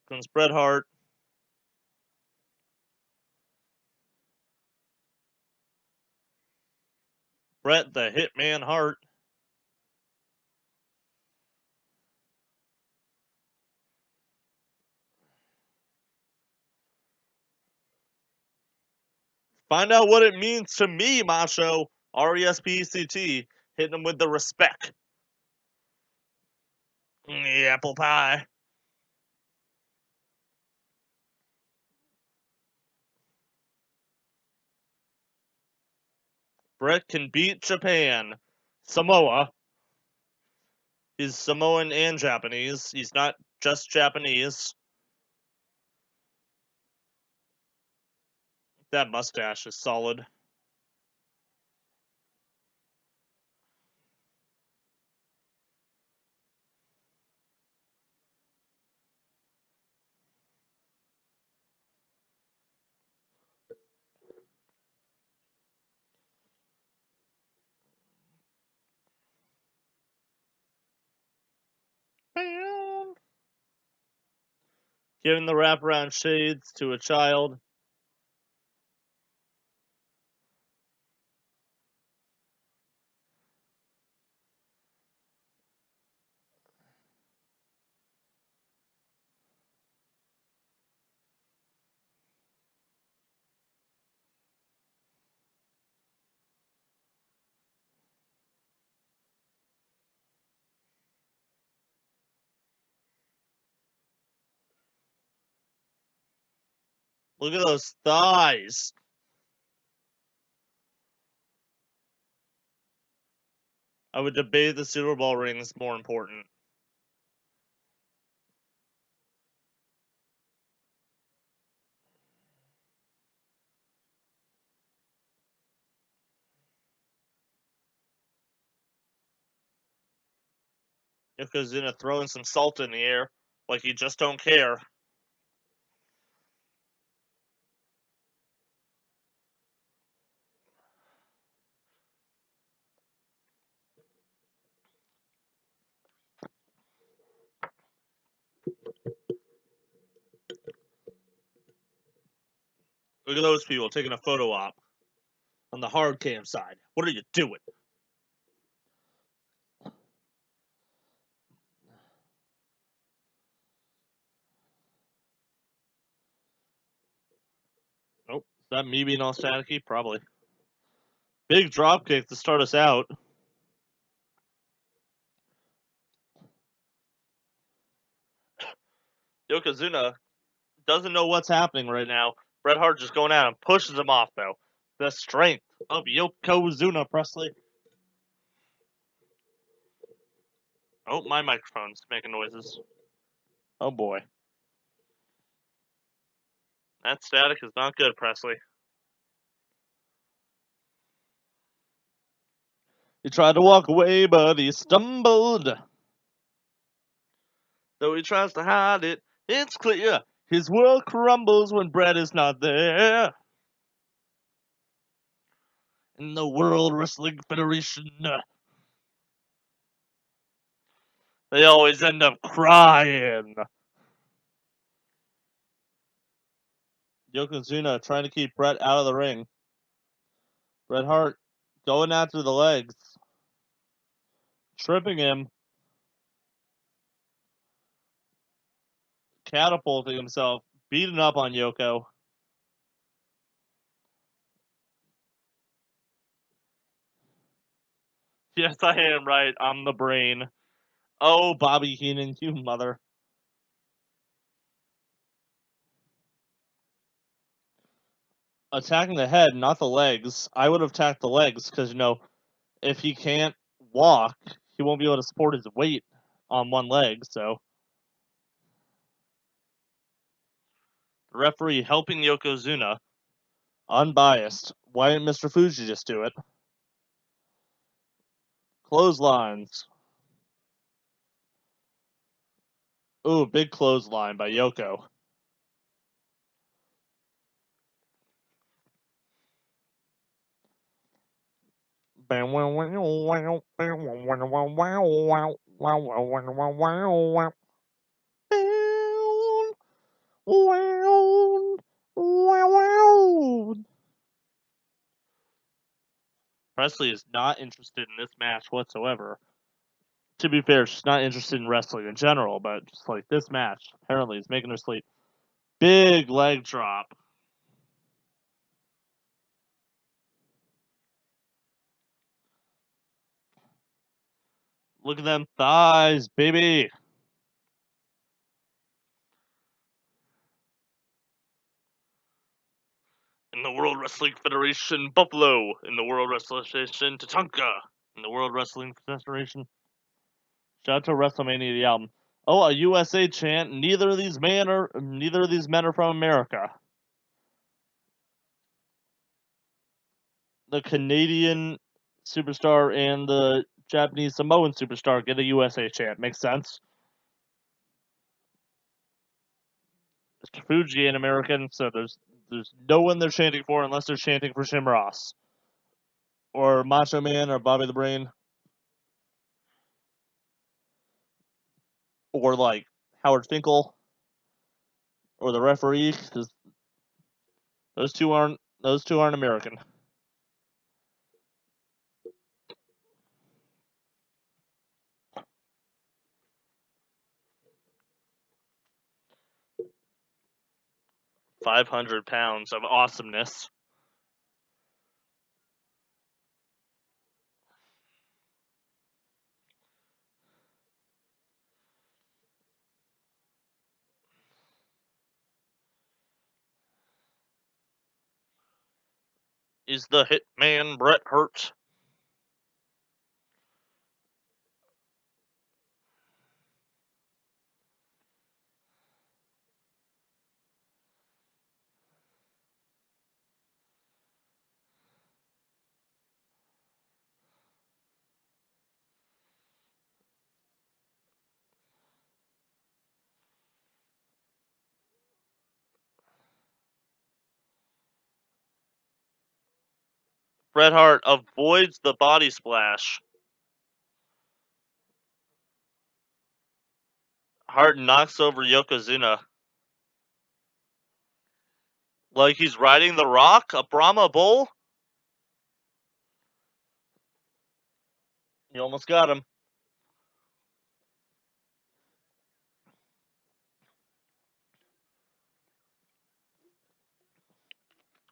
Comes Bret Hart. Bret the Hitman Hart. Find out what it means to me, Macho. RESPECT. Hitting him with the respect. The apple pie. Bret can beat Japan. Samoa. He's Samoan and Japanese. He's not just Japanese. That mustache is solid. Giving the wraparound shades to a child. Look at those thighs. I would debate the Super Bowl ring is more important. Yokozuna throwing some salt in the air like he just don't care. Look at those people taking a photo op on the hard cam side. What are you doing? Nope. Is that me being all staticky? Probably. Big drop kick to start us out. Yokozuna doesn't know what's happening right now. Bret Hart just going at him, pushes him off though. The strength of Yokozuna, Presley. Oh, my microphone's making noises. Oh boy. That static is not good, Presley. He tried to walk away, but he stumbled. Though he tries to hide it, it's clear his world crumbles when Bret is not there. In the World Wrestling Federation, they always end up crying. Yokozuna trying to keep Bret out of the ring. Bret Hart going after the legs, tripping him, catapulting himself, beating up on Yoko. Yes, I am right. I'm the brain. Oh, Bobby Heenan, you mother. Attacking the head, not the legs. I would have attacked the legs because, if he can't walk, he won't be able to support his weight on one leg, so. The referee helping Yokozuna. Unbiased. Why didn't Mr. Fuji just do it? Clotheslines. Ooh, big clothesline by Yoko. Presley is not interested in this match whatsoever. To be fair, she's not interested in wrestling in general, but just like this match, apparently, is making her sleep. Big leg drop. Look at them thighs, baby. In the World Wrestling Federation, Buffalo. In the World Wrestling Federation, Tatanka. In the World Wrestling Federation. Shout out to WrestleMania the album. Oh, a USA chant. Neither of these men are from America. the Canadian superstar and the Japanese Samoan superstar get a USA chant. Makes sense. Mr. Fuji an American, so there's no one they're chanting for unless they're chanting for Jim Ross or Macho Man or Bobby the Brain or like Howard Finkel or the referee. Because those two aren't American. £500 of awesomeness. Is the Hitman Bret Hart? Bret Hart avoids the body splash. Hart knocks over Yokozuna. Like he's riding the Rock, a Brahma bull. You almost got him.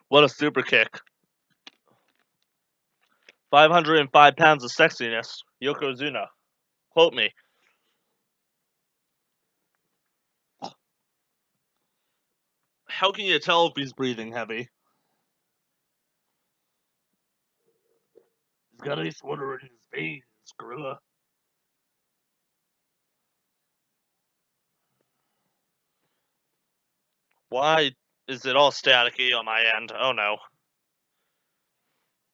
What a super kick. 505 pounds of sexiness. Yokozuna. Quote me. How can you tell if he's breathing heavy? He's got ice water in his veins, gorilla. Why is it all staticky on my end? Oh no.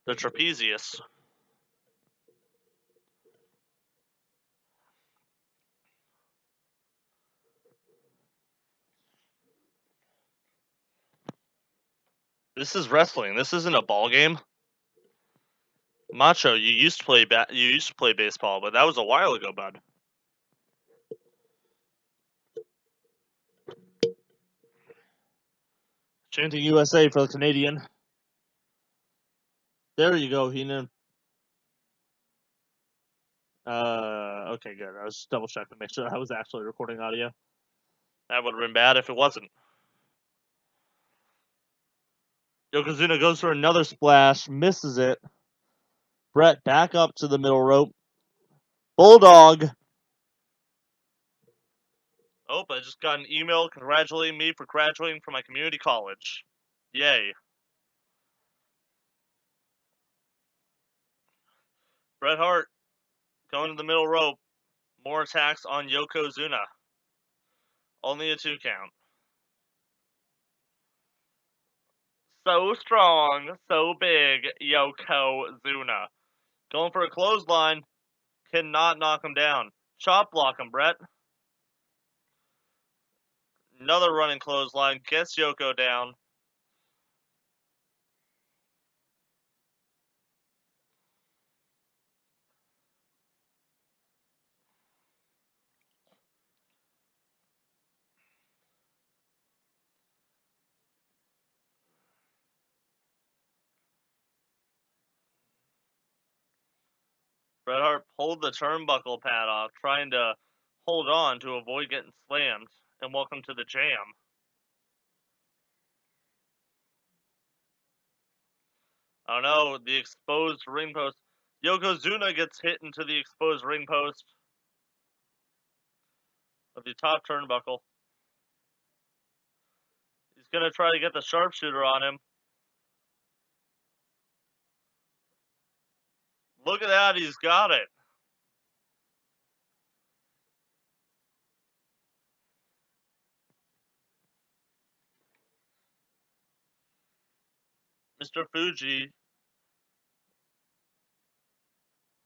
The trapezius. This is wrestling. This isn't a ball game. Macho, you used to play baseball, but that was a while ago, bud. Chanting USA for the Canadian. There you go, Heenan. Okay, good. I was just double checking to make sure I was actually recording audio. That would have been bad if it wasn't. Yokozuna goes for another splash, misses it. Bret back up to the middle rope. Bulldog. Oh, I just got an email congratulating me for graduating from my community college. Yay. Bret Hart going to the middle rope. More attacks on Yokozuna. Only a 2 count. So strong, so big, Yokozuna. Going for a clothesline. Cannot knock him down. Chop block him, Bret. Another running clothesline. Gets Yoko down. Bret Hart pulled the turnbuckle pad off, trying to hold on to avoid getting slammed. And welcome to the jam. Oh no, the exposed ring post. Yokozuna gets hit into the exposed ring post of the top turnbuckle. He's going to try to get the sharpshooter on him. Look at that, he's got it. Mr. Fuji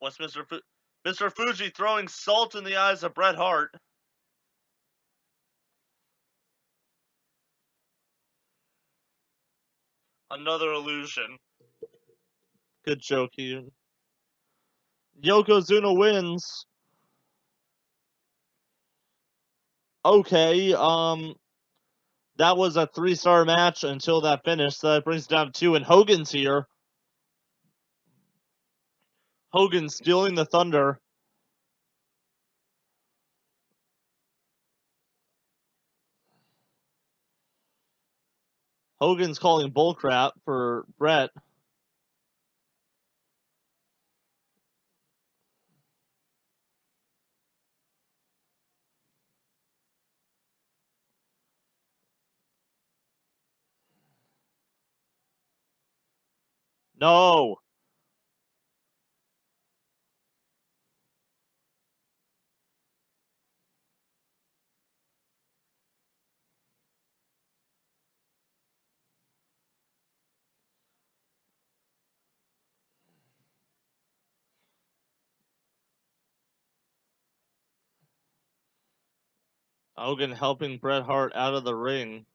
What's Mr. Fuji throwing salt in the eyes of Bret Hart? Another illusion. Good joke, Ian. Yokozuna wins. Okay, that was a 3-star match until that finish, so that brings it down to 2, and Hogan's here. Hogan stealing the thunder. Hogan's calling bullcrap for Bret. No. Hogan helping Bret Hart out of the ring.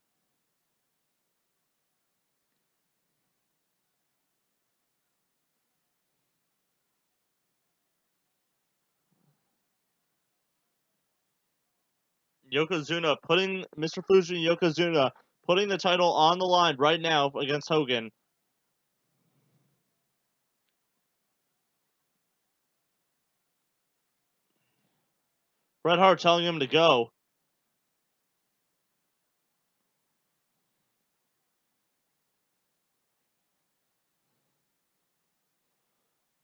Yokozuna putting Mr. Fuji and Yokozuna putting the title on the line right now against Hogan. Bret Hart telling him to go.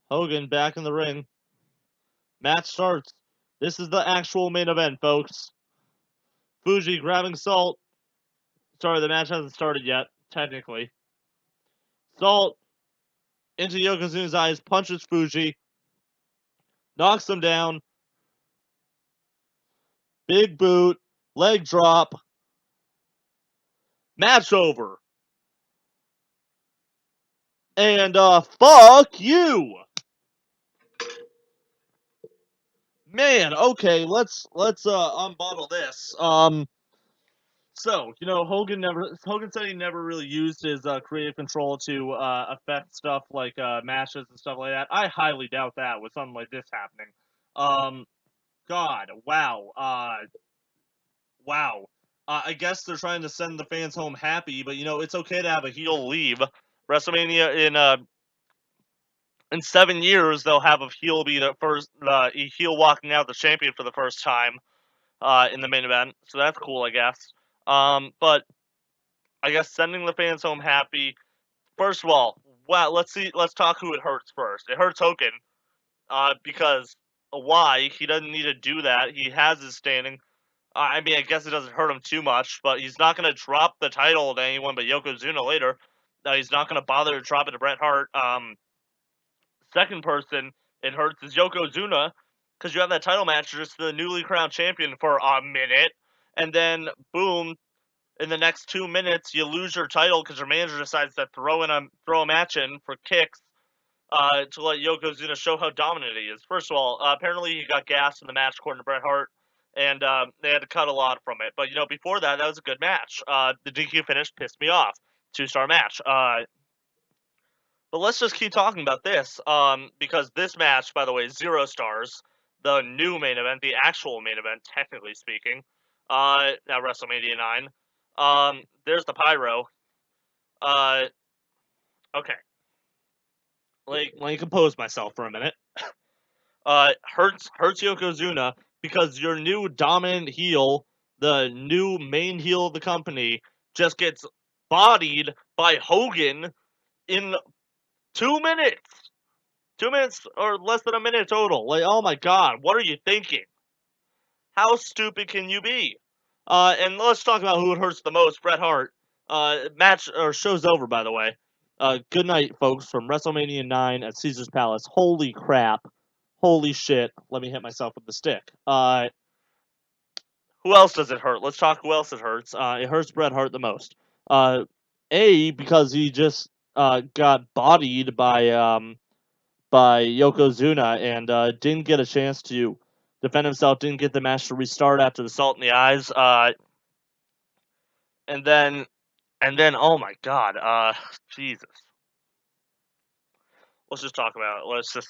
Hogan back in the ring. Match starts. This is the actual main event, folks. Fuji grabbing Salt. Sorry, the match hasn't started yet, technically. Salt into Yokozuna's eyes, punches Fuji, knocks him down. Big boot, leg drop. Match over. And fuck you. Man, okay, let's unbottle this. So, Hogan said he never really used his creative control to affect stuff like matches and stuff like that. I highly doubt that with something like this happening. God, wow. Wow. I guess they're trying to send the fans home happy, but it's okay to have a heel leave. WrestleMania in 7 years, they'll have a heel be the first heel walking out the champion for the first time in the main event. So that's cool, I guess. But I guess sending the fans home happy. First of all, wow. Let's talk who it hurts first. It hurts Hogan, because why? He doesn't need to do that. He has his standing. I mean, I guess it doesn't hurt him too much, but he's not going to drop the title to anyone but Yokozuna later. He's not going to bother to drop it to Bret Hart. Second person it hurts is Yokozuna, because you have that title match just the newly crowned champion for a minute, and then boom, in the next 2 minutes you lose your title because your manager decides to throw a match in for kicks to let Yokozuna show how dominant he is. First of all, apparently he got gassed in the match according to Bret Hart, and they had to cut a lot from it. But before that was a good match. The DQ finish pissed me off. 2-star match. But let's just keep talking about this, because this match, by the way, 0 stars. The new main event, the actual main event, technically speaking, at WrestleMania IX. There's the pyro. Okay. Let me compose myself for a minute. Hurts Yokozuna because your new dominant heel, the new main heel of the company, just gets bodied by Hogan in 2 minutes. 2 minutes or less than a minute total. Like, oh my god, what are you thinking? How stupid can you be? And let's talk about who it hurts the most. Bret Hart. Show's over, by the way. Good night, folks, from WrestleMania IX at Caesar's Palace. Holy crap. Holy shit. Let me hit myself with the stick. Who else does it hurt? Let's talk who else it hurts. It hurts Bret Hart the most. Because he just got bodied by Yokozuna and didn't get a chance to defend himself, didn't get the match to restart after the salt in the eyes. And then oh my god, Jesus. Let's just talk about it. Let's just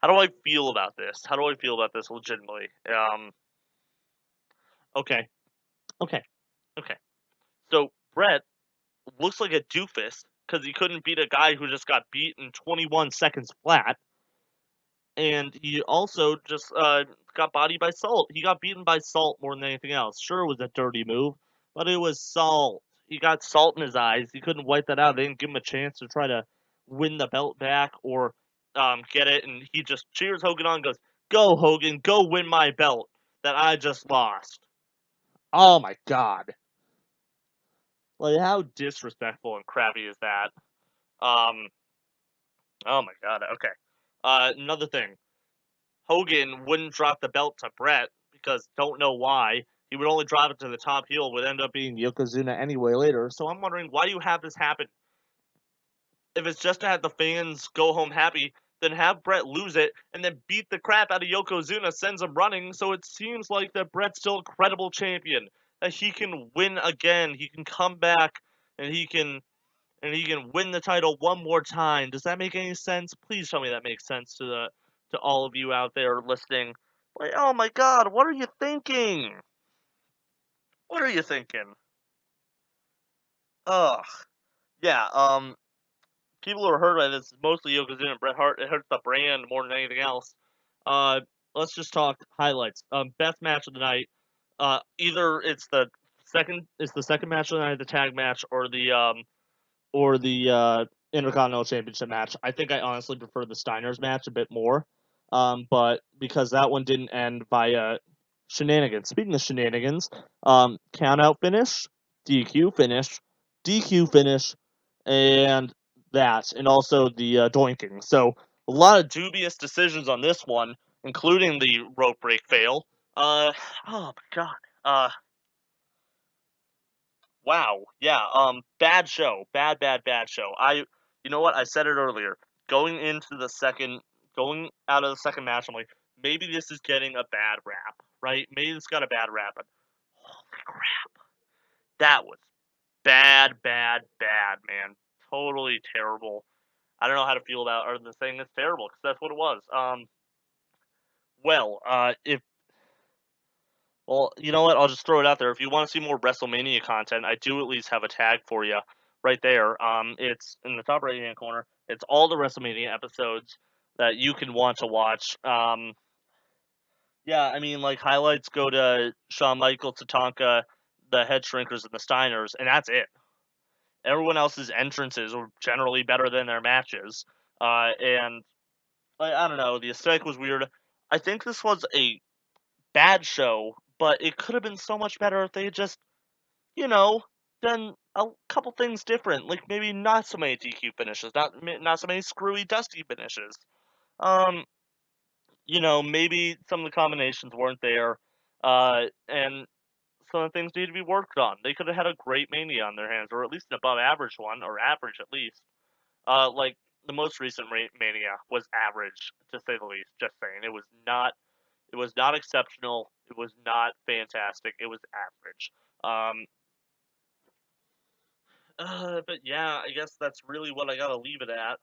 how do I feel about this? How do I feel about this legitimately? Okay. Okay. Okay. So Brett looks like a doofus because he couldn't beat a guy who just got beat in 21 seconds flat. And he also just got bodied by Salt. He got beaten by Salt more than anything else. Sure, it was a dirty move, but it was Salt. He got salt in his eyes. He couldn't wipe that out. They didn't give him a chance to try to win the belt back or get it. And he just cheers Hogan on and goes, "Go, Hogan, go win my belt that I just lost." Oh my god. Like, how disrespectful and crappy is that? Um, oh my god, okay. Another thing. Hogan wouldn't drop the belt to Brett because don't know why. He would only drop it to the top heel, would end up being Yokozuna anyway later. So I'm wondering, why do you have this happen? If it's just to have the fans go home happy, then have Brett lose it and then beat the crap out of Yokozuna, sends him running. So it seems like that Brett's still a credible champion, that he can win again, he can come back, and he can win the title one more time. Does that make any sense? Please tell me that makes sense to all of you out there listening. Like, oh my god, what are you thinking? What are you thinking? Ugh. Yeah, people who are hurt by this, mostly Yokozuna and Bret Hart. It hurts the brand more than anything else. Uh, let's just talk highlights. Best match of the night. Either it's the second match of the night, the tag match, or the Intercontinental Championship match. I think I honestly prefer the Steiners match a bit more, but because that one didn't end via shenanigans. Speaking of shenanigans, count out finish, DQ finish, DQ finish, and and also the doinking. So a lot of dubious decisions on this one, including the rope break fail. Oh my god. Wow. Yeah. Bad show. Bad show. You know what? I said it earlier. Going out of the second match, I'm like, maybe this is getting a bad rap, right? Maybe it's got a bad rap, but holy crap, that was bad, man. Totally terrible. I don't know how to feel about other than saying it's terrible because that's what it was. Well, if Well, you know what? I'll just throw it out there. If you want to see more WrestleMania content, I do at least have a tag for you right there. It's in the top right hand corner. It's all the WrestleMania episodes that you can want to watch. Yeah, I mean, like highlights go to Shawn Michaels, Tatanka, the Head Shrinkers, and the Steiners, and that's it. Everyone else's entrances were generally better than their matches. And I don't know, the aesthetic was weird. I think this was a bad show, but it could have been so much better if they had just, you know, done a couple things different. Like maybe not so many DQ finishes, not so many screwy, dusty finishes. Um, maybe some of the combinations weren't there, and some of the things need to be worked on. They could have had a great Mania on their hands, or at least an above average one, or average at least. Like the most recent Mania was average, to say the least. Just saying, it was not exceptional. It was not fantastic. It was average. But yeah, I guess that's really what I gotta leave it at.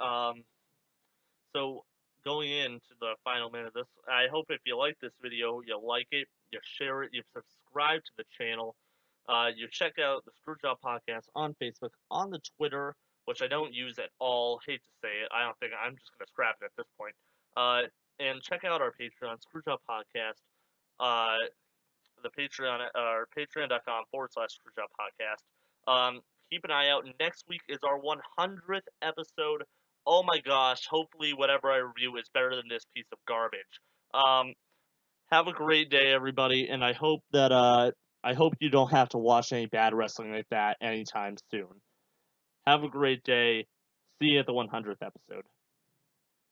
So going into the final minute of this, I hope if you like this video, you like it, you share it, you subscribe to the channel, you check out the Screwjob Podcast on Facebook, on the Twitter, which I don't use at all. Hate to say it, I don't think I'm just gonna scrap it at this point. And check out our Patreon, Screwjob Podcast. Uh, the Patreon, or patreon.com/Screwjob Podcast. Keep an eye out. Next week is our 100th episode. Oh my gosh! Hopefully, whatever I review is better than this piece of garbage. Um, have a great day, everybody, and I hope you don't have to watch any bad wrestling like that anytime soon. Have a great day. See you at the 100th episode.